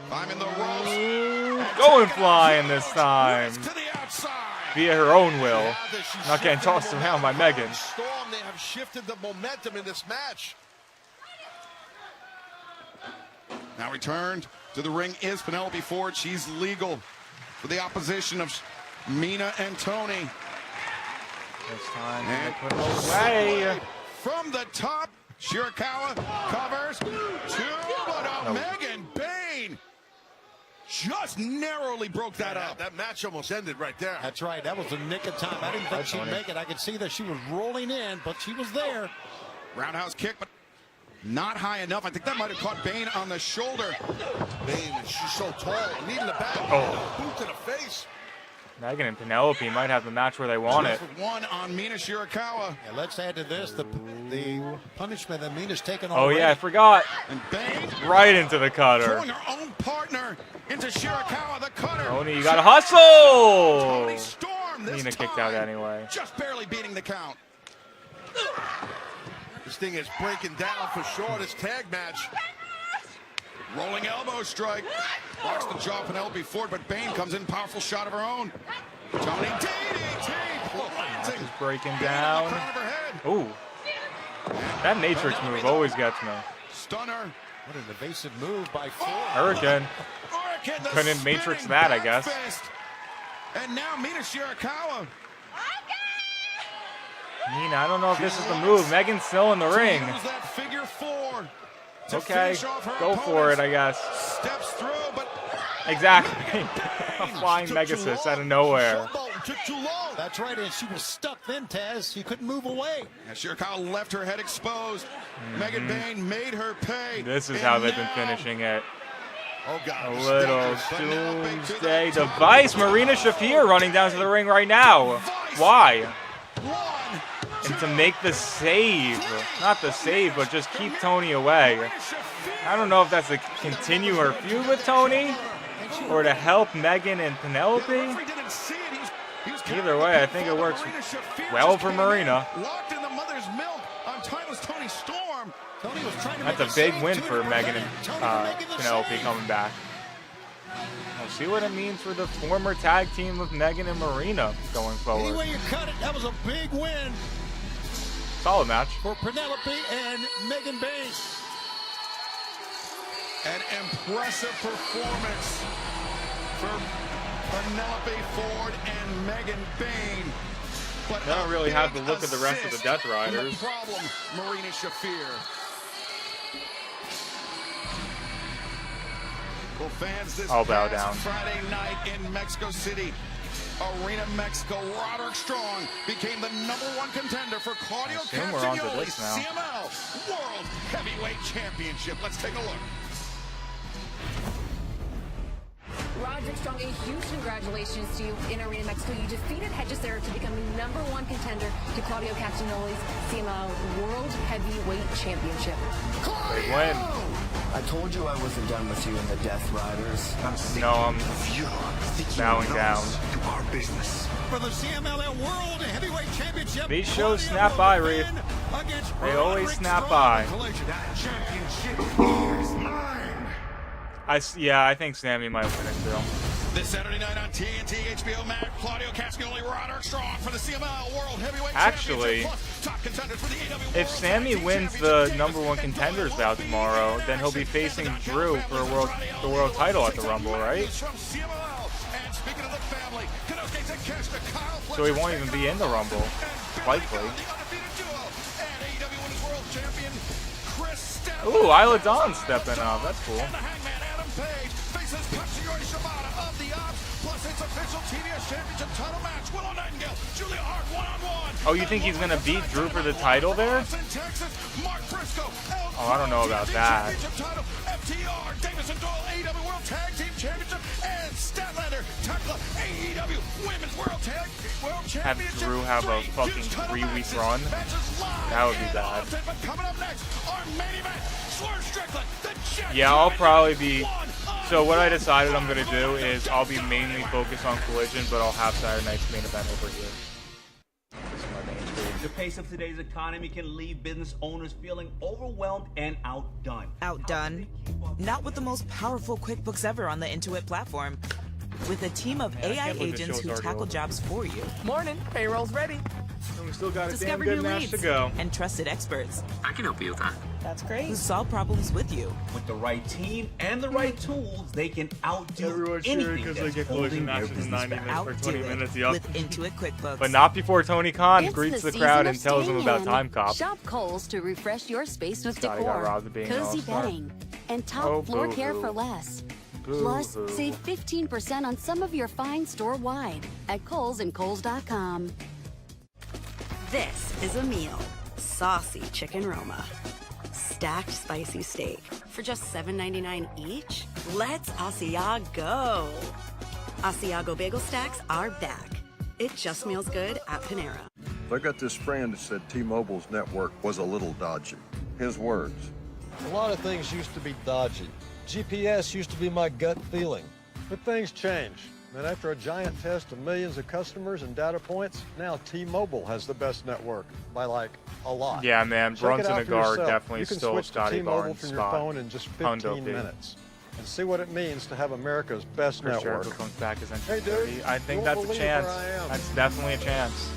climbing the ropes. and Going taking flying a this huge time. risk to the outside. Via her own will. Now that she's Not getting shifted tossed the around by momentum Megan. on Storm, they have shifted the momentum in this match. Now returned to the ring is Penelope Ford. She's legal for the opposition of Mina and Toni. This time And they put her away. from the top, Shirakawa covers two, but Megan Bayne just narrowly broke that up. That match almost ended right there. That's right. That was the nick of time. I didn't think she'd make it. I could see that she was rolling in, but she was there. Roundhouse kick, but not high enough. I think that might have caught Bayne on the shoulder. Bayne, she's so tall. Knee to the back. Oh. Boot to the face. Megan and Penelope might have the match where they want it. One on Mina Shirakawa. Yeah, let's add to this the punishment that Mina's taken Oh already. yeah, I forgot. And Bayne Right into the cutter. throwing her own partner into Shirakawa, the cutter. Tony, you gotta hustle! Toni Storm this Mina time, kicked out anyway. just barely beating the count. This thing is breaking down for sure. This tag match. Rolling elbow strike. Blocks the jaw Penelope Ford, but Bayne comes in, powerful shot of her own. Toni DDT. Match is breaking Bayne on the down. crown of her head. Ooh. That Matrix move always gets me. Stunner. What an evasive move by Ford. Hurricane. Hurricane, the Couldn't Matrix spinning that, I back guess. fist. And now Mina Shirakawa. Mina, I don't know if this is the move. Megan's still in the ring. Use that figure four to Okay, finish off her go for it, I guess. Steps through, but Exactly. A flying Megasis out of nowhere. Took too long. That's right, and she was stuck then, Taz. She couldn't move away. and Shirakawa left her head exposed. Megan Bayne made her pay. This is And how they've been now- finishing it. Oh, God. A this little thing is- doomsday device. Marina Shafir running down to the ring right now. Why? One, And to make the save. Not the save, but just keep Tony away. I don't know if that's to continue her feud with Tony or to help Megan and Penelope. referee didn't see it. He was Either way, I think it works Marina Shafir well just for came in, Marina. Locked in the mother's milk on timeless Toni Storm. Tony was trying to That's make a big save, win too, for to Megan prevent and Tony from making the Penelope save. coming back. We'll see what it means for the former tag team of Megan and Marina going forward. Anyway you cut it, that was a big win Solid match. for Penelope and Megan Bain. An impressive performance for Penelope Ford and Megan Bain. But I don't really have to look at the rest of the Death Riders. The problem, Marina Shafir. Well, fans, this I'll bow past down. Friday night in Mexico City, Arena Mexico, Roderick Strong became the #1 contender for Claudio assume we're on to Castagnoli's this now. CML World Heavyweight Championship. Let's take a look. Roderick Strong, a huge congratulations to you in Arena Mexico. You defeated Hedgesera to become the #1 contender to Claudio Castagnoli's CML World Heavyweight Championship. Big win. I told you I wasn't done with you and the Death Riders. I'm bowing down. To our business. For the CMLL World Heavyweight Championship. These shows snap by, Reed. They always snap by. That championship is mine. I think Sammy might win it too. This Saturday night on TNT, HBO Max, Claudio Castagnoli, Roderick Strong for the CML World Heavyweight Actually, Championship. Plus, top contenders for the AW if Sammy wins the #1 contenders bout tomorrow, then he'll be facing Drew for the world title at the Rumble, right? So he won't even be in the Rumble, likely. Ooh, Isla Dawn stepping up. That's cool. Oh, you think he's gonna beat Drew for the title there? Oh, I don't know about that. Have Drew have a fucking 3-week run? That would be bad. Yeah, I'll probably be... So what I decided I'm going to do is I'll be mainly focused on Collision, but I'll have Saturday night's main event over here. This is my main stream. The pace of today's economy can leave business owners feeling overwhelmed and outdone. Outdone? Not with the most powerful QuickBooks ever on the Intuit platform. With a team of AI agents who tackle jobs for you. Morning, payroll's ready. And we still got a Discover damn good new match leads to go. and trusted experts. I can help you with that. That's great. Who solve problems with you. With the right team and the right tools, they can outdo Everyone's anything cheering because they that's get Collision holding their matches in business 90 back. minutes for 20 Outdo it minutes, yup. with Intuit QuickBooks. But not before Tony Khan It's greets the season crowd of and tells them staying about in. Time Cop. Shop Kohl's to refresh your space with Scotty got decor, robbed of being an cozy all-star. bedding, and top Oh, floor care boo-hoo. for less. Boo-hoo. Plus, save 15% on some of your finds store-wide at Kohl's and Kohl's.com. This is a meal. Saucy chicken Roma. Stacked spicy steak for just $7.99 each? Let's Asiago. Asiago bagel stacks are back. It just smells good at Panera. I got this friend that said T-Mobile's network was a little dodgy. His words. A lot of things used to be dodgy. GPS used to be my gut feeling. But things change. And after a giant test of millions of customers and data points, now T-Mobile has the best network by like a lot. Yeah, man, Check it Brunson out and for Guard yourself. definitely You can stole switch to Scotty T-Mobile Barnes' from your spot. phone in just 15 minutes. And see what it means to have America's best For sure, network. if it comes back as Hey, dude, I think you that's won't a believe chance. where I am. That's definitely a chance.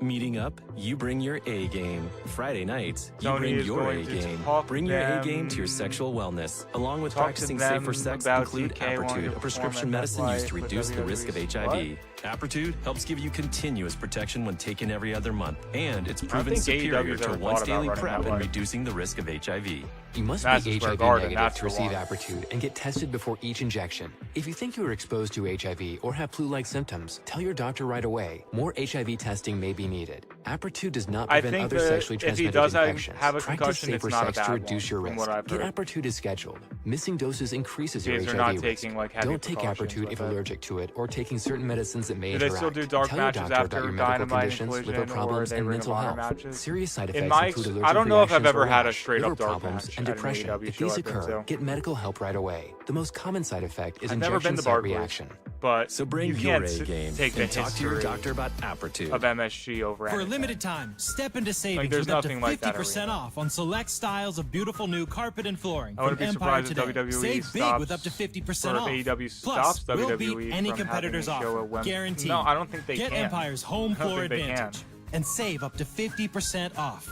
Meeting up, you bring your A game. Friday nights, you Tony bring is your going A to game. talk Bring your A them- game to your sexual wellness. Along with talk to practicing them safer sex, about include DK wanting to Apertude, a perform prescription at medicine used to MetLife with reduce the risk of WWE's. HIV. Apertude helps give you continuous protection when taken every other month, and it's I don't proven think superior AEW's to ever once thought about daily running prep and MetLife. reducing the risk of HIV. You must Madison be Square HIV Garden, negative that's to the receive one. Apertude and get tested before each injection. If you think you are exposed to HIV or have flu-like symptoms, tell your doctor right away. More HIV testing may be needed. Apertude does not I prevent think other that sexually if he transmitted does infections. have a Practice concussion, it's safer not a sex bad to one, reduce your from risk. what I've Get heard. Apertude as scheduled. Missing doses increases your Because HIV they're not risk. taking, like, heavy Don't take precautions Apertude with if you're it. allergic to it or taking certain medicines that may Do they interact. still do dark Tell your matches doctor after about your medical Dynamite and conditions, liver Collision, or are problems, they and Ring of mental Honor health. matches? Serious side In effects my include ex- allergic I don't know if I've reactions ever or had a rash, straight liver up dark problems, match and at an depression. AEW If show, these I think occur, so. get medical help right away. The most common side effect is I've never been injection to site Barclays. reaction. but So bring you your can't A game take the and talk to your history doctor about Apretude. of MSG over For a anything. limited time, step into savings there's with up to nothing like that 50% arena. off on select styles of beautiful new carpet and flooring I from wouldn't be Empire surprised if today. WWE Save big stops, with up to 50% or if off. AEW Plus, stops we'll WWE beat any from competitor's having a show offer, at Wembley. guaranteed. No, I don't think they Get can. Empire's home I don't floor think they advantage can. and save up to 50% off.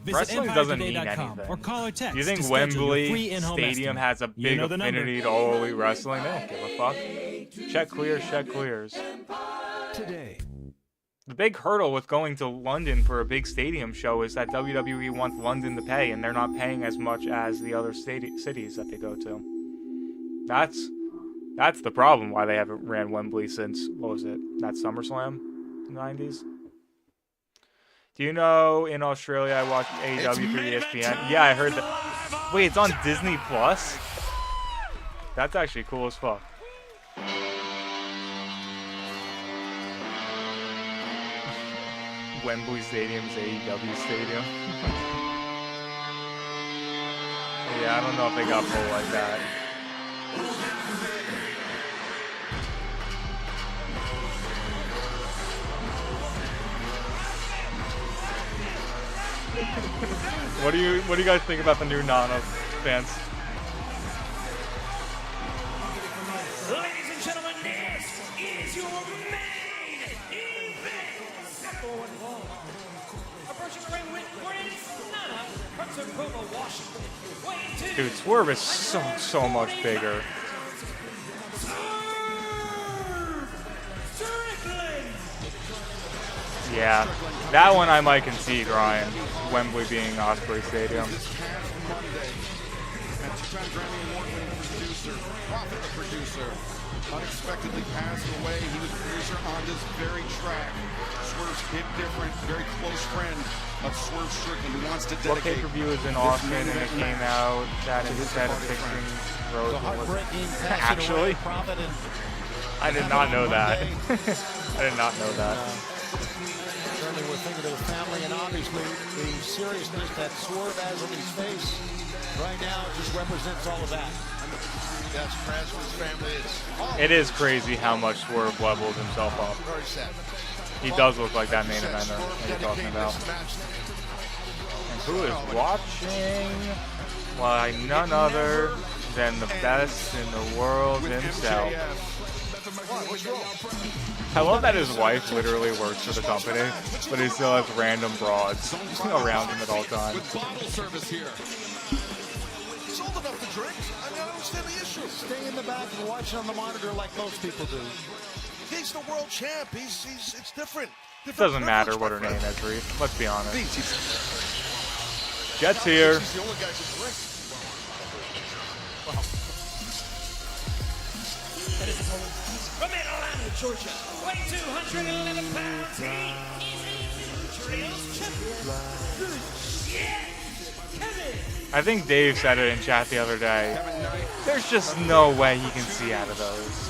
Visit Wrestling doesn't mean EmpireToday.com anything. or call or text Do you think to schedule your Wembley free in-home Stadium estimate. has a You big know the number. affinity to All Elite Wrestling? They don't give a fuck. Check clears, check clears. Today. The big hurdle with going to London for a big stadium show is that WWE wants London to pay, and they're not paying as much as the other cities that they go to. That's the problem why they haven't ran Wembley since, what was it, that SummerSlam in the 90s? Do you know in Australia I watched AEW through ESPN? Yeah, I heard that. Wait, it's on Disney Plus? That's actually cool as fuck. Wembley Stadium's AEW stadium. Yeah, I don't know if they got full like that. What do you guys think about the new Nana fans? Ladies and gentlemen, this is your main event. Approaching the ring with Prince Nana, Pensacola, Washington. Weighing Dude, Swerve is so much bigger. Yeah, that one I might concede, Ryan. Wembley being Osprey Stadium. Two-time Grammy Award-winning producer, Prophet the producer, unexpectedly passed away. He was producer on this very track. Swerve's hit different, very close friend of Swerve Strickland, who wants to What dedicate. pay-per-view is in Austin and it came out that instead of fixing Rose was actually? I did not know that. I did not know that. Certainly we're thinking of the family and obviously the seriousness that Swerve has on his face right now just represents all of that. That's prayers for his family. It is crazy how much Swerve levels himself up. Very sad. He does look like that main eventer that you're talking about. And who is watching? Why, none other than the best in the world himself. I love that his wife literally works for the company, but he still has random broads around him at all times. With bottle service here. He's old enough to drink. I mean, I don't understand the issue. Stay in the back and watch on the monitor like most people do. He's the world champ. It's different. It doesn't matter what her name is, Reed. Let's be honest. Jet's here. He's the only guy who drinks. From Atlanta, Georgia, weighing 211 pounds, he is a Trails champion. Kevin. I think Dave said it in chat the other day. There's just no way he can see out of those.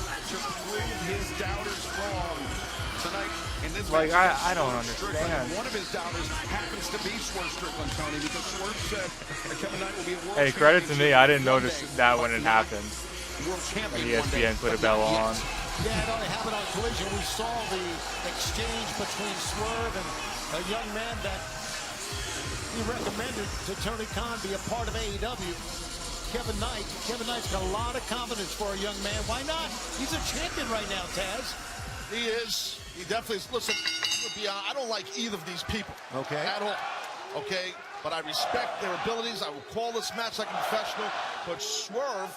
Like, I don't understand. One of his doubters happens to be Swerve Strickland, Tony, because Swerve said that Kevin Knight will be a world Hey, credit to me. I didn't notice that when it happened. world champion. When ESPN put a bell on. Yeah, it only happened on Collision. We saw the exchange between Swerve and a young man that he recommended to Tony Khan be a part of AEW. Kevin Knight. Kevin Knight's got a lot of confidence for a young man. Why not? He's a champion right now, Taz. He is. He definitely is. Listen, I don't like either of these people. Okay. At all. Okay. But I respect their abilities. I will call this match like a professional. But Swerve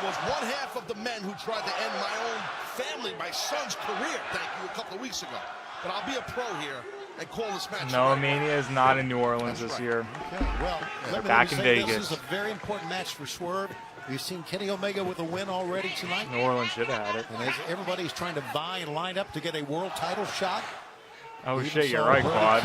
was one half of the men who tried to end my own family, my son's career, thank you, a couple of weeks ago. But I'll be a pro here and call this match. No, Mania is not in New Orleans this year. Okay. Well, They're back in Vegas. This is a very important match for Swerve. We've seen Kenny Omega with a win already tonight. New Orleans should have had it. And as everybody's trying to vie and line up to get a world title shot. Oh shit, you're right, Quad.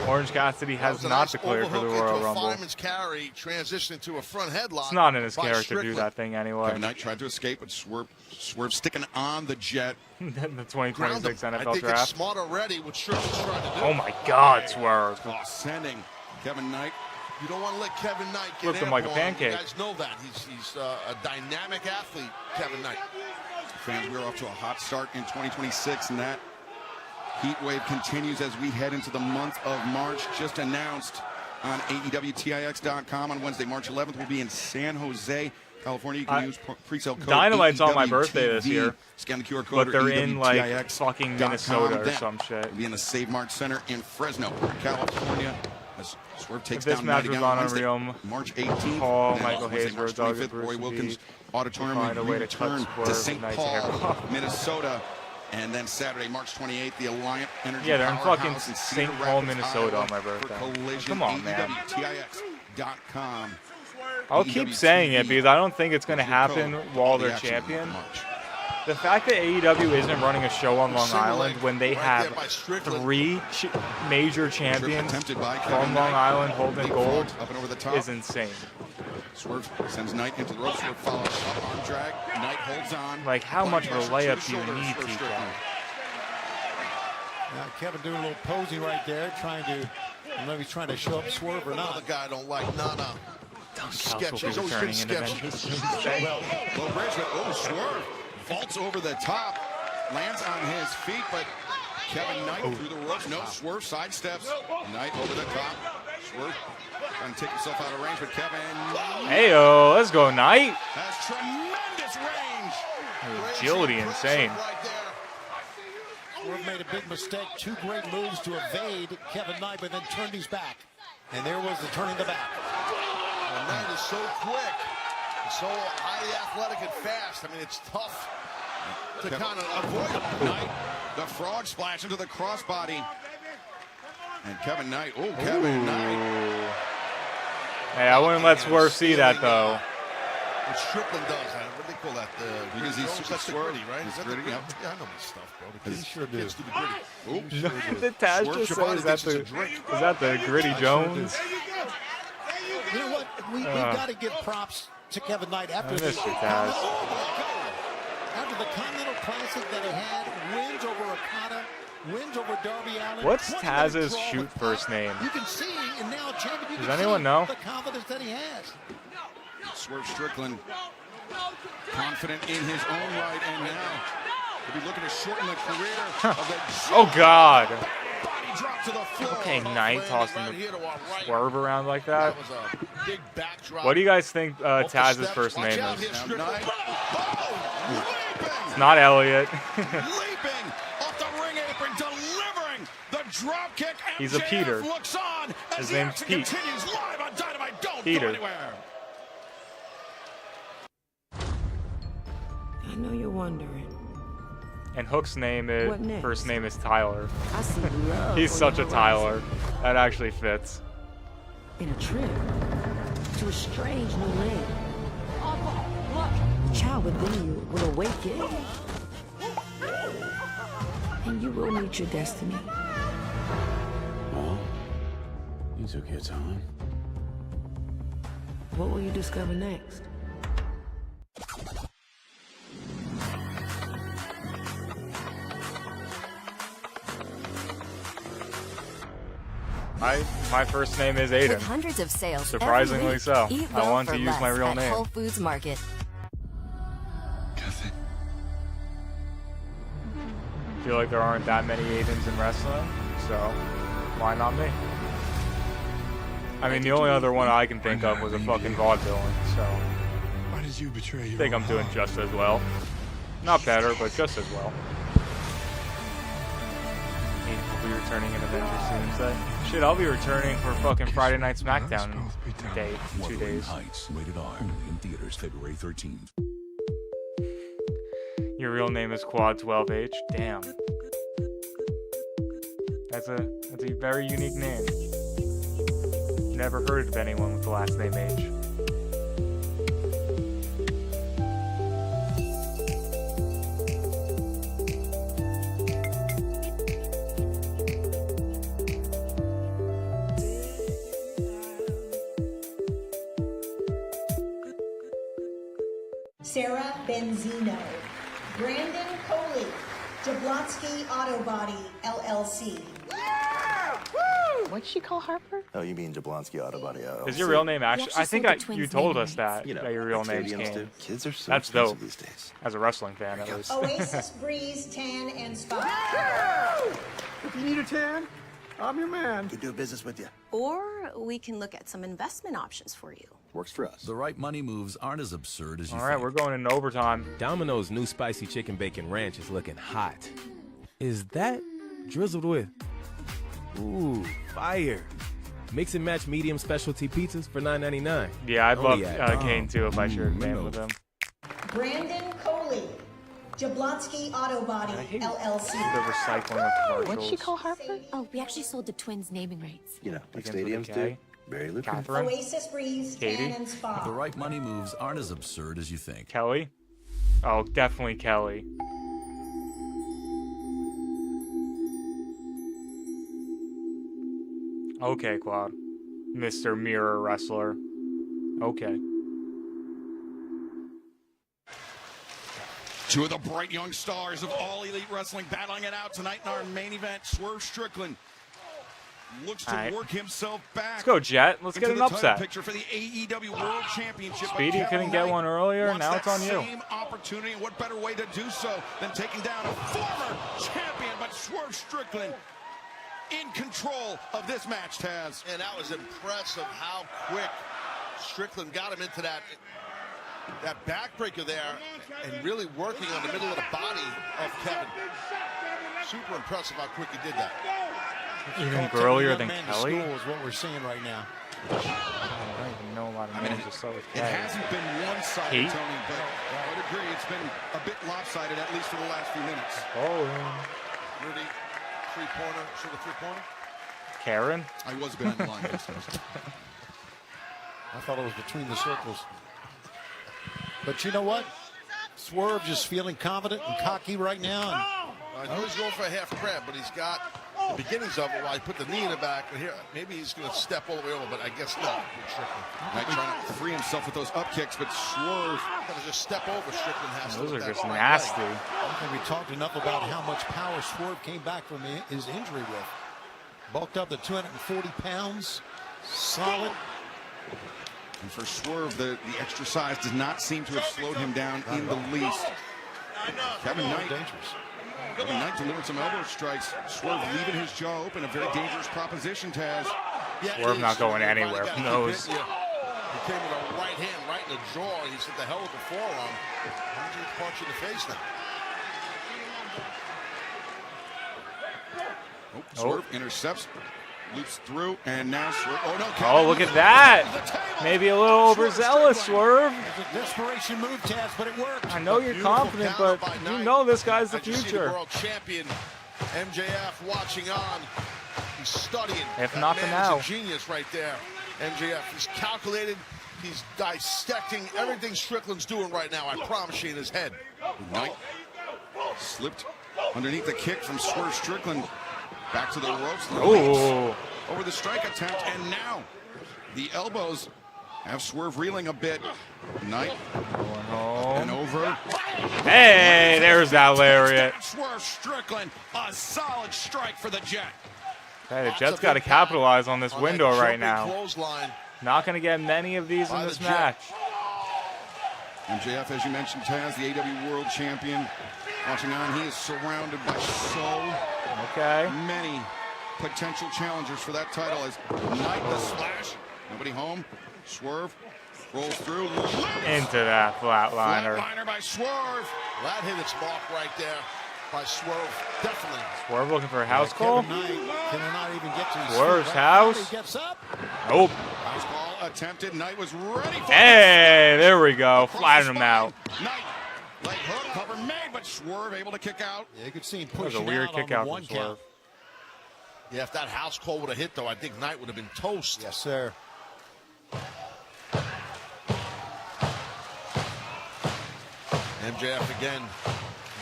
Orange Cassidy has not declared for the Royal Rumble. Fireman's carry transitioned to a front headlock. It's not in his character to do that thing anyway. Kevin Knight tried to escape, but Swerve sticking on the jet. The 2026 NFL I think draft. it's smart already what Strickland's trying to do. Oh my God, Swerve. Sending Kevin Knight. You don't want to let Kevin Knight get Looks like a airborne. pancake. You guys know that. He's a dynamic athlete, Kevin Knight. Fans, we're off to a hot start in 2026, and that heat wave continues as we head into the month of March. Just announced on AEWTIX.com on Wednesday, March 11th, we'll be in San Jose, California. You can use pre-sale code Dynamite's on my AEWTV. birthday this year. Scan the QR code. But they're in like AEWTIX.com. fucking Minnesota or Then some shit. we'll be in the Save Mart Center in Fresno, California. As Swerve takes If this down match Knight was again on Wednesday, Unreal, March 18th. Paul, Then Michael Wednesday, Hayesworth, March Doug 25th, Roy Wilkins Auditorium. find a We way to return cut to Swerve St. Knight's Paul, hair. Minnesota. And then Saturday, March 28th, the Alliant Energy Yeah, they're in fucking Powerhouse in Cedar St. Paul, Rapids, Minnesota Iowa on my birthday. for Collision. Come on, man. AEWTIX.com. I'll keep saying it because I don't think it's going to happen while they're action champion. March. The fact that AEW isn't running a show on Long Island when they have 3 major champions from Long Island holding gold Up and over the top. is insane. Swerve sends Knight into the ropes. Swerve follows up, arm drag. Knight holds on. Like, how much of a Body layup do you shoulder, need, Swerve TK? Strickland. Now Kevin doing a little posing right there, trying to, I don't know if he's trying to show up Swerve or not. The guy I don't like. Nana. Sketchy. He's will be always been returning in sketchy. eventually. Well, low bridge, but Swerve vaults over the top, lands on his feet, but Kevin Knight through the ropes. No, Swerve sidesteps. Knight over the top. Swerve trying to take himself out of range, but Kevin Heyo, let's go, Knight. has tremendous range. Agility insane. Swerve made a big mistake. 2 great moves to evade Kevin Knight, but then turned his back. And there was the turning the back. And Knight is so quick, so highly athletic and fast. I mean, it's tough to kind of avoid it. Knight, the frog splash into the crossbody. And Kevin Knight, Kevin Knight. Hey, I wouldn't let Swerve see that, though. What Strickland does, what do they call that? Because he's super that's the swerve. gritty, right? He's Is that gritty, the yep. Yeah, I know my stuff, bro. The kids sure do. Kids do the gritty. Did Taz Swerve just say, Shabbat is that thinks it's a the, drink. is that the Gritty Jones? You know what? We've got to give props to Kevin Knight after I the miss you, Taz. after the Continental Classic that he had, wins over Okada, wins over Darby Allin. What's 20-minute Taz's draw shoot with first Pop. name? You can see, and now champion, you Does can anyone see know? the confidence that he has. Swerve Strickland confident in his own right, and now he'll be looking to shorten the career of the Oh, God. body drop to the floor. Okay, Knight tossing Right here the to our right. Swerve around like that. That was a big backdrop. What do you guys think Off the Taz's steps. first Watch name out is? here, Strickland. Knight. It's not Elliot. Leaping off the ring apron, delivering the drop kick. He's a MJF Peter. looks on as His the name's action Pete. continues live on Dynamite. Don't Peter. go anywhere. I know you're wondering. And Hook's name is What next? first name is Tyler. I see love. He's on such a your Tyler. horizon. That actually fits. In a trip to a strange new land. The child within you will awaken. And you will meet your destiny. Well, you took your time. What will you discover next? My first name is Aiden. With hundreds of sales Surprisingly every week, so. Eat I well wanted for to use less my real at name. Whole Foods Market. I feel like there aren't that many Aidens in wrestling, so why not me? I mean, the only other one I can think of was a fucking vaudevillain, so Why did you betray I your think I'm doing just as well. Not better, but just as well. I'll be returning in Avengers soon, say. Shit, I'll be returning for fucking Friday Night SmackDown in a day, 2 days. Heights, rated R, only in theaters February 13th. Your real name is Quad 12H? Damn. That's a very unique name. Never heard of anyone with the last name H. Sarah Benzino, Brandon Coley, Jablonski Auto Body LLC. What'd she call Harper? Oh, you mean Jablonski Auto Body? Is your real name actually? I think you told us that, You know, that your real like name's stadiums Kane. do. Kids are so That's expensive dope. these days. As a wrestling fan, at least. Oasis Breeze Tan and Spa. If you need a tan, I'm your man. Could do business with you. Or we can look at some investment options for you. Works for us. The right money moves aren't as absurd as you All right, think. we're going into overtime. Domino's new spicy chicken bacon ranch is looking hot. Is that drizzled with? Ooh, fire. Mix and match medium specialty pizzas for $9.99. Yeah, I'd love at Kane too if I shared a name with him. Brandon Coley. Jablonski Auto Body, LLC. The recycling of commercials. What'd she call Harper? Oh, we actually sold the twins naming rights. You know, like Begins with a stadiums K. do. Very lucrative. Catherine. Oasis Breeze Katie? Tan and Spa. The right money moves aren't as absurd as you think. Kelly? Oh, definitely Kelly. Okay, Claude. Mr. Mirror Wrestler. Okay. Two of the bright young stars of All Elite Wrestling battling it out tonight in our main event. Swerve Strickland looks to work himself back. Let's go, Jet. Let's get an into the title upset. picture for the AEW World Championship. But Speedy Kevin couldn't get Knight one earlier. wants Now that it's on you. Same opportunity, and what better way to do so than taking down a former champion? But Swerve Strickland in control of this match, Taz. And that was impressive how quick Strickland got him into that backbreaker there and really working on the middle of the body of Kevin. Super impressive how quick he did that. Even earlier than Kelly? Is what we're seeing right now. I don't even know a lot of names to start with It K. hasn't been one-sided, Kate? Tony, but I would agree it's been a bit lopsided, at least for the last few minutes. Oh, Rudy, three-pointer, shoot a three-pointer. Karen? I was behind the line. I thought it was between the circles. But you know what? Swerve just feeling confident and cocky right now. I know he's going for a half crab, but he's got the beginnings of it while he put the knee in the back. And here, maybe he's going to step all the way over, but I guess not. Knight trying to free himself with those up kicks, but Swerve got to just step over. Strickland has to. Those are with that just right nasty. leg. I don't think we talked enough about how much power Swerve came back from his injury with. Bulked up to 240 pounds. Solid. And for Swerve, the extra size does not seem to have slowed him down in the least. Kevin Knight delivered some elbow strikes. Swerve leaving his jaw open, a very dangerous proposition, Taz. Swerve not going anywhere from those. He came with a right hand right in the jaw. He said, the hell with the forearm. How did you punch in the face now? Swerve intercepts, loops through, and now Swerve. Oh, no. Oh, look at that. Maybe a little overzealous, Swerve. It's a desperation move, Taz, but it worked. I know you're confident, but you know this guy's the I just see the future. world champion, MJF, watching on. He's studying. If That not for man's now. a genius right there. MJF, he's calculated. He's dissecting everything Strickland's doing right now. I promise you, in his head. Knight slipped underneath the kick from Swerve Strickland. Back to the ropes. Ooh. Over the strike attempt, and now the elbows have Swerve reeling a bit. Knight and over. Hey, there's that lariat. Swerve Strickland, a solid strike for the Jet. Hey, the Jet's got to capitalize on this window right now. Clothesline. Not going to get many of these in this match. MJF, as you mentioned, Taz, the AEW World Champion. Watching on, he is surrounded by so many potential challengers for that title as Knight the slash. Nobody home. Swerve rolls through. Into that flatliner. Flatliner by Swerve. That hit its mark right there by Swerve. Definitely. Swerve looking for a house call. Cannot even get to his Swerve's feet. house. He gets up. Nope. House call attempted. Knight was ready for Hey, there we go. Flatten him out. Knight, leg hook, cover made, but Swerve able to kick out. Yeah, you could see him That was pushing a weird out kick on out the from one Swerve. count. Yeah, if that house call would have hit, though, I think Knight would have been toast. Yes, sir. MJF again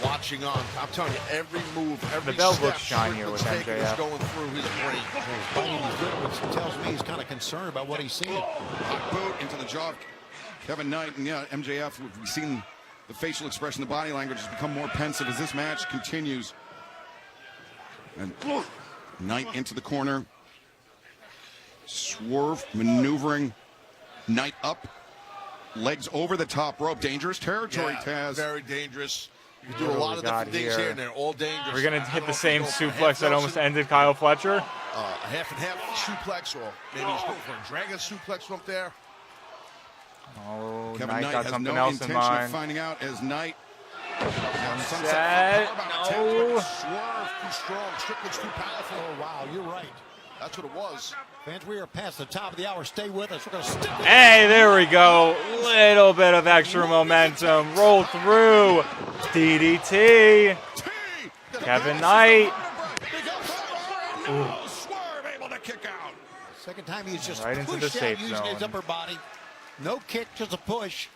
watching on. I'm telling you, every move, every The belt step looks shinier with Strickland's taking is MJF. going through his brain. He's biting his lip, which tells me he's kind of concerned about what he's seeing. Hot boot into the jaw of Kevin Knight. And yeah, MJF, we've seen the facial expression, the body language has become more pensive as this match continues. And Knight into the corner. Swerve maneuvering Knight up, legs over the top rope. Dangerous territory, Taz. Very dangerous. You do a lot of different things here, and they're all dangerous. We're gonna hit the same suplex that almost ended Kyle Fletcher. A half and half suplex, or maybe he's going for a dragon suplex from up there. Oh, Kevin Knight Knight got has something no else in intention mind. of finding out as Knight. Set. No. Swerve too strong. Strickland's too powerful. Oh, wow, you're right. That's what it was. Fans, we are past the top of the hour. Stay with us. We're going to stick with Hey, there we go. Little bit of extra momentum. Roll through. DDT. Kevin Knight. Ooh. Swerve able to kick out. Second time he's just right into the pushed safe out using his zone. upper body. No kick, just a push.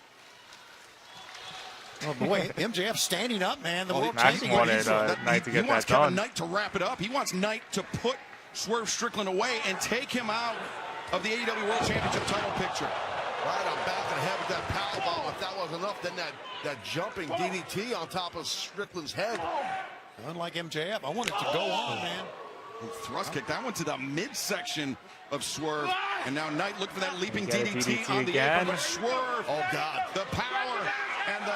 Oh boy, MJF standing up, man. The world Max champion. wanted Knight to get he wants that done. Kevin Knight to wrap it up. He wants Knight to put Swerve Strickland away and take him out of the AEW World Championship title picture. Right on back of the head with that powerbomb. If that wasn't enough, then that jumping DDT on top of Strickland's head. Unlike MJF, I want it to go on, man. Thrust kick, that one to the midsection of Swerve. And now Knight looking for that leaping Get a DDT on the again. apron, but Swerve. Oh, God. The power and the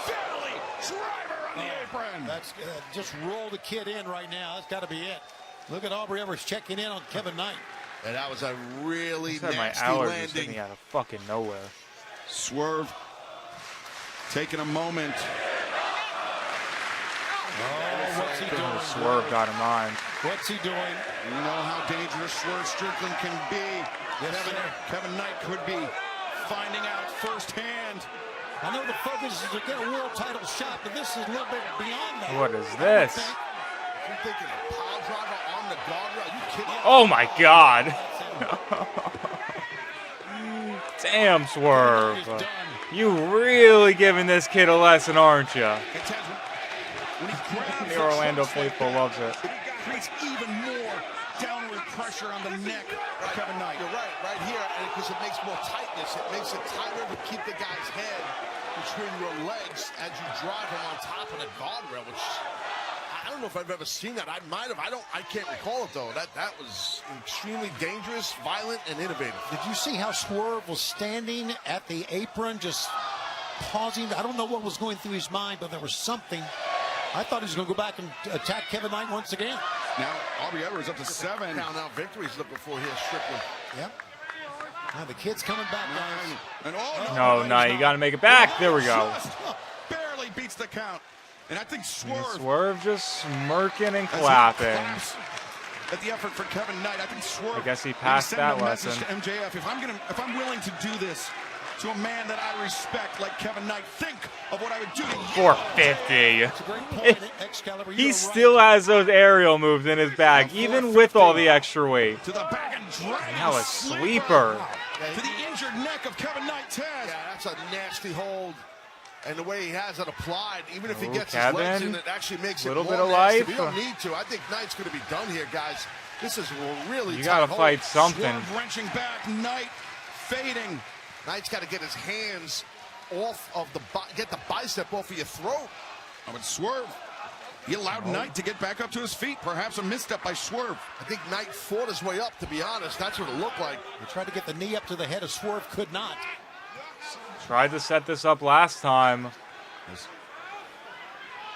Philly driver on the apron. That's just roll the kid in right now. That's got to be it. Look at Aubrey Edwards checking in on Kevin Knight. And that was a really My nasty allergies landing. hit me out of fucking nowhere. Swerve taking a moment. Oh, what's he doing? Swerve got him on. What's he doing? You know how dangerous Swerve Strickland can be. Yes, Kevin Knight could be finding out firsthand. I know the focus is to get a world title shot, but this is a little bit beyond that. What is this? I'm thinking a pile driver on the guardrail. Are you kidding? Oh my God. Damn, Swerve. You really giving this kid a lesson, aren't you? The Orlando faithful loves it. It creates even more downward pressure on the neck of Kevin Knight. You're right, right here, because it makes more tightness. It makes it tighter to keep the guy's head between your legs as you drive him on top of the guardrail, which I don't know if I've ever seen that. I might have. I can't recall it though. That was extremely dangerous, violent, and innovative. Did you see how Swerve was standing at the apron, just pausing? I don't know what was going through his mind, but there was something. I thought he was going to go back and attack Kevin Knight once again. Now Aubrey Edwards up to 7. Count out victories looking for here, Strickland. Yep. Now the kid's coming back, guys. And No, no, you got to make it back. There we go. Just barely beats the count. And I think Swerve just smirking and clapping. At the effort for Kevin Knight, I think Swerve. I guess he passed send that a message lesson. to MJF. If I'm willing to do this to a man that I respect like Kevin Knight, think of what I would do to you. 450. He still has those aerial moves in his bag, even with all the extra weight. To the back and drag. Now a sweeper. To the injured neck of Kevin Knight, Taz. Yeah, that's a nasty hold. And the way he has it applied, even if he Ooh, gets Kevin, his legs in, it actually makes it little more bit of nasty. life. We don't need to. I think Knight's going to be done here, guys. This is really You tight got to hold. fight something. Swerve wrenching back, Knight fading. Knight's got to get his hands off of get the bicep off of your throat. Oh, but Swerve, he allowed Knight to get back up to his feet. Perhaps a misstep by Swerve. I think Knight fought his way up, to be honest. That's what it looked like. He tried to get the knee up to the head of Swerve, could not. Tried to set this up last time.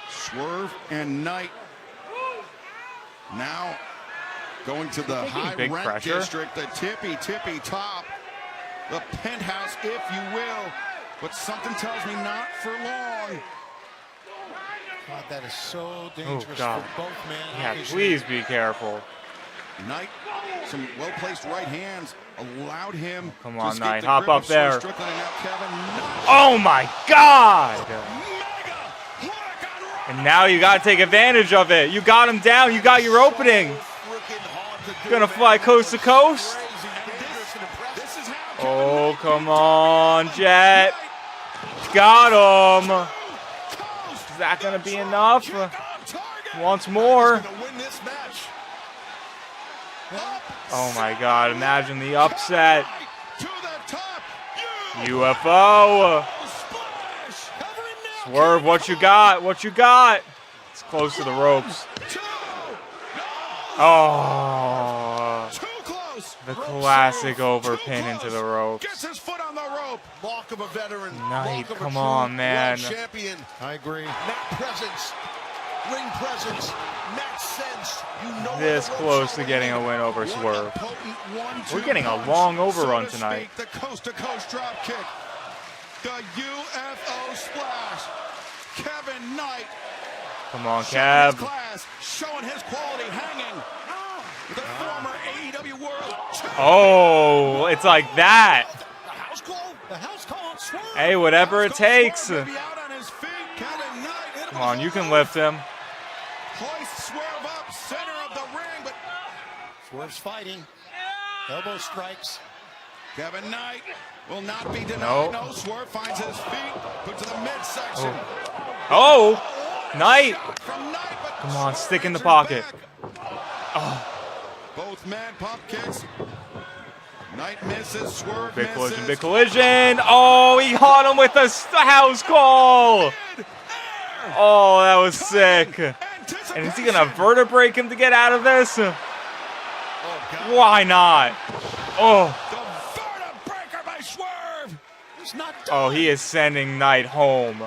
Swerve and Knight now going to the high big rent pressure. district, the tippy top, the penthouse, if you will. But something tells me not for long. God, that is so Oh, dangerous God. for both men. Yeah, Obviously, please be careful. Knight, some well-placed right hands allowed him. Come to on, escape Knight, the hop grip up of Swerve there. Strickland, and now Kevin Knight. Oh my God! And now you got to take advantage of it. You got him down. You got your opening. Gonna fly coast to coast. Oh, come on, Jet. Got him. Is that gonna be enough? Once more. Oh my God, imagine the upset. UFO. Swerve, what you got? What you got? It's close to the ropes. Oh. The classic overpin into the ropes. Gets his foot on the rope. Mark of a veteran. Knight, mark of come a on, true man. world champion. I agree. Mat presence. Ring presence. Mat sense. You know This close to getting a win over Swerve. We're getting a long overrun tonight. The coast-to-coast drop kick. The UFO splash. Kevin Knight. Come on, Showing Kev. his class, showing his quality, hanging. The former AEW World Champion. Oh, it's like that. The house call. The house call on Swerve. Hey, whatever it takes. Maybe out on his feet. Kevin Knight. Come on, you can lift him. Hoist Swerve up, center of the ring, but Swerve's fighting. Elbow strikes. Kevin Knight will not be denied. Nope. No, Swerve finds his feet, put to the midsection. Oh, Knight. From Knight, but Come on, Swerve stick in the answers pocket. back. Oh, Both man pump kicks. Knight misses, Swerve big misses. collision, big collision. Oh, he caught him with a house call. Oh, that was sick. And is he going to vertebrae him to get out of this? Why not? Oh. The vertebraker by Swerve. He's not done. Oh, he is sending Knight home.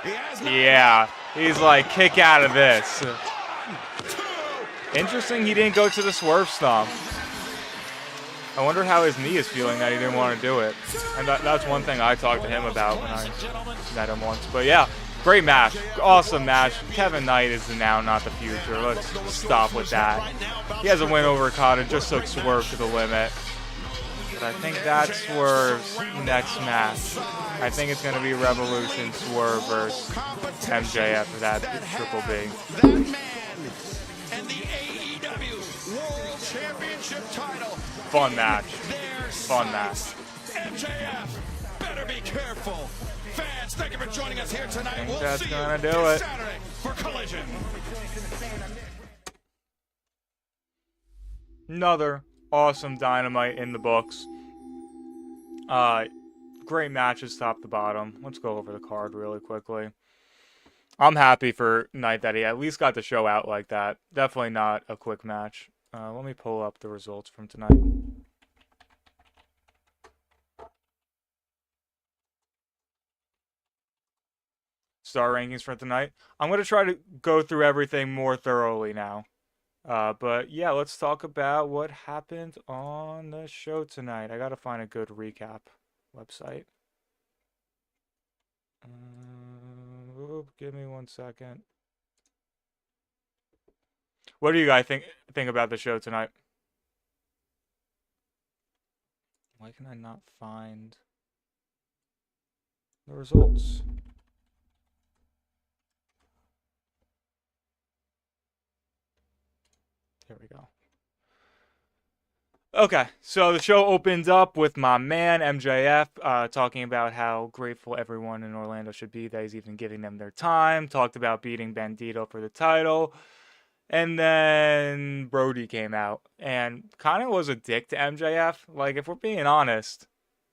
He has not. Yeah, he's like, kick out of this. Interesting he didn't go to the Swerve Stomp. I wonder how his knee is feeling that he didn't want to do it. And that's one thing I talked to him about when I met him once. But yeah, great match. Awesome match. Kevin Knight is the now, not the future. Let's stop with that. He has a win over Okada, just took Swerve to the limit. But I think that's Swerve's next match. I think it's going to be Revolution Swerve versus MJF for that Triple B. That man and the AEW World Championship title. Fun match. Their Fun match. MJF, better be careful. Fans, thank you for joining us here tonight. think We'll that's see gonna you do this it. Saturday for Collision. Another awesome Dynamite in the books. Great matches top to bottom. Let's go over the card really quickly. I'm happy for Knight that he at least got the show out like that. Definitely not a quick match. Let me pull up the results from tonight. Star rankings for tonight. I'm going to try to go through everything more thoroughly now. But yeah, let's talk about what happened on the show tonight. I got to find a good recap website. Give me 1 second. What do you guys think about the show tonight? Why can I not find the results? There we go. Okay, so the show opens up with my man MJF talking about how grateful everyone in Orlando should be that he's even giving them their time. Talked about beating Bandito for the title. And then Brody came out and kind of was a dick to MJF. Like, if we're being honest,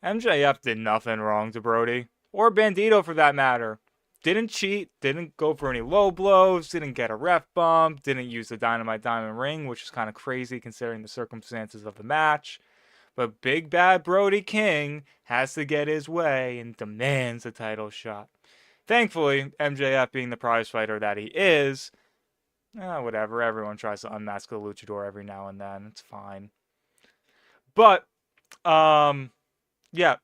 MJF did nothing wrong to Brody. Or Bandito for that matter. Didn't cheat, didn't go for any low blows, didn't get a ref bump, didn't use the Dynamite Diamond Ring, which is kind of crazy considering the circumstances of the match. But Big Bad Brody King has to get his way and demands a title shot. Thankfully, MJF being the prize fighter that he is, whatever, everyone tries to unmask the luchador every now and then. It's fine. But, yeah,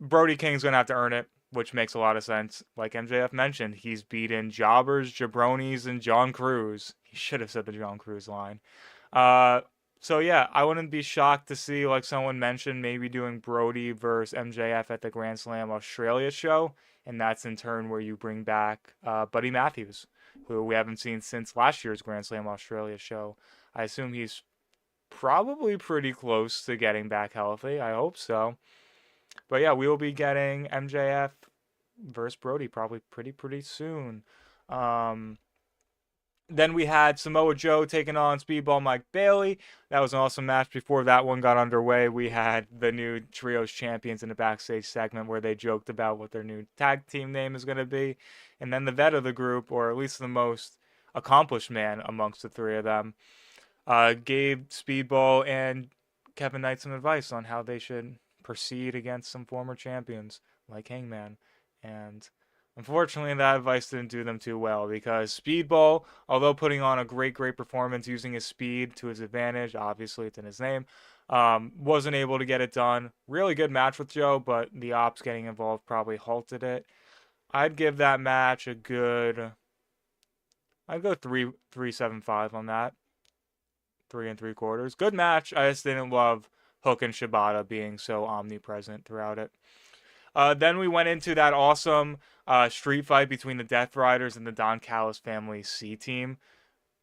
Brody King's going to have to earn it, which makes a lot of sense. Like MJF mentioned, he's beaten jobbers, jabronis, and John Cruz. He should have said the John Cruz line. So yeah, I wouldn't be shocked to see, like someone mentioned, maybe doing Brody versus MJF at the Grand Slam Australia show. And that's in turn where you bring back Buddy Matthews, who we haven't seen since last year's Grand Slam Australia show. I assume he's probably pretty close to getting back healthy. I hope so. But yeah, we will be getting MJF versus Brody probably pretty soon. Then we had Samoa Joe taking on Speedball Mike Bailey. That was an awesome match. Before that one got underway, we had the new Trios Champions in the backstage segment where they joked about what their new tag team name is going to be. And then the vet of the group, or at least the most accomplished man amongst the three of them, gave Speedball and Kevin Knight some advice on how they should proceed against some former champions like Hangman. And unfortunately, that advice didn't do them too well because Speedball, although putting on a great performance using his speed to his advantage, obviously it's in his name, wasn't able to get it done. Really good match with Joe, but the ops getting involved probably halted it. I'd give that match a good. I'd go 3.75 on that. 3 3/4. Good match. I just didn't love Hook and Shibata being so omnipresent throughout it. Then we went into that awesome street fight between the Death Riders and the Don Callis family C team.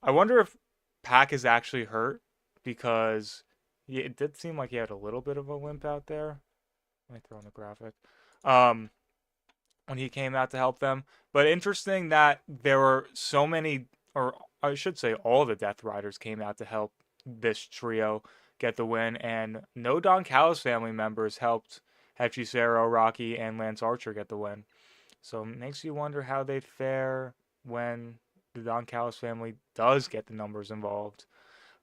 I wonder if Pac is actually hurt because it did seem like he had a little bit of a limp out there. Let me throw in the graphic. When he came out to help them. But interesting that there were so many, or I should say all the Death Riders came out to help this trio get the win, and no Don Callis family members helped Hechicero, Rocky, and Lance Archer get the win. So it makes you wonder how they'd fare when the Don Callis family does get the numbers involved.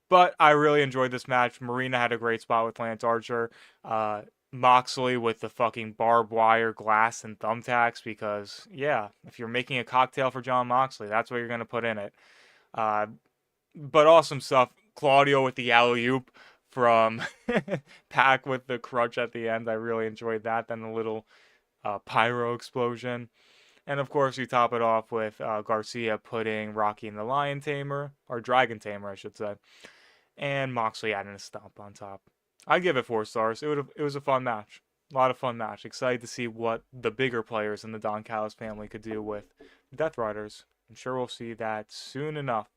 But I really enjoyed this match. Marina had a great spot with Lance Archer. Moxley with the fucking barbed wire, glass, and thumbtacks because, yeah, if you're making a cocktail for John Moxley, that's what you're going to put in it. But awesome stuff. Claudio with the alley-oop from Pac with the crutch at the end. I really enjoyed that. Then the little pyro explosion. And, of course, you top it off with Garcia putting Rocky in the Lion Tamer, or Dragon Tamer, I should say. And Moxley adding a stomp on top. I'd give it 4 stars. It was a fun match. A lot of fun match. Excited to see what the bigger players in the Don Callis family could do with Death Riders. I'm sure we'll see that soon enough.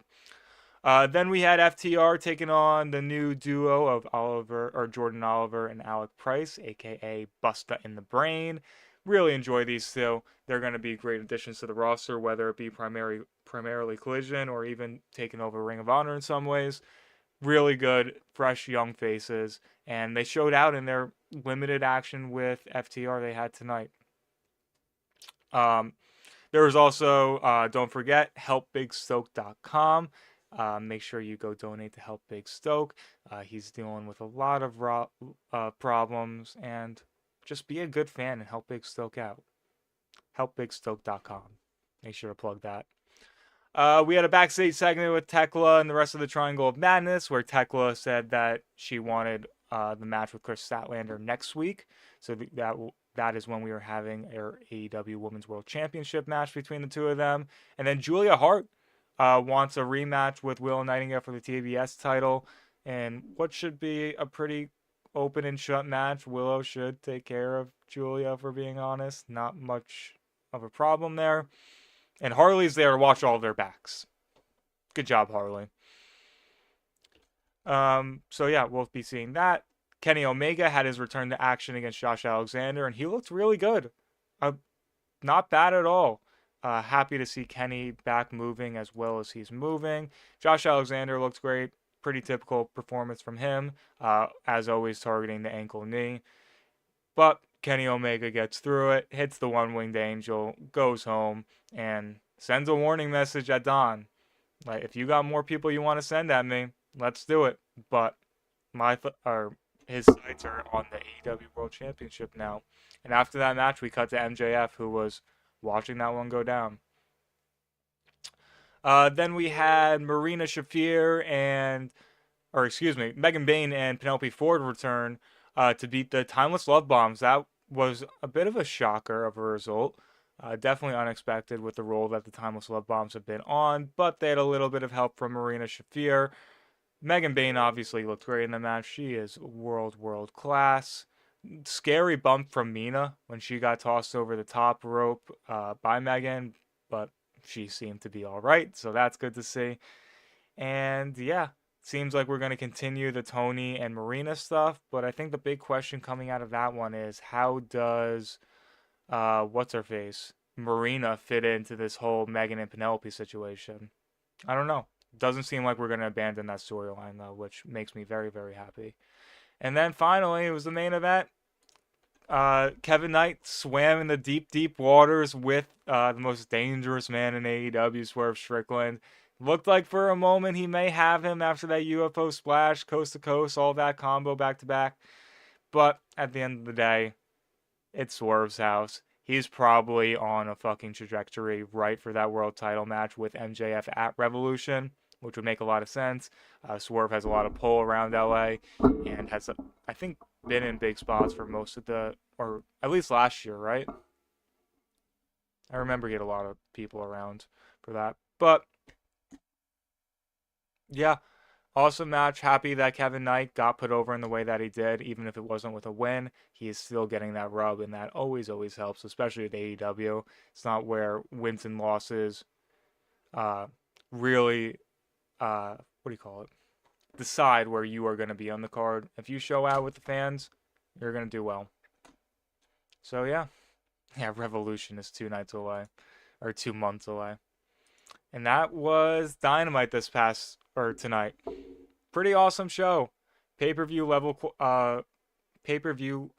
Then we had FTR taking on the new duo of Jordan Oliver and Alec Price, aka Busta in the Brain. Really enjoy these two. They're going to be great additions to the roster, whether it be primarily Collision or even taking over Ring of Honor in some ways. Really good, fresh, young faces, and they showed out in their limited action with FTR they had tonight. There was also, don't forget, helpbigstoke.com. Make sure you go donate to Help Big Stoke. He's dealing with a lot of problems, and just be a good fan and help Big Stoke out. Helpbigstoke.com. Make sure to plug that. We had a backstage segment with Tekla and the rest of the Triangle of Madness, where Tekla said that she wanted the match with Chris Statlander next week. So that is when we were having our AEW Women's World Championship match between the two of them. And then Julia Hart wants a rematch with Willow Nightingale for the TBS title. And what should be a pretty open and shut match. Willow should take care of Julia, for being honest. Not much of a problem there. And Harley's there to watch all their backs. Good job, Harley. So yeah, we'll be seeing that. Kenny Omega had his return to action against Josh Alexander, and he looked really good. Not bad at all. Happy to see Kenny back moving as well as he's moving. Josh Alexander looked great. Pretty typical performance from him. As always, targeting the ankle knee. But Kenny Omega gets through it, hits the one-winged angel, goes home, and sends a warning message at Don. Like, if you got more people you want to send at me, let's do it. But his sights are on the AEW World Championship now. And after that match, we cut to MJF, who was watching that one go down. Then we had Marina Shafir Megan Bayne and Penelope Ford return to beat the Timeless Love Bombs. That was a bit of a shocker of a result. Definitely unexpected with the role that the Timeless Love Bombs have been on, but they had a little bit of help from Marina Shafir. Megan Bayne obviously looked great in the match. She is world class. Scary bump from Mina when she got tossed over the top rope by Megan, but she seemed to be all right, so that's good to see. And yeah, seems like we're going to continue the Tony and Marina stuff, but I think the big question coming out of that one is, how does what's-her-face, Marina, fit into this whole Megan and Penelope situation? I don't know. Doesn't seem like we're going to abandon that storyline, though, which makes me very, very happy. And then finally, it was the main event. Kevin Knight swam in the deep waters with the most dangerous man in AEW, Swerve Strickland. Looked like for a moment he may have him after that UFO splash, coast to coast, all that combo back to back. But at the end of the day, it's Swerve's house. He's probably on a fucking trajectory right for that world title match with MJF at Revolution, which would make a lot of sense. Swerve has a lot of pull around LA and has, I think, been in big spots for most of the, or at least last year, right? I remember he had a lot of people around for that. But yeah, awesome match. Happy that Kevin Knight got put over in the way that he did, even if it wasn't with a win. He is still getting that rub, and that always helps, especially with AEW. It's not where wins and losses really, what do you call it? Decide where you are going to be on the card. If you show out with the fans, you're going to do well. So yeah, Revolution is 2 nights away, or 2 months away. And that was Dynamite tonight. Pretty awesome show. Pay-per-view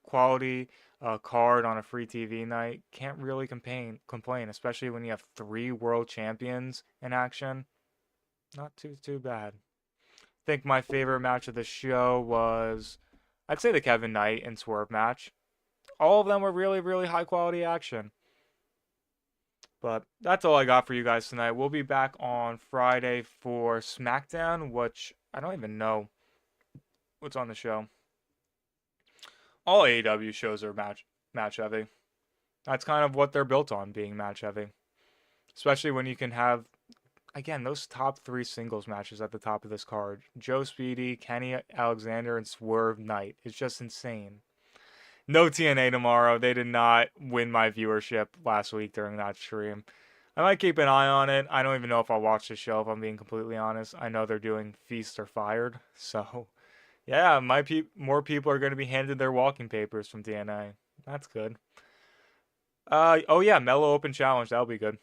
quality card on a free TV night. Can't really complain, especially when you have 3 world champions in action. Not too bad. I think my favorite match of the show was, I'd say, the Kevin Knight and Swerve match. All of them were really, really high quality action. But that's all I got for you guys tonight. We'll be back on Friday for SmackDown, which I don't even know what's on the show. All AEW shows are match heavy. That's kind of what they're built on, being match heavy. Especially when you can have, again, those top 3 singles matches at the top of this card. Joe Speedy, Kenny Alexander, and Swerve Knight. It's just insane. No TNA tomorrow. They did not win my viewership last week during that stream. I might keep an eye on it. I don't even know if I'll watch the show, if I'm being completely honest. I know they're doing Feast or Fired. So, yeah, more people are going to be handed their walking papers from TNA. That's good. Oh, yeah, Mellow Open Challenge. That'll be good.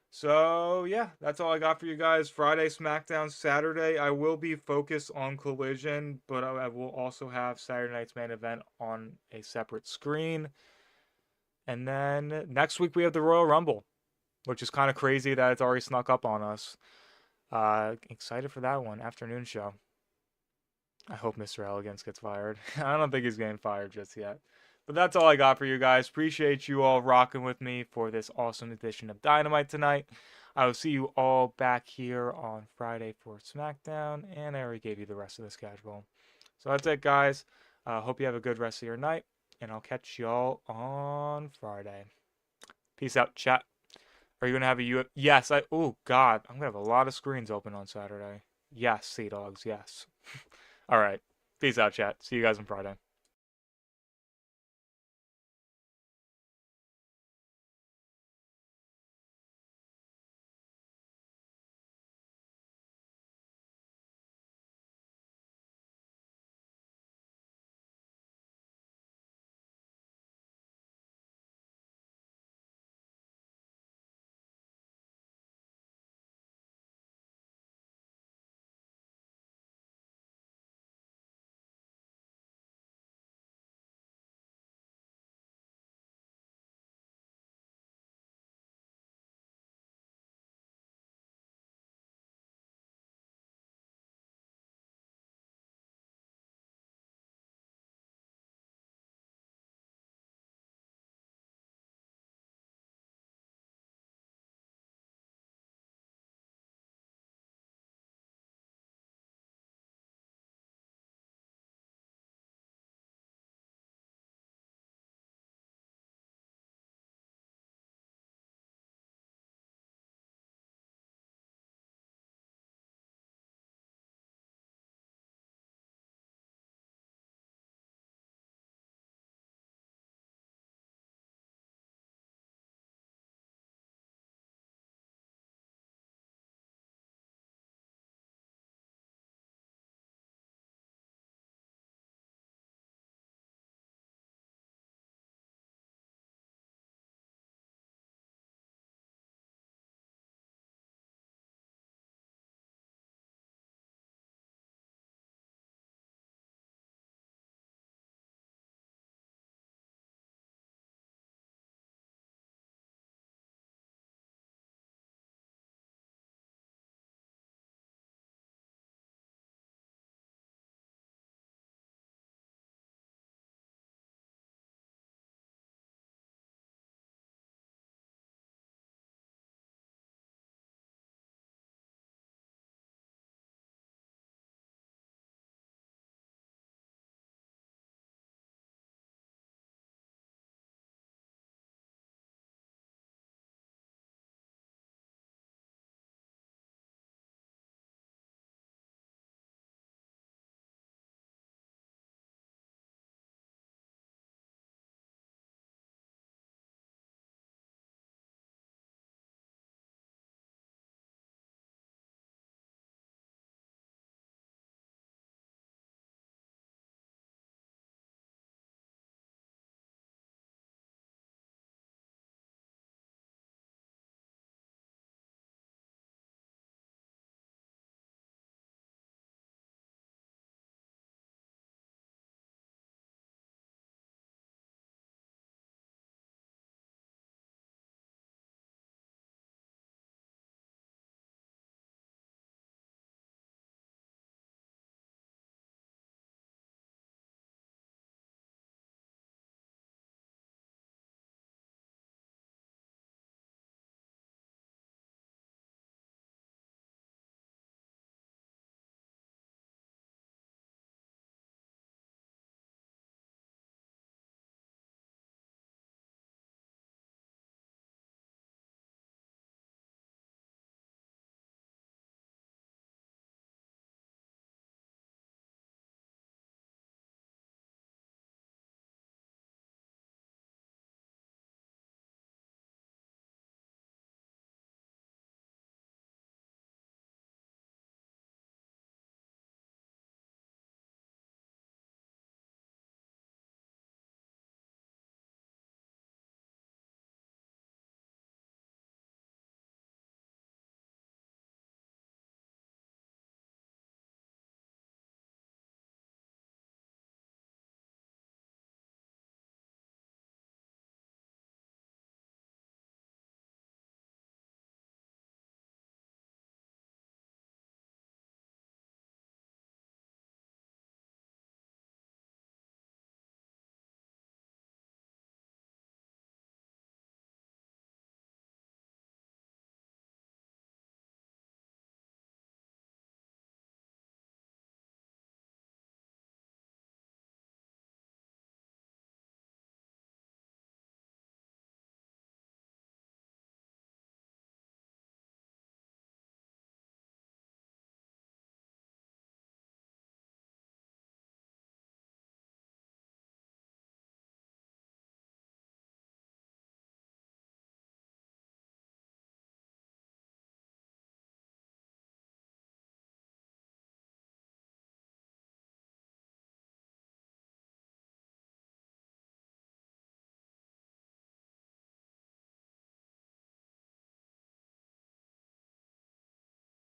So, yeah, that's all I got for you guys. Friday, SmackDown. Saturday, I will be focused on Collision, but I will also have Saturday night's main event on a separate screen. And then next week, we have the Royal Rumble, which is kind of crazy that it's already snuck up on us. Excited for that one. Afternoon show. I hope Mr. Elegance gets fired. I don't think he's getting fired just yet. But that's all I got for you guys. Appreciate you all rocking with me for this awesome edition of Dynamite tonight. I will see you all back here on Friday for SmackDown. And I already gave you the rest of the schedule. So that's it, guys. Hope you have a good rest of your night. And I'll catch y'all on Friday. Peace out, chat. Are you going to have a Yes, oh, God. I'm going to have a lot of screens open on Saturday. Yes, Sea Dogs, yes. All right. Peace out, chat. See you guys on Friday.